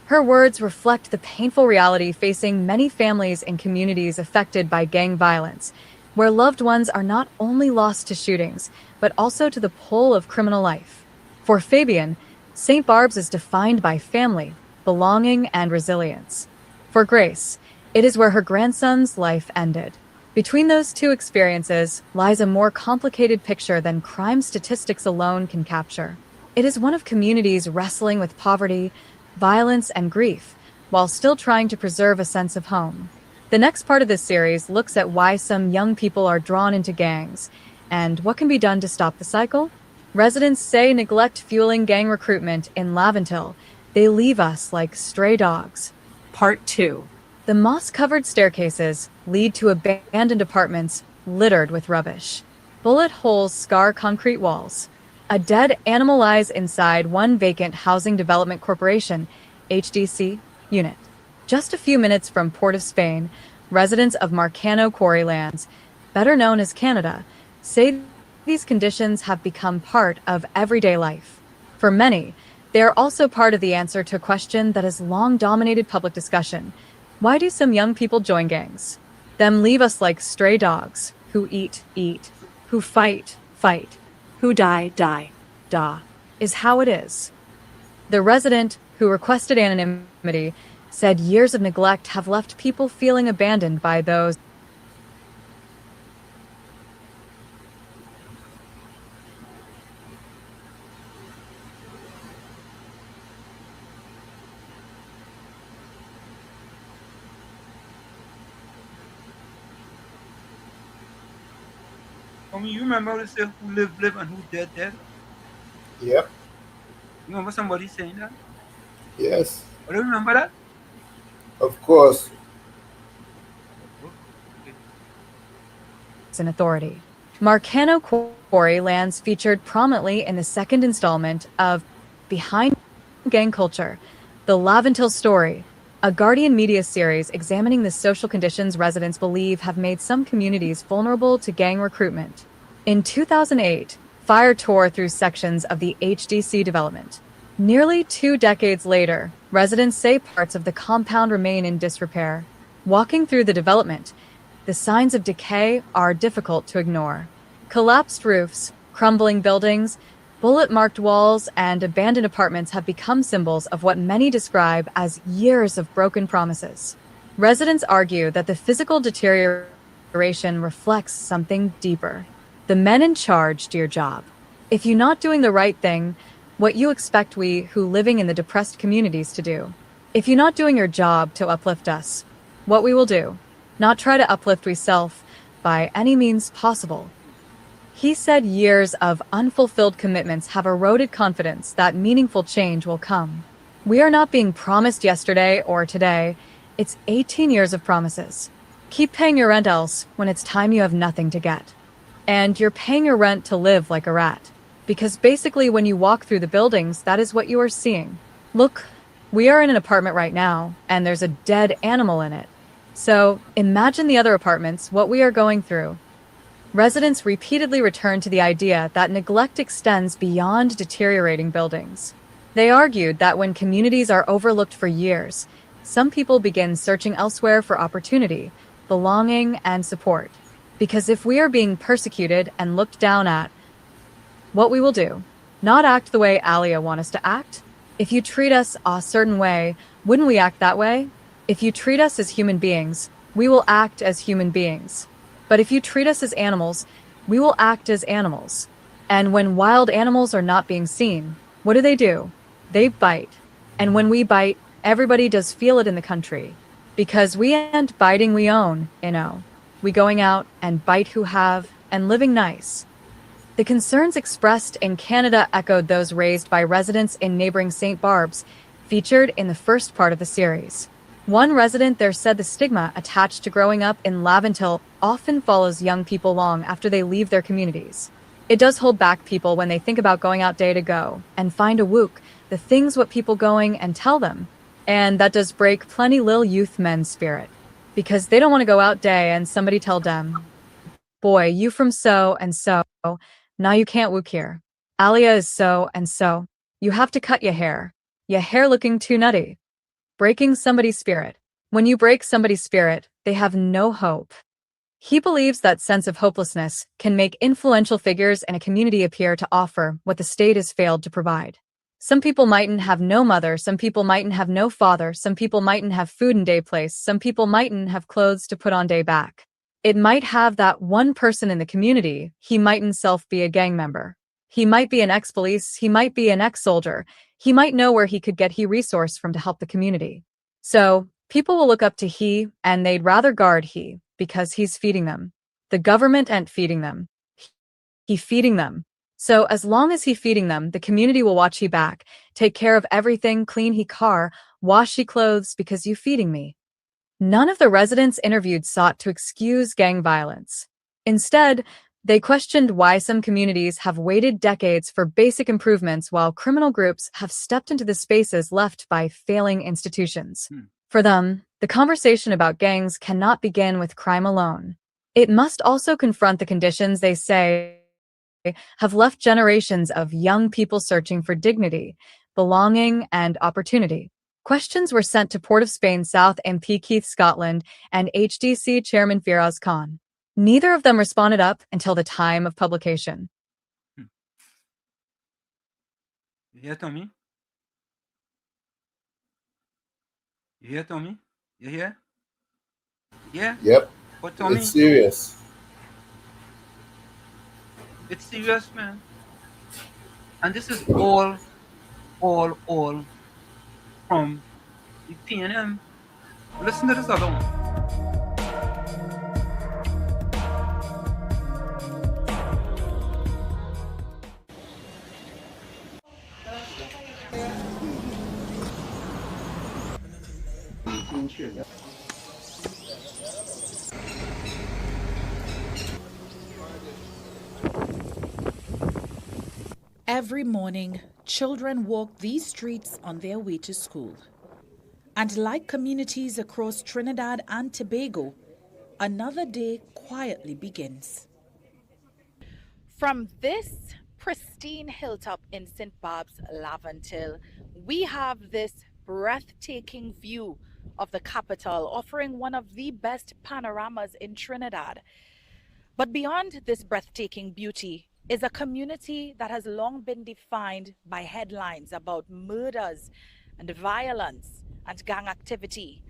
Her words reflect the painful reality facing many families and communities affected by gang violence, where loved ones are not only lost to shootings, but also to the pull of criminal life. For Fabian, St. Barb's is defined by family, belonging, and resilience. For Grace, it is where her grandson's life ended. Between those two experiences lies a more complicated picture than crime statistics alone can capture. It is one of communities wrestling with poverty, violence, and grief, while still trying to preserve a sense of home. The next part of this series looks at why some young people are drawn into gangs, and what can be done to stop the cycle. Residents say neglect fueling gang recruitment in Laventil. They leave us like stray dogs. Part 2. The moss-covered staircases lead to abandoned apartments littered with rubbish. Bullet holes scar concrete walls. A dead animal lies inside one vacant Housing Development Corporation, HDC, unit. Just a few minutes from Port of Spain, residents of Marcano Quarry Lands, better known as Canada, say these conditions have become part of everyday life. For many, they are also part of the answer to a question that has long dominated public discussion. Why do some young people join gangs? Them leave us like stray dogs, who eat, who fight, who die, is how it is. The resident, who requested anonymity, said years of neglect have left people feeling abandoned by those. You remember they say who live and who dead? Yep. You remember somebody saying that? Yes. Do you remember that? Of course. An authority. Marcano Quarry Lands featured prominently in the second installment of Behind Gang Culture, The Laventil Story, a Guardian media series examining the social conditions residents believe have made some communities vulnerable to gang recruitment. In 2008, fire tore through sections of the HDC development. Nearly 2 decades later, residents say parts of the compound remain in disrepair. Walking through the development, the signs of decay are difficult to ignore. Collapsed roofs, crumbling buildings, bullet-marked walls, and abandoned apartments have become symbols of what many describe as years of broken promises. Residents argue that the physical deterioration reflects something deeper. The men in charge do your job. If you're not doing the right thing, what you expect we who living in the depressed communities to do. If you're not doing your job to uplift us, what we will do, not try to uplift we self by any means possible. He said years of unfulfilled commitments have eroded confidence that meaningful change will come. We are not being promised yesterday or today. It's 18 years of promises. Keep paying your rent else when it's time you have nothing to get. And you're paying your rent to live like a rat. Because basically when you walk through the buildings, that is what you are seeing. Look, we are in an apartment right now, and there's a dead animal in it. So imagine the other apartments, what we are going through. Residents repeatedly return to the idea that neglect extends beyond deteriorating buildings. They argued that when communities are overlooked for years, some people begin searching elsewhere for opportunity, belonging, and support. Because if we are being persecuted and looked down at, what we will do, not act the way Alia want us to act. If you treat us a certain way, wouldn't we act that way? If you treat us as human beings, we will act as human beings. But if you treat us as animals, we will act as animals. And when wild animals are not being seen, what do? They bite. And when we bite, everybody does feel it in the country. Because we ain't biting we own, We going out and bite who have, and living nice. The concerns expressed in Canada echoed those raised by residents in neighboring St. Barb's, featured in the first part of the series. One resident there said the stigma attached to growing up in Laventille often follows young people long after they leave their communities. It does hold back people when they think about going out day to go and find a wook, the things what people going and tell them. And that does break plenty lil youth men's spirit. Because they don't want to go out day and somebody tell them, boy, you from so and so, now you can't wook here. Alia is so and so. You have to cut your hair. Your hair looking too nutty. Breaking somebody's spirit. When you break somebody's spirit, they have no hope. He believes that sense of hopelessness can make influential figures in a community appear to offer what the state has failed to provide. Some people mightn't have no mother, some people mightn't have no father, some people mightn't have food in day place, some people mightn't have clothes to put on day back. It might have that one person in the community, he mightn't self be a gang member. He might be an ex-police, he might be an ex-soldier, he might know where he could get he resource from to help the community. So, people will look up to he, and they'd rather guard he, because he's feeding them. The government ain't feeding them. He feeding them. So as long as he feeding them, the community will watch he back, take care of everything, clean he car, wash he clothes because you feeding me. None of the residents interviewed sought to excuse gang violence. Instead, they questioned why some communities have waited decades for basic improvements while criminal groups have stepped into the spaces left by failing institutions. For them, the conversation about gangs cannot begin with crime alone. It must also confront the conditions they say have left generations of young people searching for dignity, belonging, and opportunity. Questions were sent to Port of Spain South MP Keith Scotland and HDC Chairman Firaz Khan. Neither of them responded up until the time of publication. You hear, Tommy? You hear, Tommy? You hear? Yeah? Yep. What, Tommy? It's serious. It's serious, man. And this is all from the PNM. Listen to this other one. Every morning, children walk these streets on their way to school. And like communities across Trinidad and Tobago, another day quietly begins. From this pristine hilltop in St. Barb's, Laventille, we have this breathtaking view of the capital, offering one of the best panoramas in Trinidad. But beyond this breathtaking beauty is a community that has long been defined by headlines about murders and violence and gang activity.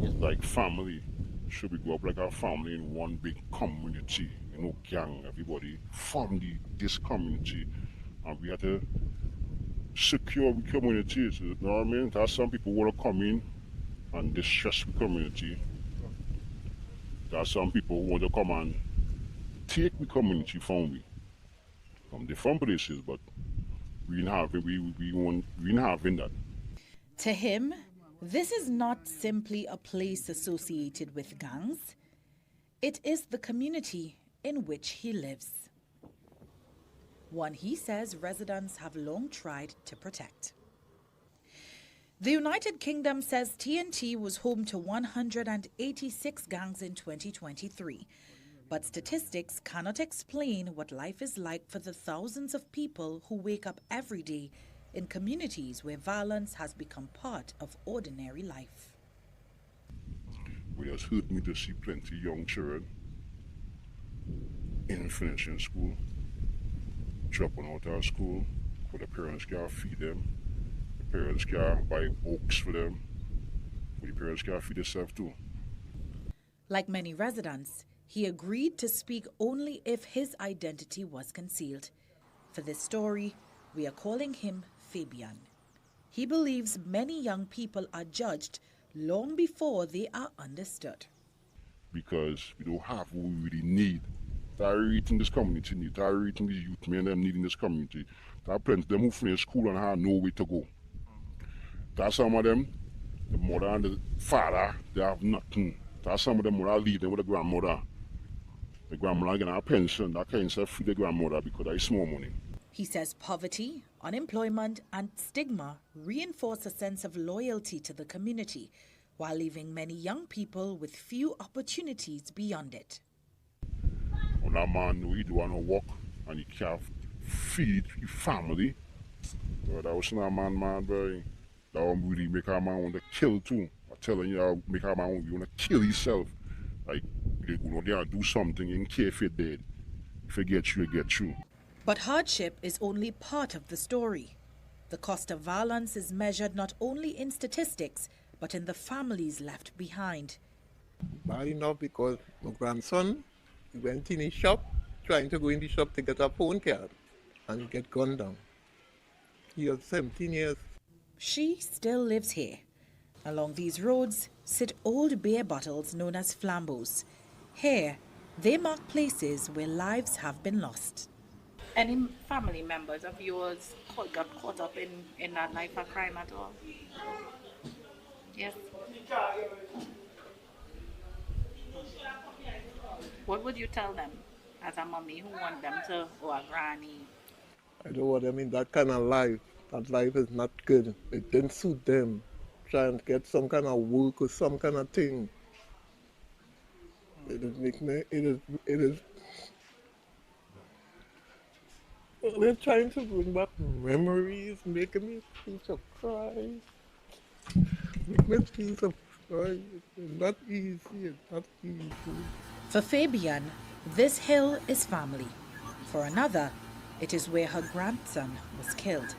It's like family. Should we grow up like our family in one big community? You know, gang, everybody from this community. And we have to secure the communities. You know what I mean? There's some people want to come in and distress the community. There's some people who want to come and take the community from me. From different places, but we ain't having that. To him, This is not simply a place associated with gangs. It is the community in which he lives. One he says residents have long tried to protect. The United Kingdom says TNT was home to 186 gangs in 2023. But statistics cannot explain what life is like for the thousands of people who wake up every day in communities where violence has become part of ordinary life. It has hurt me to see plenty of young children in finishing school, dropping out of school, but the parents can't feed them, the parents can't buy books for them, but the parents can't feed themselves too. Like many residents, he agreed to speak only if his identity was concealed. For this story, we are calling him Fabian. He believes many young people are judged long before they are understood. Because we don't have what we really need. There are in this community need. There are in these youth men them need in this community. There are plenty of them who finish school and have nowhere to go. There are some of them, the mother and the father, they have nothing. There are some of them who are leave them with the grandmother. The grandmother getting a pension, that pension feed the grandmother because there is small money. He says poverty, unemployment, and stigma reinforce a sense of loyalty to the community, while leaving many young people with few opportunities beyond it. When a man know he do want to work and he can't feed his family, but that was not a man, boy. That one really make a man want to kill too. I'm telling you, that make a man want to kill himself. Like, they go out there and do something and care if you're dead. If you get you, you get you. But hardship is only part of the story. The cost of violence is measured not only in statistics, but in the families left behind. Bad enough because my grandson, he went in his shop, trying to go in the shop to get a phone card, and he get gunned down. He was 17 years. She still lives here. Along these roads sit old beer bottles known as flambeaux. Here, they mark places where lives have been lost. Any family members of yours got caught up in that life of crime at all? Yes. What would you tell them as a mommy who want them to, or a granny? I don't want them in that kind of life. That life is not good. It didn't suit them. Trying to get some kind of work or some kind of thing. It is they're trying to bring back memories, making me feel so cry. Make me feel so cry. It's not easy, it's not easy. For Fabian, this hill is family. For another, it is where her grandson was killed.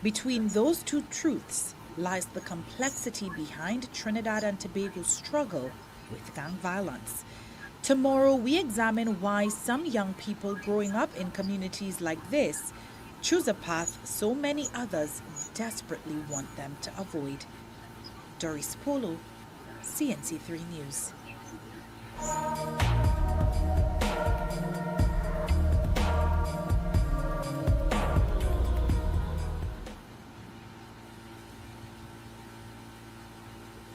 Between those two truths lies the complexity behind Trinidad and Tobago's struggle with gang violence. Tomorrow, we examine why some young people growing up in communities like this choose a path so many others desperately want them to avoid. Doris Polo, CNC3 News.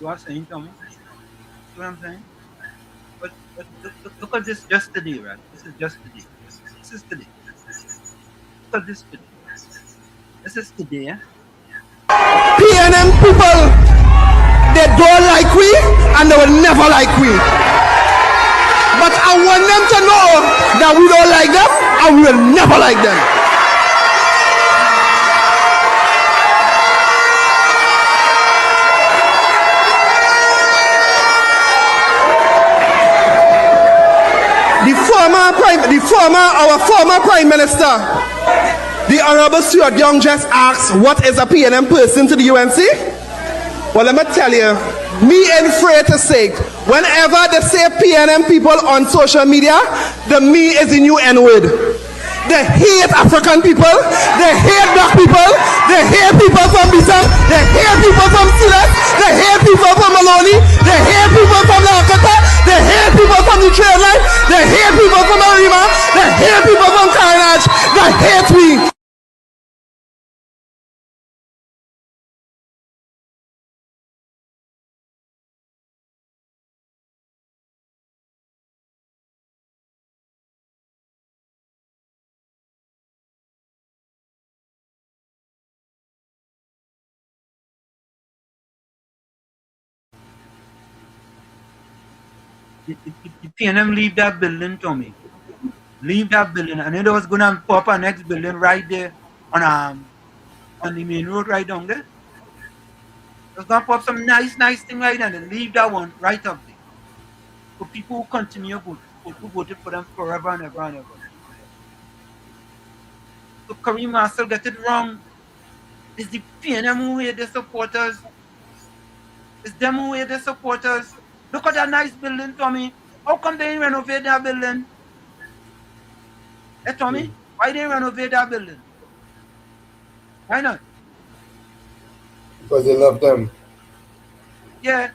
You are saying, Tommy? See what I'm saying? But look at this just today, right? This is just today. This is today. Look at this today. This is today. PNM people, they don't like we and they will never like we. But I want them to know that we don't like them and we will never like them. Our former Prime Minister, the Honorable Stuart Young, just asked, what is a PNM person to the UNC? Well, let me tell you, me ain't afraid to say, whenever they say PNM people on social media, the me is the new N-word. They hate African people, they hate black people, they hate people from Bissau, they hate people from Silas, they hate people from Maloney, they hate people from Lakota, they hate people from the trade line, they hate people from Arima, they hate people from Carnage, they hate me. the PNM leave that building, Tommy. Leave that building, and it was gonna pop our next building right there on the main road right down there. It was gonna pop some nice thing right there, and then leave that one right up there. So people who continue who voted for them forever and ever and ever. So Kareem Marcel get it wrong. It's the PNM who hate their supporters. It's them who hate their supporters. Look at that nice building, Tommy. How come they didn't renovate that building? Hey, Tommy, why didn't they renovate that building? Why not? Because they love them. Yeah.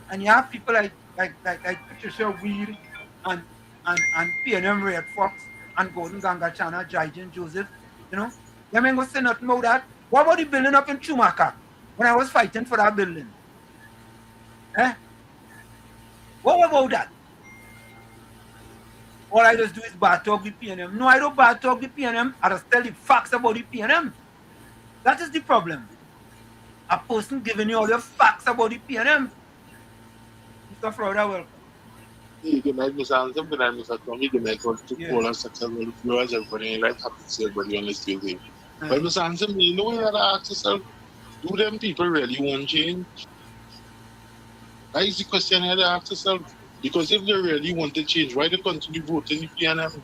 And you have people like Patricia Weir and PNM Red Fox and Gordon Gangachana, Jaijan Joseph, you know? Them ain't gonna say nothing about that. What about the building up in Chumaka when I was fighting for that building? Eh? What about that? All I just do is bad talk the PNM. No, I don't bad talk the PNM. I just tell the facts about the PNM. That is the problem. A person giving you all the facts about the PNM. Mr. Florida, welcome. Good night, Mr. Anthem. Good night, Mr. Tommy. Good night, all our successful viewers. Everybody in life, happy to see everybody on this Tuesday. But Mr. Anthem, you know, you gotta ask yourself, do them people really want change? That is the question you gotta ask yourself. Because if they really want to change, why they continue voting the PNM?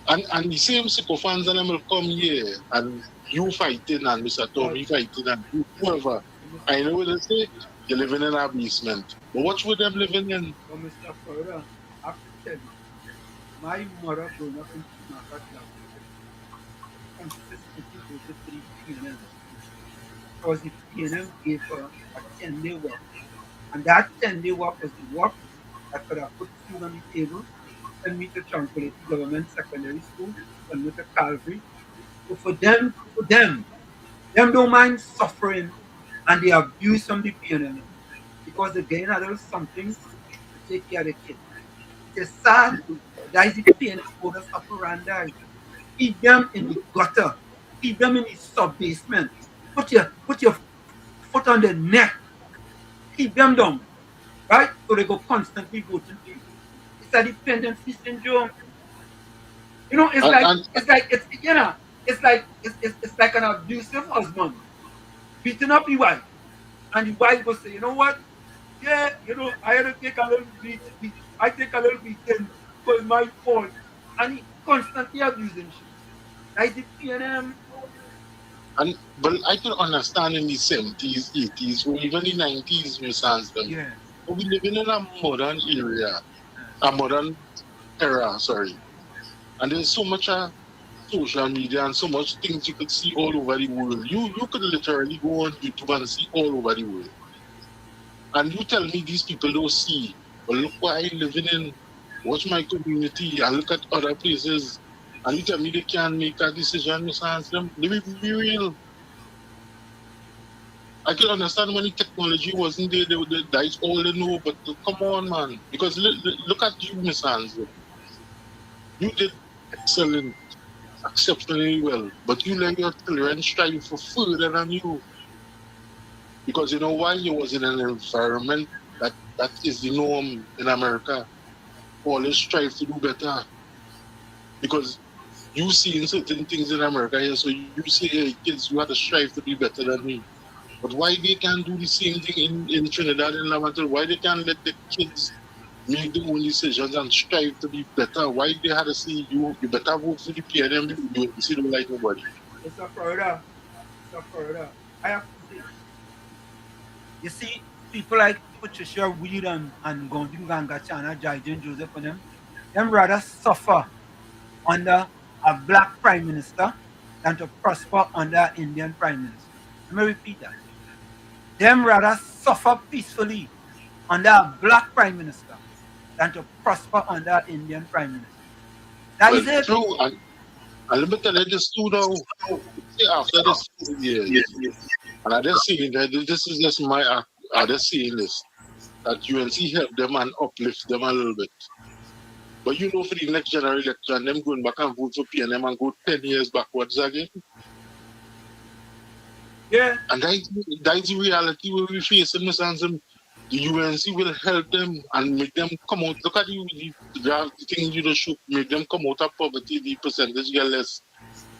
And the same sycophants and them will come here and you fighting and Mr. Tommy fighting and whoever. I know what they say, you're living in a basement. But what would them living in? Well, Mr. Florida, I have to tell you, my mother growing up in Chumaka, consistently voted for the PNM. Because the PNM gave her a 10-day work. And that 10-day work was the work that could have put food on the table, send me to Tranquility Government Secondary School, send me to Calvary. So for them don't mind suffering and the abuse from the PNM because they're getting a little something to take care of the kids. It's sad. That is the PNM modus operandi. Keep them in the gutter. Keep them in the sub-basement. Put your foot on their neck. Keep them down. Right? So they go constantly voting for you. It's a dependency syndrome. You know, it's like an abusive husband beating up his wife. And the wife will say, you know what? Yeah, you know, I had to take a little I take a little beating because my fault. And he constantly abusing she. Like the PNM. But I can understand in the 70s, 80s, or even the 90s, Mr. Anston. Yeah. But we living in a modern area, a modern era, sorry. And there's so much social media and so much things you could see all over the world. You could literally go on YouTube and see all over the world. And you tell me these people don't see. But look where I'm living in. Watch my community and look at other places. And you tell me they can't make a decision, Mr. Anston. Let me be real. I can understand when the technology wasn't there, that's all they know, but come on, man. Because look at you, Miss Hansel. You did excellent, exceptionally well, but you let your children strive for further than you. Because you know why? You was in an environment that is the norm in America. Always strive to do better. Because you see certain things in America here, so you say, hey, kids, you have to strive to be better than me. But why they can't do the same thing in Trinidad and Levanter? Why they can't let the kids make their own decisions and strive to be better? Why they had to say you better vote for the PNM if you see don't like nobody? Mr. Florida, I have to say, you see, people like Patricia Weir and Gordon Gangachana, Jaijan Joseph and them rather suffer under a black prime minister than to prosper under an Indian prime minister. Let me repeat that. Them rather suffer peacefully under a black prime minister than to prosper under an Indian prime minister. That is it. True. And let me tell you this too now. See, after this 4 years, and I just saying that this is just my I just saying this, that UNC help them and uplift them a little bit. But you know, for the next general election, them going back and vote for PNM and go 10 years backwards again. Yeah. And that is the reality we face in Mr. Hansen. the UNC will help them and make them come out. Look at the thing you just show, make them come out of poverty, the percentage get less.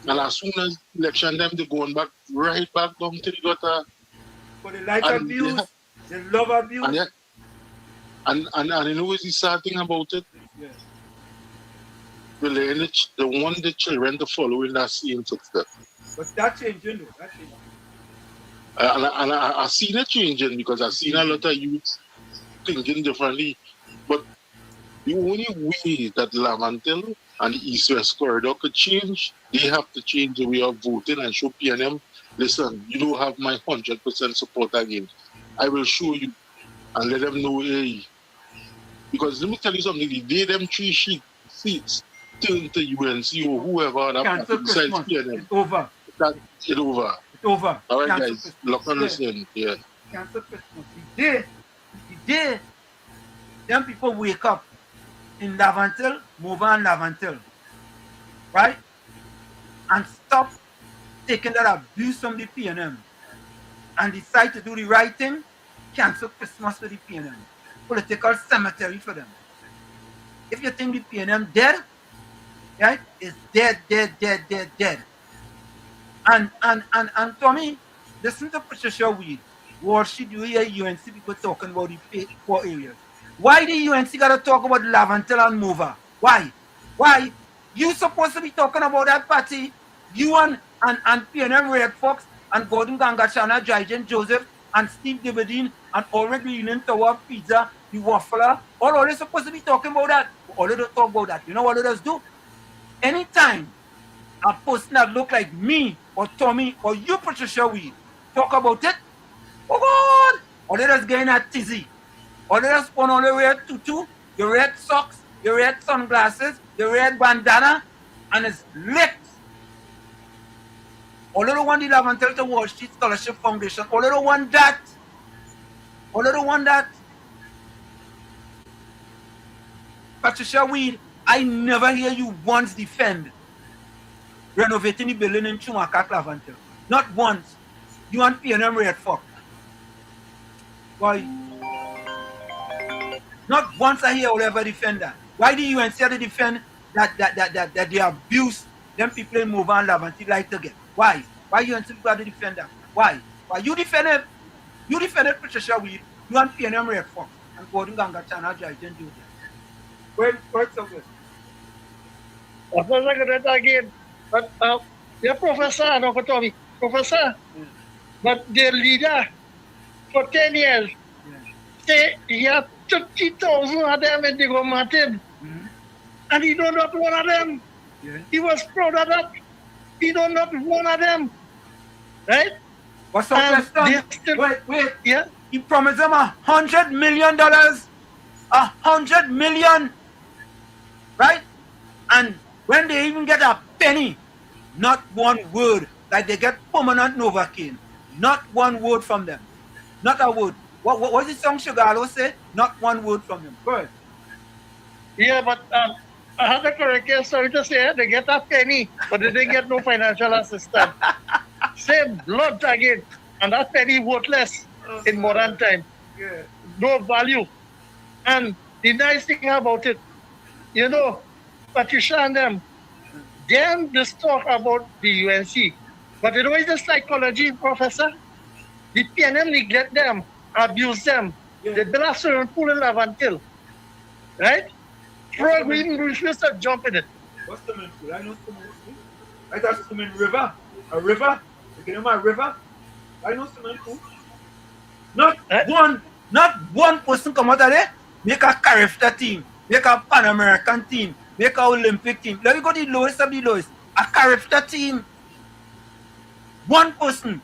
And as soon as election them, they're going back, right back down to the gutter. For the like abuse, the love abuse. And you know what's the sad thing about it? Yeah. They want the children to follow in that same footstep. But that changing though, that changing. And I seen it changing because I seen a lot of youth thinking differently. But the only way that Lavantil and the East-West Corridor could change, they have to change the way of voting and show PNM, listen, you don't have my 100% support again. I will show you and let them know, hey. Because let me tell you something, the day them 3 seats turn to UNC or whoever that besides PNM, it's over. It's over. It's over. All right, Cancel guys, Christmas. look on this in. Yeah. Cancel Christmas. The day them people wake up in Lavantil, move on Lavantil, right? And stop taking that abuse from the PNM and decide to do the right thing, cancel Christmas for the PNM. Political cemetery for them. If you think the PNM dead, right, it's dead. And Tommy, listen to Patricia Weed. What she do here, UNC people talking about the poor areas. Why the UNC gotta talk about Lavantil and Mover? Why? You supposed to be talking about that party. You and PNM Red Fox and Gordon Gangachana, Jajan Joseph and Steve Dibadine and Oren Union Tower Pizza, the Waffler, all they supposed to be talking about that. All they don't talk about that. You know what others do? Anytime a person that look like me or Tommy or you, Patricia Weed, talk about it, oh God, or they just getting a tizzy. Or they just put on the red tutu, the red socks, the red sunglasses, the red bandana, and it's lit. All they don't want the Lavantil to Wall Street Scholarship Foundation. All they don't want that. Patricia Weed, I never hear you once defend renovating the building in Chumaka, Lavantil. Not once. You want PNM Red Fox. Why? Not once I hear or ever defend that. Why do you instead to defend that they abuse them people in Mova and Lavantil like to get? Why? Why you instead got to defend that? Why? You defend it? You defended Patricia Weed. You want PNM Red Fox and Gordon Gangachana, Jajan do that. Where's so good? Of course, I could again. But your professor, no, Tommy, professor, but their leader for 10 years, say he had 30,000 of them in the Go Martin. And he don't not one of them. Yeah. He was proud of that. He don't not one of them. Right? What's up, wait. Yeah? He promised them $100 million. $100 million. Right? And when they even get a penny, not one word. Like they get permanent Novocaine. Not one word from them. Not a word. What was the song Shigalo say? Not one word from them. Go ahead. Yeah, but I had to correct you. Sorry to say, they get a penny, but they didn't get no financial assistance. Same blood again. And that penny worthless in modern time. Yeah. No value. And the nice thing about it, you know, Patricia and them just talk about the UNC. But you know, it's the psychology, Professor. The PNM neglect them, abuse them. Yeah. They build a swimming pool in Lavantil. Right? Frog even refuse to jump in it. What's the swimming pool? I know swimming pool. I thought swimming river. A river? You know my river? I know swimming pool. Not one person come out of there, make a character team, make a Pan American team, make a Olympic team. Let me go the lowest of the lowest. A character team. One person.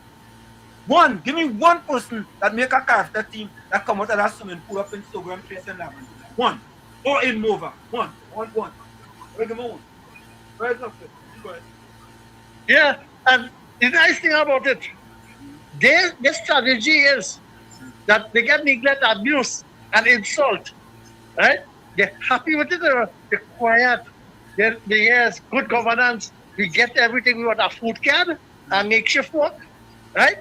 Give me one person that make a character team that come out of that swimming pool up in Stogram Trace and Lavin. One. Or in Mova. One. Give me one. Where's up there? Yeah, and the nice thing about it, their strategy is that they get neglect, abuse, and insult. Right? They're happy with it, they're quiet. Yes, good governance. We get everything. We want a food can, a makeshift work, right?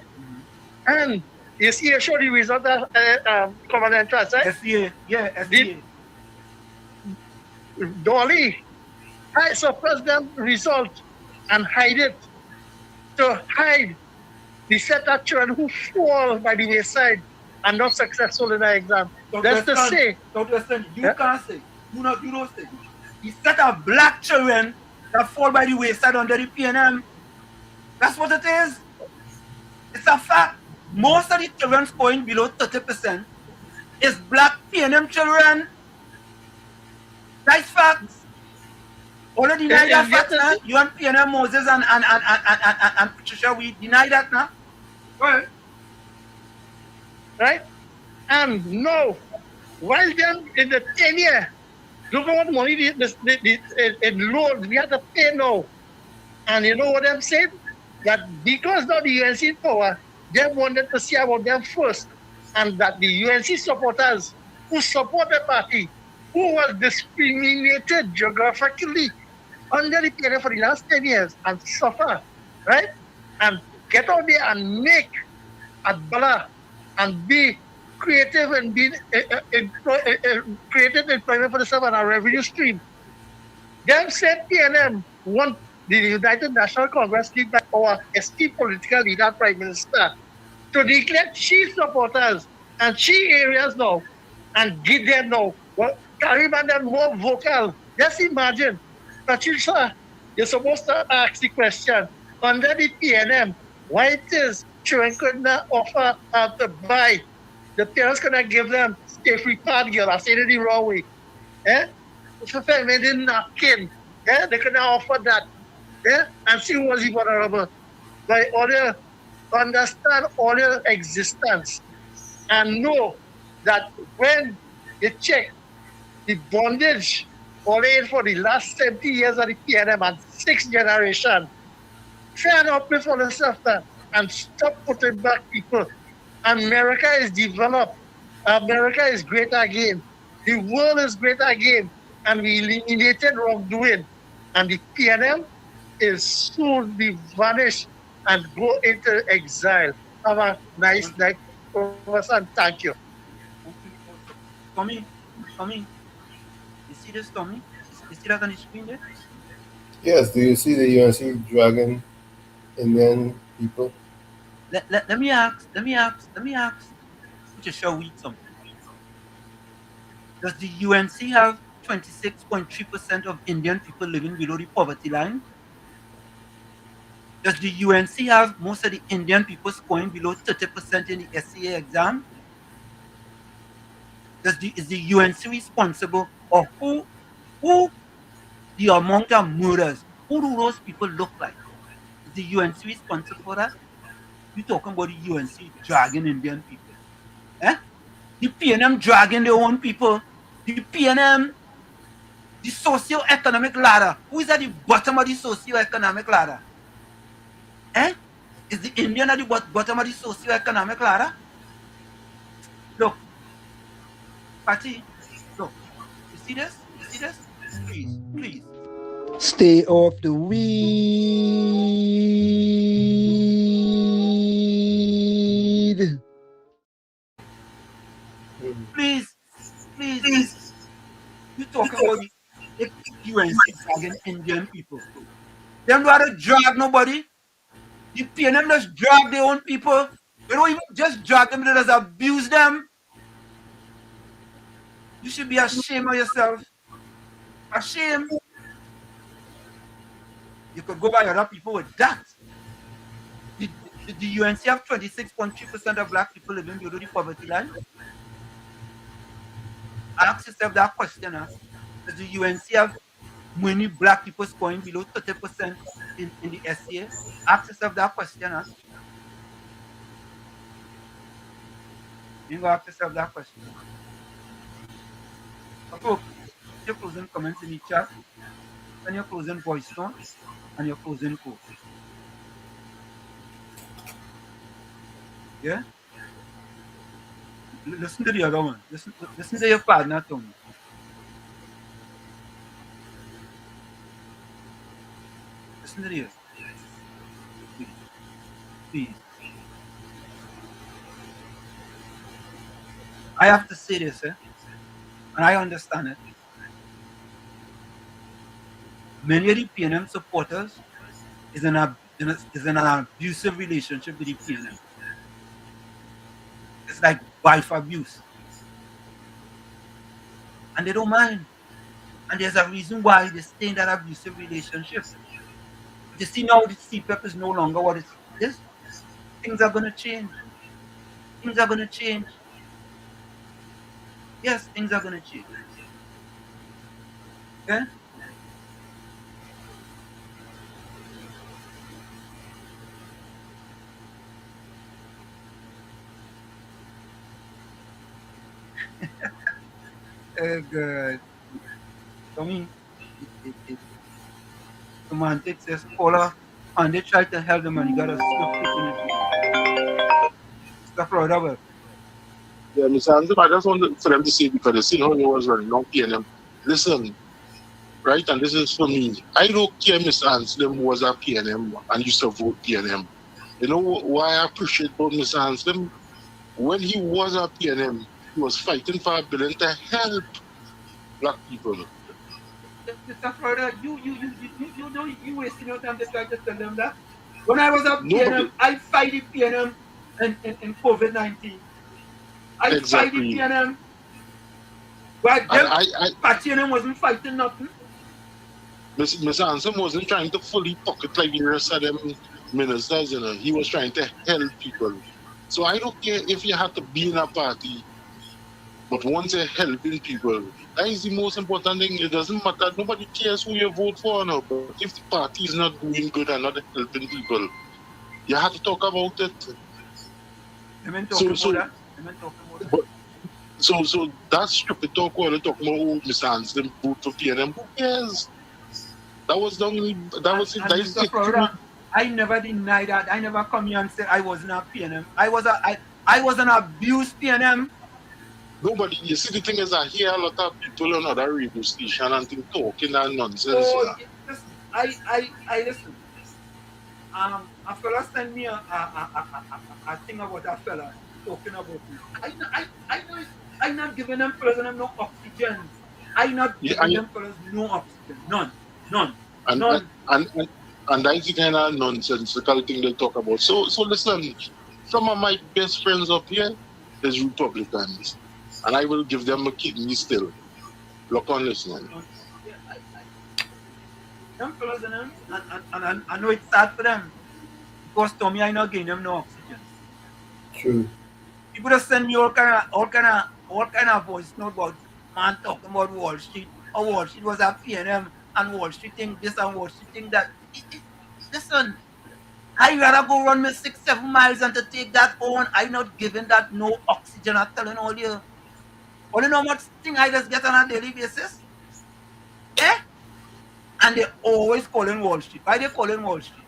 And You see, I showed the result of common entrance, right? SCA, yeah, SCA. Dolly, I suppress them result and hide it to hide the set of children who fall by the wayside and not successful in the exam. That's to say. Dr. Son, you can't say, you don't say. The set of black children that fall by the wayside under the PNM, that's what it is. It's a fact. Most of the children scoring below 30% is black PNM children. That's facts. All deny that fact now. You and PNM Moses and Patricia, we deny that now. Well, right? And no, while them in the 10 year, look at what money in loans we have to pay now. And you know what I'm saying? That because now the UNC in power, they wanted to see about them first. And that the UNC supporters who support the party, who was discriminated geographically under the PNF for the last 10 years and suffer, right? And get out there and make a dollar and be creative and be creative employment for themselves and a revenue stream. Them said PNM want the United National Congress lead by our esteemed political leader, Prime Minister, to declare chief supporters and chief areas now and give them now. Well, Caribbean them more vocal. Just imagine, Patricia, you're supposed to ask the question under the PNM, why it is children could not offer to buy. The parents could not give them stay-free pad girl. I said it the wrong way. Eh? If a family didn't napkin, they could not offer that. And see who was the vulnerable. By order, understand all your existence and know that when you check the bondage only for the last 70 years of the PNM and 6 generations, try and uplift for yourself and stop putting back people. America is developed. America is great again. The world is great again. And we eliminated wrongdoing. And the PNM is soon be vanished and go into exile. Have a nice night, Professor, and thank you. Tommy, you see this, Tommy? You see that on the screen there? Yes, do you see the UNC dragon Indian people? Let me ask, to show you something. Does the UNC have 26.3% of Indian people living below the poverty line? Does the UNC have most of the Indian people scoring below 30% in the SCA exam? Is the UNC responsible, or who the amount of murders, who do those people look like? Is the UNC responsible for that? You're talking about the UNC dragging Indian people. The PNM dragging their own people. The PNM, the socio-economic ladder. Who is at the bottom of the socio-economic ladder? Is the Indian at the bottom of the socio-economic ladder? Look, Patty, look. You see this? Please. Stay off the weed. Please. You talking about the UNC dragging Indian people. Them don't drag nobody. The PNM just drag their own people. They don't even just drag them, they just abuse them. You should be ashamed of yourself. Ashamed. You could go by other people with that. Did the UNC have 26.3% of black people living below the poverty line? Ask yourself that question. Does the UNC have many black people scoring below 30% in the SCA? Ask yourself that question. You go ask yourself that question. Folks, your closing comments in the chat, and your closing voice tone, and your closing quote. Yeah? Listen to the other one. Listen to your partner, Tony. Listen to this. Please. I have to say this, and I understand it. Many of the PNM supporters is is in an abusive relationship with the PNM. It's like wife abuse, and they don't mind. And there's a reason why they stay in that abusive relationship. But you see now the CPEP is no longer what it is. Things are gonna change. Things are gonna change. Yes, things are gonna change. Okay? Good. I mean, semantics says caller, and they try to help them, and you gotta slip it in it. Stuff right over. Yeah, Mr. Anzim, I just wanted for them to say, because they see how you was running on PNM. Listen, right, and this is for me. I don't care Mr. Anselm was a PNM and used to vote PNM. You know why I appreciate about Mr. Anselm? When he was a PNM, he was fighting for a billion to help black people. Mr. Florida, you wasting your time to try to tell them that. When I was at PNM, I fight the PNM in COVID-19. I fight the PNM. But them, PNM wasn't fighting nothing. Mr. Anselm wasn't trying to fully pocket like the rest of them ministers, you know. He was trying to help people. So I don't care if you have to be in a party, but once you're helping people, that is the most important thing. It doesn't matter. Nobody cares who you vote for now. But if the party is not doing good and not helping people, you have to talk about it. So that's stupid talk while they talk about Mr. Anselm vote for PNM. Who cares? That was the only. That was it. That is it. I never deny that. I never come here and say I wasn't a PNM. I was an abused PNM. Nobody, you see, the thing is, I hear a lot of people on other radio station and think talking that nonsense. Oh, listen, I listen. A fella sent me a thing about a fella talking about me. I'm not giving them fellas no oxygen. I'm not giving them fellas no oxygen. None. And that's the kind of nonsensical thing they talk about. So listen, some of my best friends up here is Republicans. And I will give them a kidney still. Look on listening. Them fellas in them, and I know it's sad for them. Because Tommy, I not giving them no oxygen. True. People just send me all kind of voice note about man talking about Wall Street. Or Wall Street was a PNM and Wall Street think this and Wall Street think that. Listen, I rather go run me 6-7 miles and to take that on. I'm not giving that no oxygen. I'm telling all you. Only know how much thing I just get on a daily basis. Eh? And they always calling Wall Street. Why they calling Wall Street?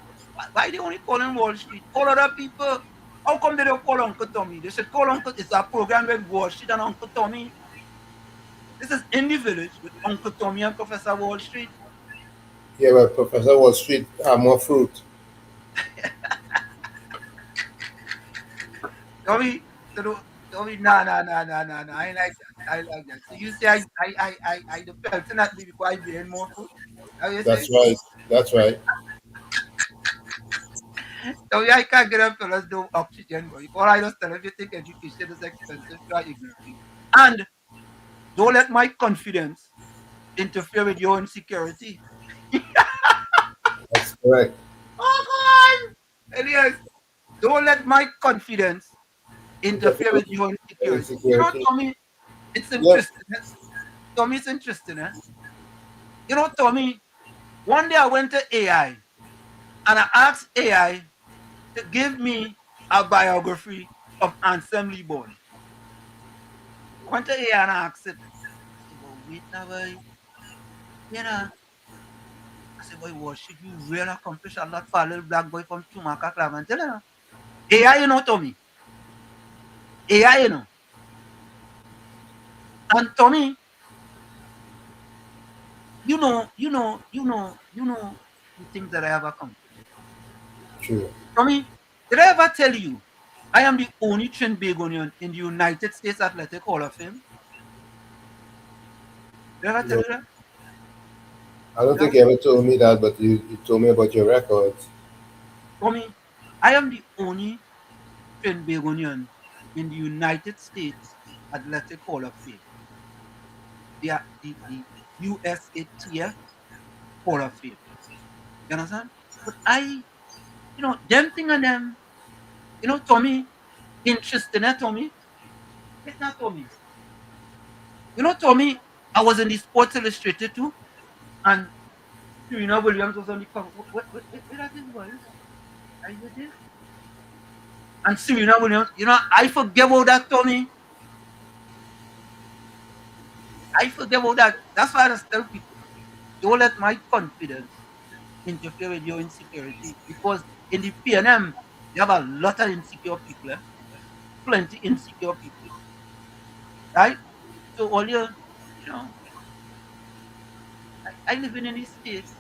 Why they only calling Wall Street? Call other people. How come they don't call Uncle Tommy? They should call Uncle. It's a program with Wall Street and Uncle Tommy. This is in the village with Uncle Tommy and Professor Wall Street. Yeah, but Professor Wall Street are more fruit. Tommy, no. I like that. So you say I the person that be quite being more food. That's right. So I can't get up fellas no oxygen, but all I just tell if you think education is expensive, you are ignorant. And don't let my confidence interfere with your insecurity. That's correct. Oh God! Elias, don't let my confidence interfere with your insecurity. You know, Tommy, it's interesting. Yes. Tommy, it's interesting, eh? You know, Tommy, one day I went to AI and I asked AI to give me a biography of Anselm Lee Ball. I went to AI and I asked it. I said, well, wait now, boy. You know, I said, boy, what should you really accomplish a lot for a little black boy from Chumaka Claventilla? You know? AI, you know, Tommy. AI, you know. And Tommy, you know the things that I have accomplished. True. Tommy, did I ever tell you I am the only Trinbagonian in the United States Athletic Hall of Fame. Did I ever tell No, you that? I don't think you ever told me that, but you told me about your records. Tommy, I am the only Trinbagonian in the United States Athletic Hall of Fame. The USATF Hall of Fame. You understand? But them thing and them, Tommy, interesting, Tommy? It's not Tommy. Tommy, I was in the Sports Illustrated too, and Serena Williams was on the cover. Where that is was? I did this. And Serena Williams, I forget about that, Tommy. I forget about that. That's why I just tell people, don't let my confidence interfere with your insecurity. Because in the PNM, you have a lot of insecure people, plenty insecure people, right? So all you know, I live in the States.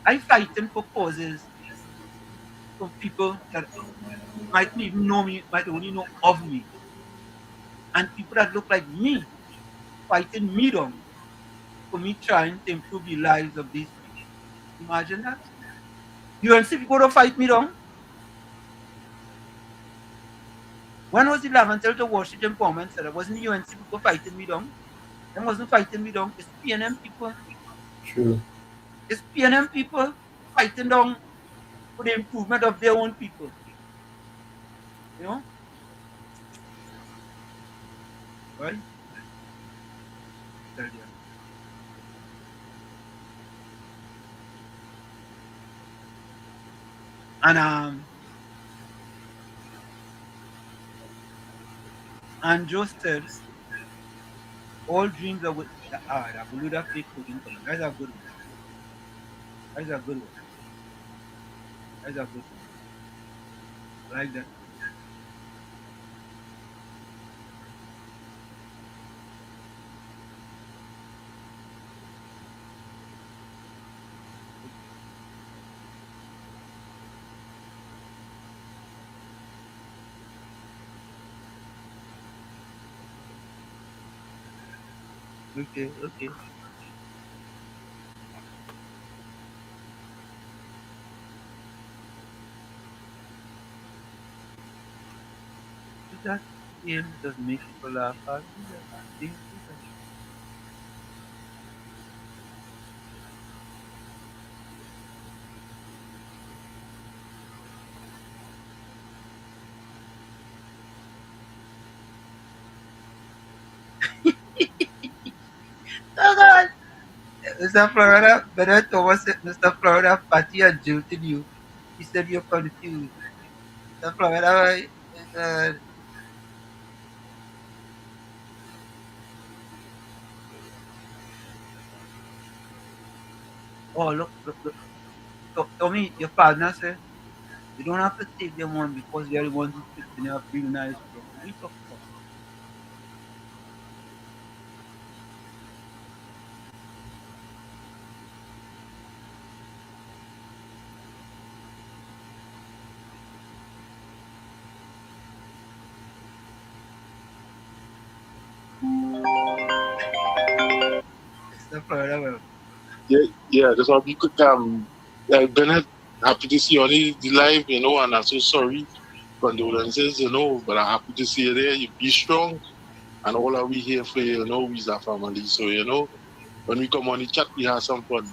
I fighting for causes from people that might even know me, might only know of me. And people that look like me fighting me down for me trying to improve the lives of these people. Imagine that. UNC people don't fight me down. When was the Lavantel to Washington comment said it wasn't the UNC people fighting me down? Them wasn't fighting me down. It's PNM people. True. It's PNM people fighting down for the improvement of their own people. You know? Right? Tell you. And Joe said, all dreams are with that Beluda fake coding coming. That's a good one. That's a good one. That's a good one. I like that. Okay, okay. That game does make people laugh. I do that. They do that. Oh God! Mr. Florida, better Thomas said, Mr. Florida, Patty had jilted you. He said you're confused. Mr. Florida, uh, oh, look. Tommy, your partner said, you don't have to take them on because they're the ones who fit in a real nice bro. What are you talking about? Mr. Florida, well, Yeah, that's what we could Bennett, happy to see you on the live, and I'm so sorry. Condolences, but I'm happy to see you there. You be strong, and all are we here for, we's a family. So, when we come on the chat, we have some fun.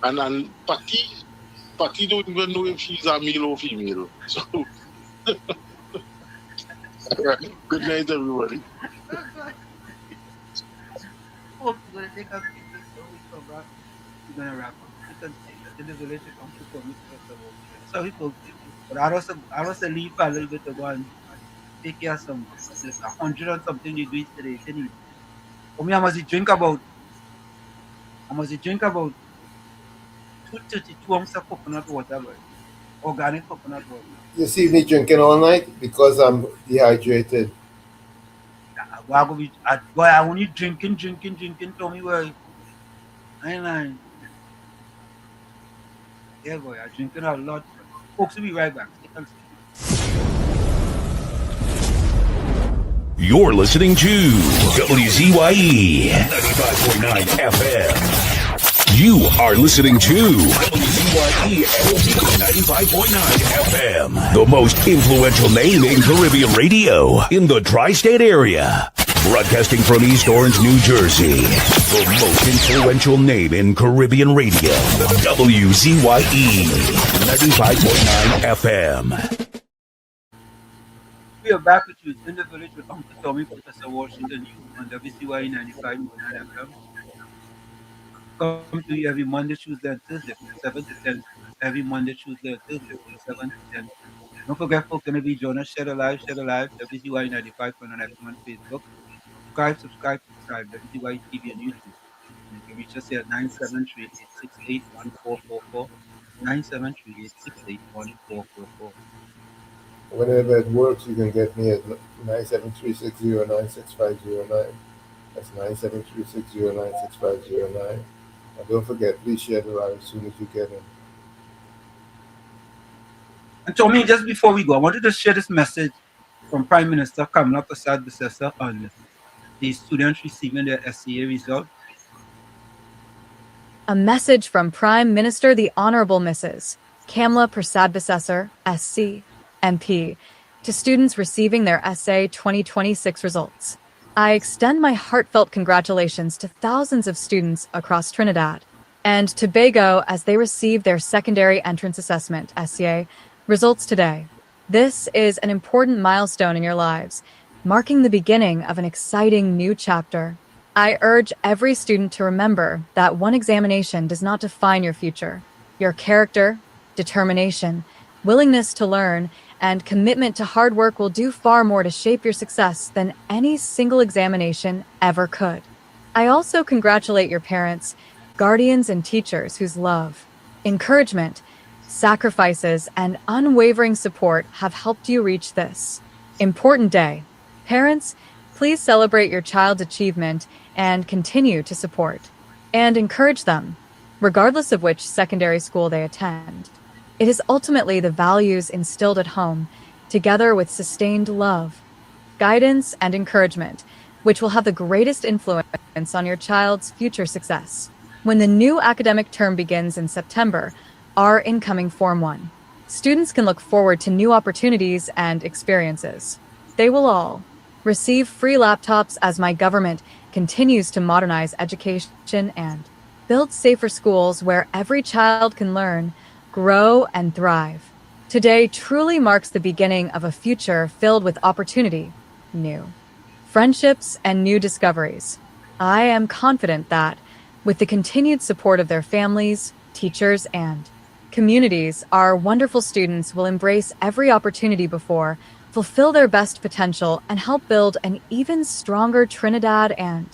And Patty don't even know if she's a male or female. So, good night, everybody. folks, we're going to take a quick break. When we come back, we're going to wrap up. You can say, in the village, Uncle Tommy first of all. Sorry, folks. But I also leave for a little bit to go and take care of some, 100 and something degrees today. Didn't it? For me, I must drink about 232 ounces of coconut water, boy. Organic coconut water. You see me drinking all night because I'm dehydrated. Boy, I only drinking, Tommy, boy. I yeah, boy, I'm drinking a lot, boy. Folks, we'll be right back. Stay consistent. You're listening to WZYE 95.9 FM. You are listening to WZYE 95.9 FM, the most influential name in Caribbean radio in the tri-state area. Broadcasting from East Orange, New Jersey, the most influential name in Caribbean radio, WZYE 95.9 FM. We are back with you in the village with Uncle Tommy, Professor Washington, on WZYE 95.9 FM. Come to you every Monday, Tuesday, and Thursday from 7 to 10. Every Monday, Tuesday, and Thursday from 7 to 10. Don't forget, folks, going to be joining us, share the live, WZYE 95.9 FM on Facebook. Subscribe, WZYE TV on YouTube. And you can reach us here at 973-868-1444, 973-868-1444. Whenever it works, you can get me at 973-609-6509. That's 973-609-6509. And don't forget, please share the live as soon as you get in. And Tommy, just before we go, I wanted to share this message from Prime Minister Kamala Prasad-Bissessar on the students receiving their SCA result. A message from Prime Minister the Honorable Mrs. Kamala Prasad-Bissessar, SC, MP, to students receiving their SA 2026 results. I extend my heartfelt congratulations to thousands of students across Trinidad and Tobago as they receive their secondary entrance assessment, SCA, results today. This is an important milestone in your lives, marking the beginning of an exciting new chapter. I urge every student to remember that one examination does not define your future. Your character, determination, willingness to learn, and commitment to hard work will do far more to shape your success than any single examination ever could. I also congratulate your parents, guardians, and teachers whose love, encouragement, sacrifices, and unwavering support have helped you reach this important day. Parents, please celebrate your child's achievement and continue to support and encourage them, regardless of which secondary school they attend. It is ultimately the values instilled at home, together with sustained love, guidance, and encouragement, which will have the greatest influence on your child's future success. When the new academic term begins in September, our incoming Form 1, students can look forward to new opportunities and experiences. They will all receive free laptops as my government continues to modernize education and build safer schools where every child can learn, grow, and thrive. Today truly marks the beginning of a future filled with opportunity, new friendships, and new discoveries. I am confident that, with the continued support of their families, teachers, and communities, our wonderful students will embrace every opportunity before, fulfill their best potential, and help build an even stronger Trinidad and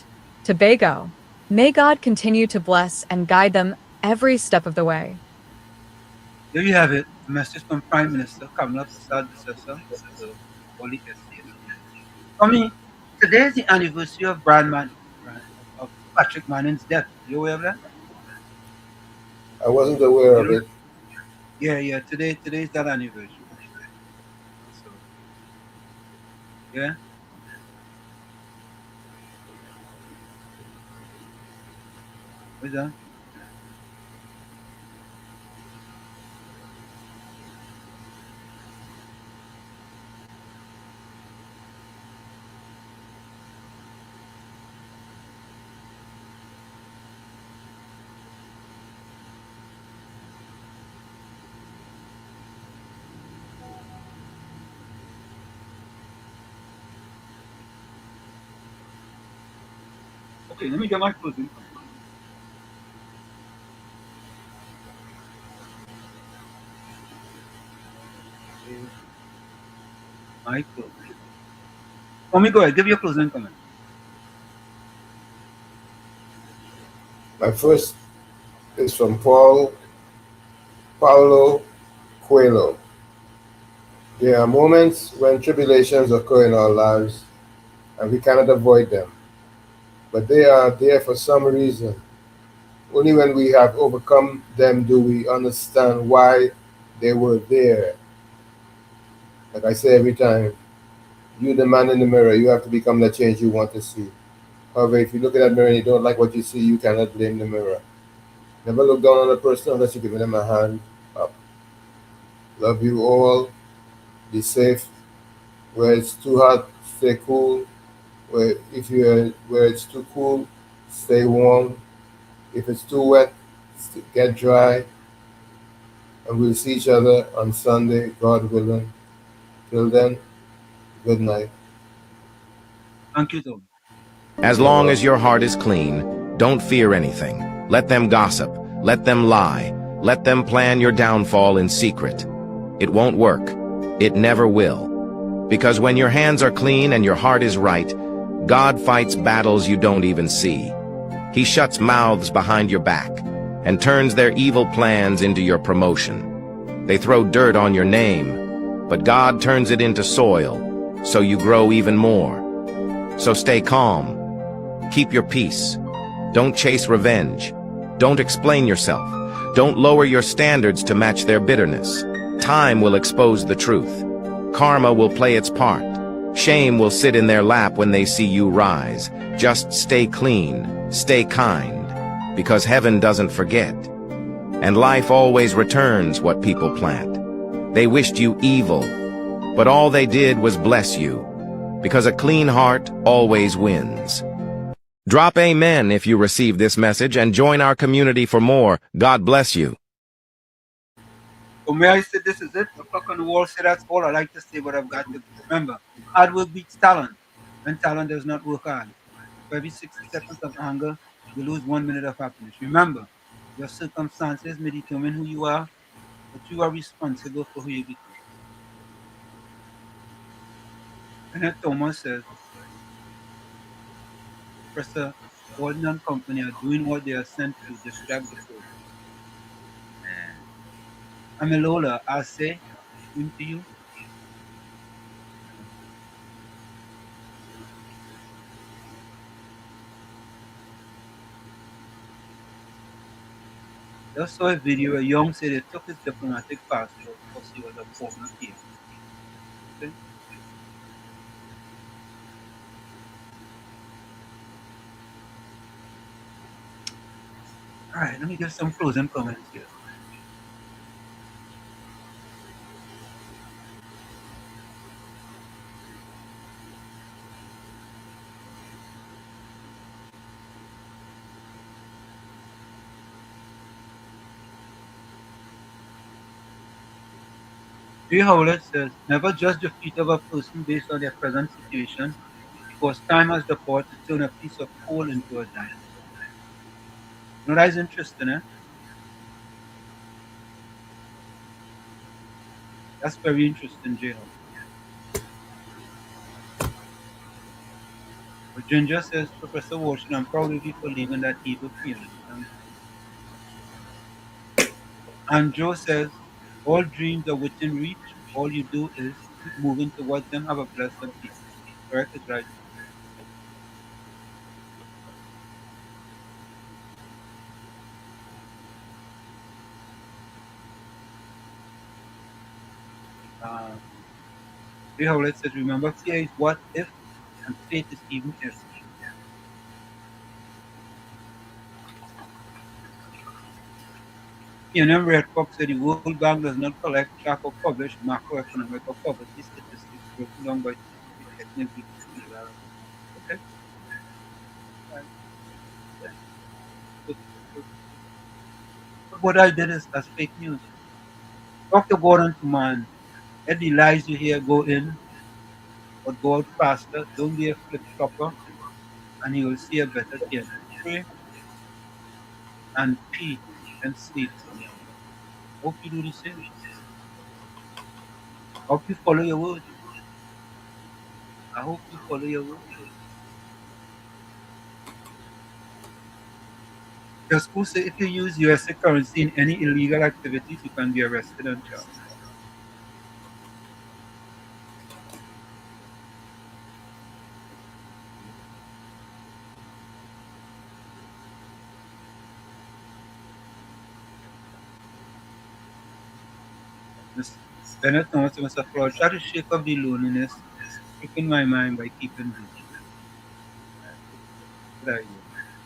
Tobago. May God continue to bless and guide them every step of the way. There you have it, a message from Prime Minister Kamala Prasad-Bissessar of Tommy, today is the anniversary of of Patrick Manning's death. You aware of that? I wasn't aware of it. Yeah, today's that anniversary. So, yeah. What's that? Okay, let me get my closing. My closing. Let me go ahead, give your closing comment. My first is from Paulo Coelho. There are moments when tribulations occur in our lives and we cannot avoid them, but they are there for some reason. Only when we have overcome them do we understand why they were there. Like I say every time, You're the man in the mirror. You have to become the change you want to see. However, if you look at that mirror and you don't like what you see, you cannot blame the mirror. Never look down on a person unless you're giving them a hand up. Love you all. Be safe. Where it's too hot, stay cool. Where it's too cool, stay warm. If it's too wet, get dry. And we'll see each other on Sunday, God willing. Till then, good night. Thank you, Tom. As long as your heart is clean, don't fear anything. Let them gossip. Let them lie. Let them plan your downfall in secret. It won't work. It never will. Because when your hands are clean and your heart is right, God fights battles you don't even see. He shuts mouths behind your back and turns their evil plans into your promotion. They throw dirt on your name, but God turns it into soil, so you grow even more. So stay calm. Keep your peace. Don't chase revenge. Don't explain yourself. Don't lower your standards to match their bitterness. Time will expose the truth. Karma will play its part. Shame will sit in their lap when they see you rise. Just stay clean, stay kind, because heaven doesn't forget. And life always returns what people plant. They wished you evil, but all they did was bless you, because a clean heart always wins. Drop amen if you receive this message and join our community for more. God bless you. So may I say this is it? The clock on the wall say that's all I like to say, but I've got to remember. Hard work beats talent, when talent does not work hard. For every 60 seconds of anger, you lose 1 minute of happiness. Remember, your circumstances may determine who you are, but you are responsible for who you become. Kenneth Thomas says, Professor Walden and company are doing what they are sent to distract the fool. Amilola, I say, to you. Just saw a video where Young said they took his diplomatic passport because he was a former king. Okay? All right, let me give some closing comments here. Ray Howlett says, never judge the fate of a person based on their present situation, because time has the power to turn a piece of coal into a dime. You know, that is interesting, eh? That's very interesting, J. Howlett. But Ginger says, Professor Washington, I'm proud of you for leaving that evil feeling. And Joe says, all dreams are within reach. All you do is keep moving towards them. Have a blessed and peaceful day. Correct is right. Ray Howlett says, remember, fear is what if, and faith is even if. CNN Red Fox said the World Bank does not collect, track, or publish macroeconomic or poverty statistics broken down by specific ethnic groups. Okay. But what I did is that's fake news. Dr. Gordon Tuman, any lies you hear go in, but go out faster. Don't be a flip flopper, and you will see a better day. Pray and pee and sleep. Hope you do the same. Hope you follow your word. I hope you follow your word. The school say if you use USA currency in any illegal activities, you can be arrested and charged. Mr. Bennett knows Mr. Floyd try to shake off the loneliness tricking my mind by keeping busy. There you go.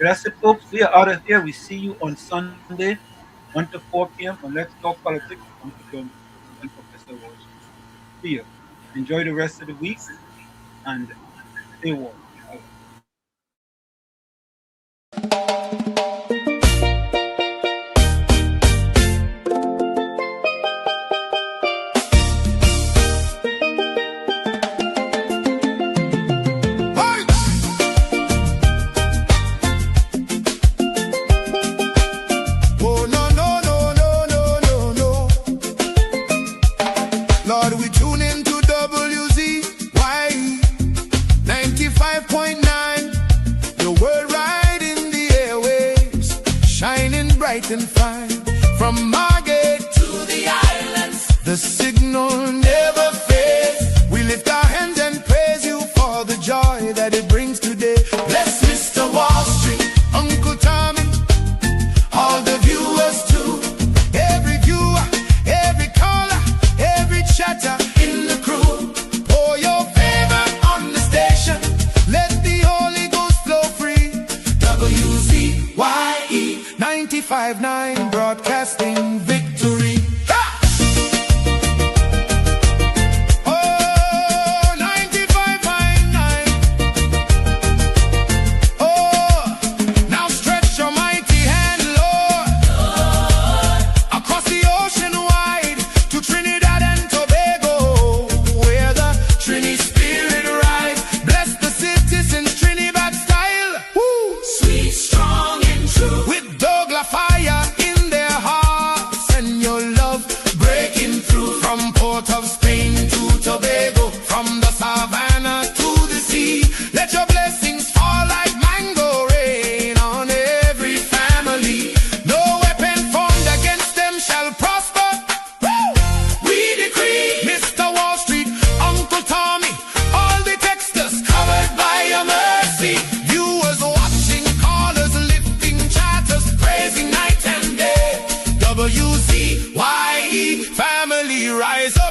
That's it, folks. We are out of here. We see you on Sunday, 1 to 4 p.m. on Let's Talk Politics. Uncle Tom and Professor Walsh. See you. Enjoy the rest of the week and stay warm. Oh, no, no, no, no, no, no, no. Lord, we tune into WZYE 95.9. The world right in the airwaves, shining bright and fine. From Margate to the islands, the signal never fades. We lift our hands and praise you for the joy that it brings today. Bless Mr. Wall Street, Uncle Tommy, all the viewers too. Every viewer, every caller, every chatter in the crew. Pour your favor on the station, let the Holy Ghost flow free. WZYE 95.9, broadcasting victory. Oh, 95.9. Oh, now stretch your mighty hand, Lord, across the ocean wide to Trinidad and Tobago, where the Trini spirit rides. Bless the citizens, Trinidad style. Woo. Sweet, strong, and true, with Douglas fire in their hearts, and your love breaking through from Port of Spain to Tobago, from the savannah to the sea. Let your blessings fall like mango rain on every family. No weapon formed against them shall prosper. Woo! We decree, Mr. Wall Street, Uncle Tommy, all the texters covered by your mercy. Viewers watching, callers lifting, chatters praising night and day. WZYE family rise up.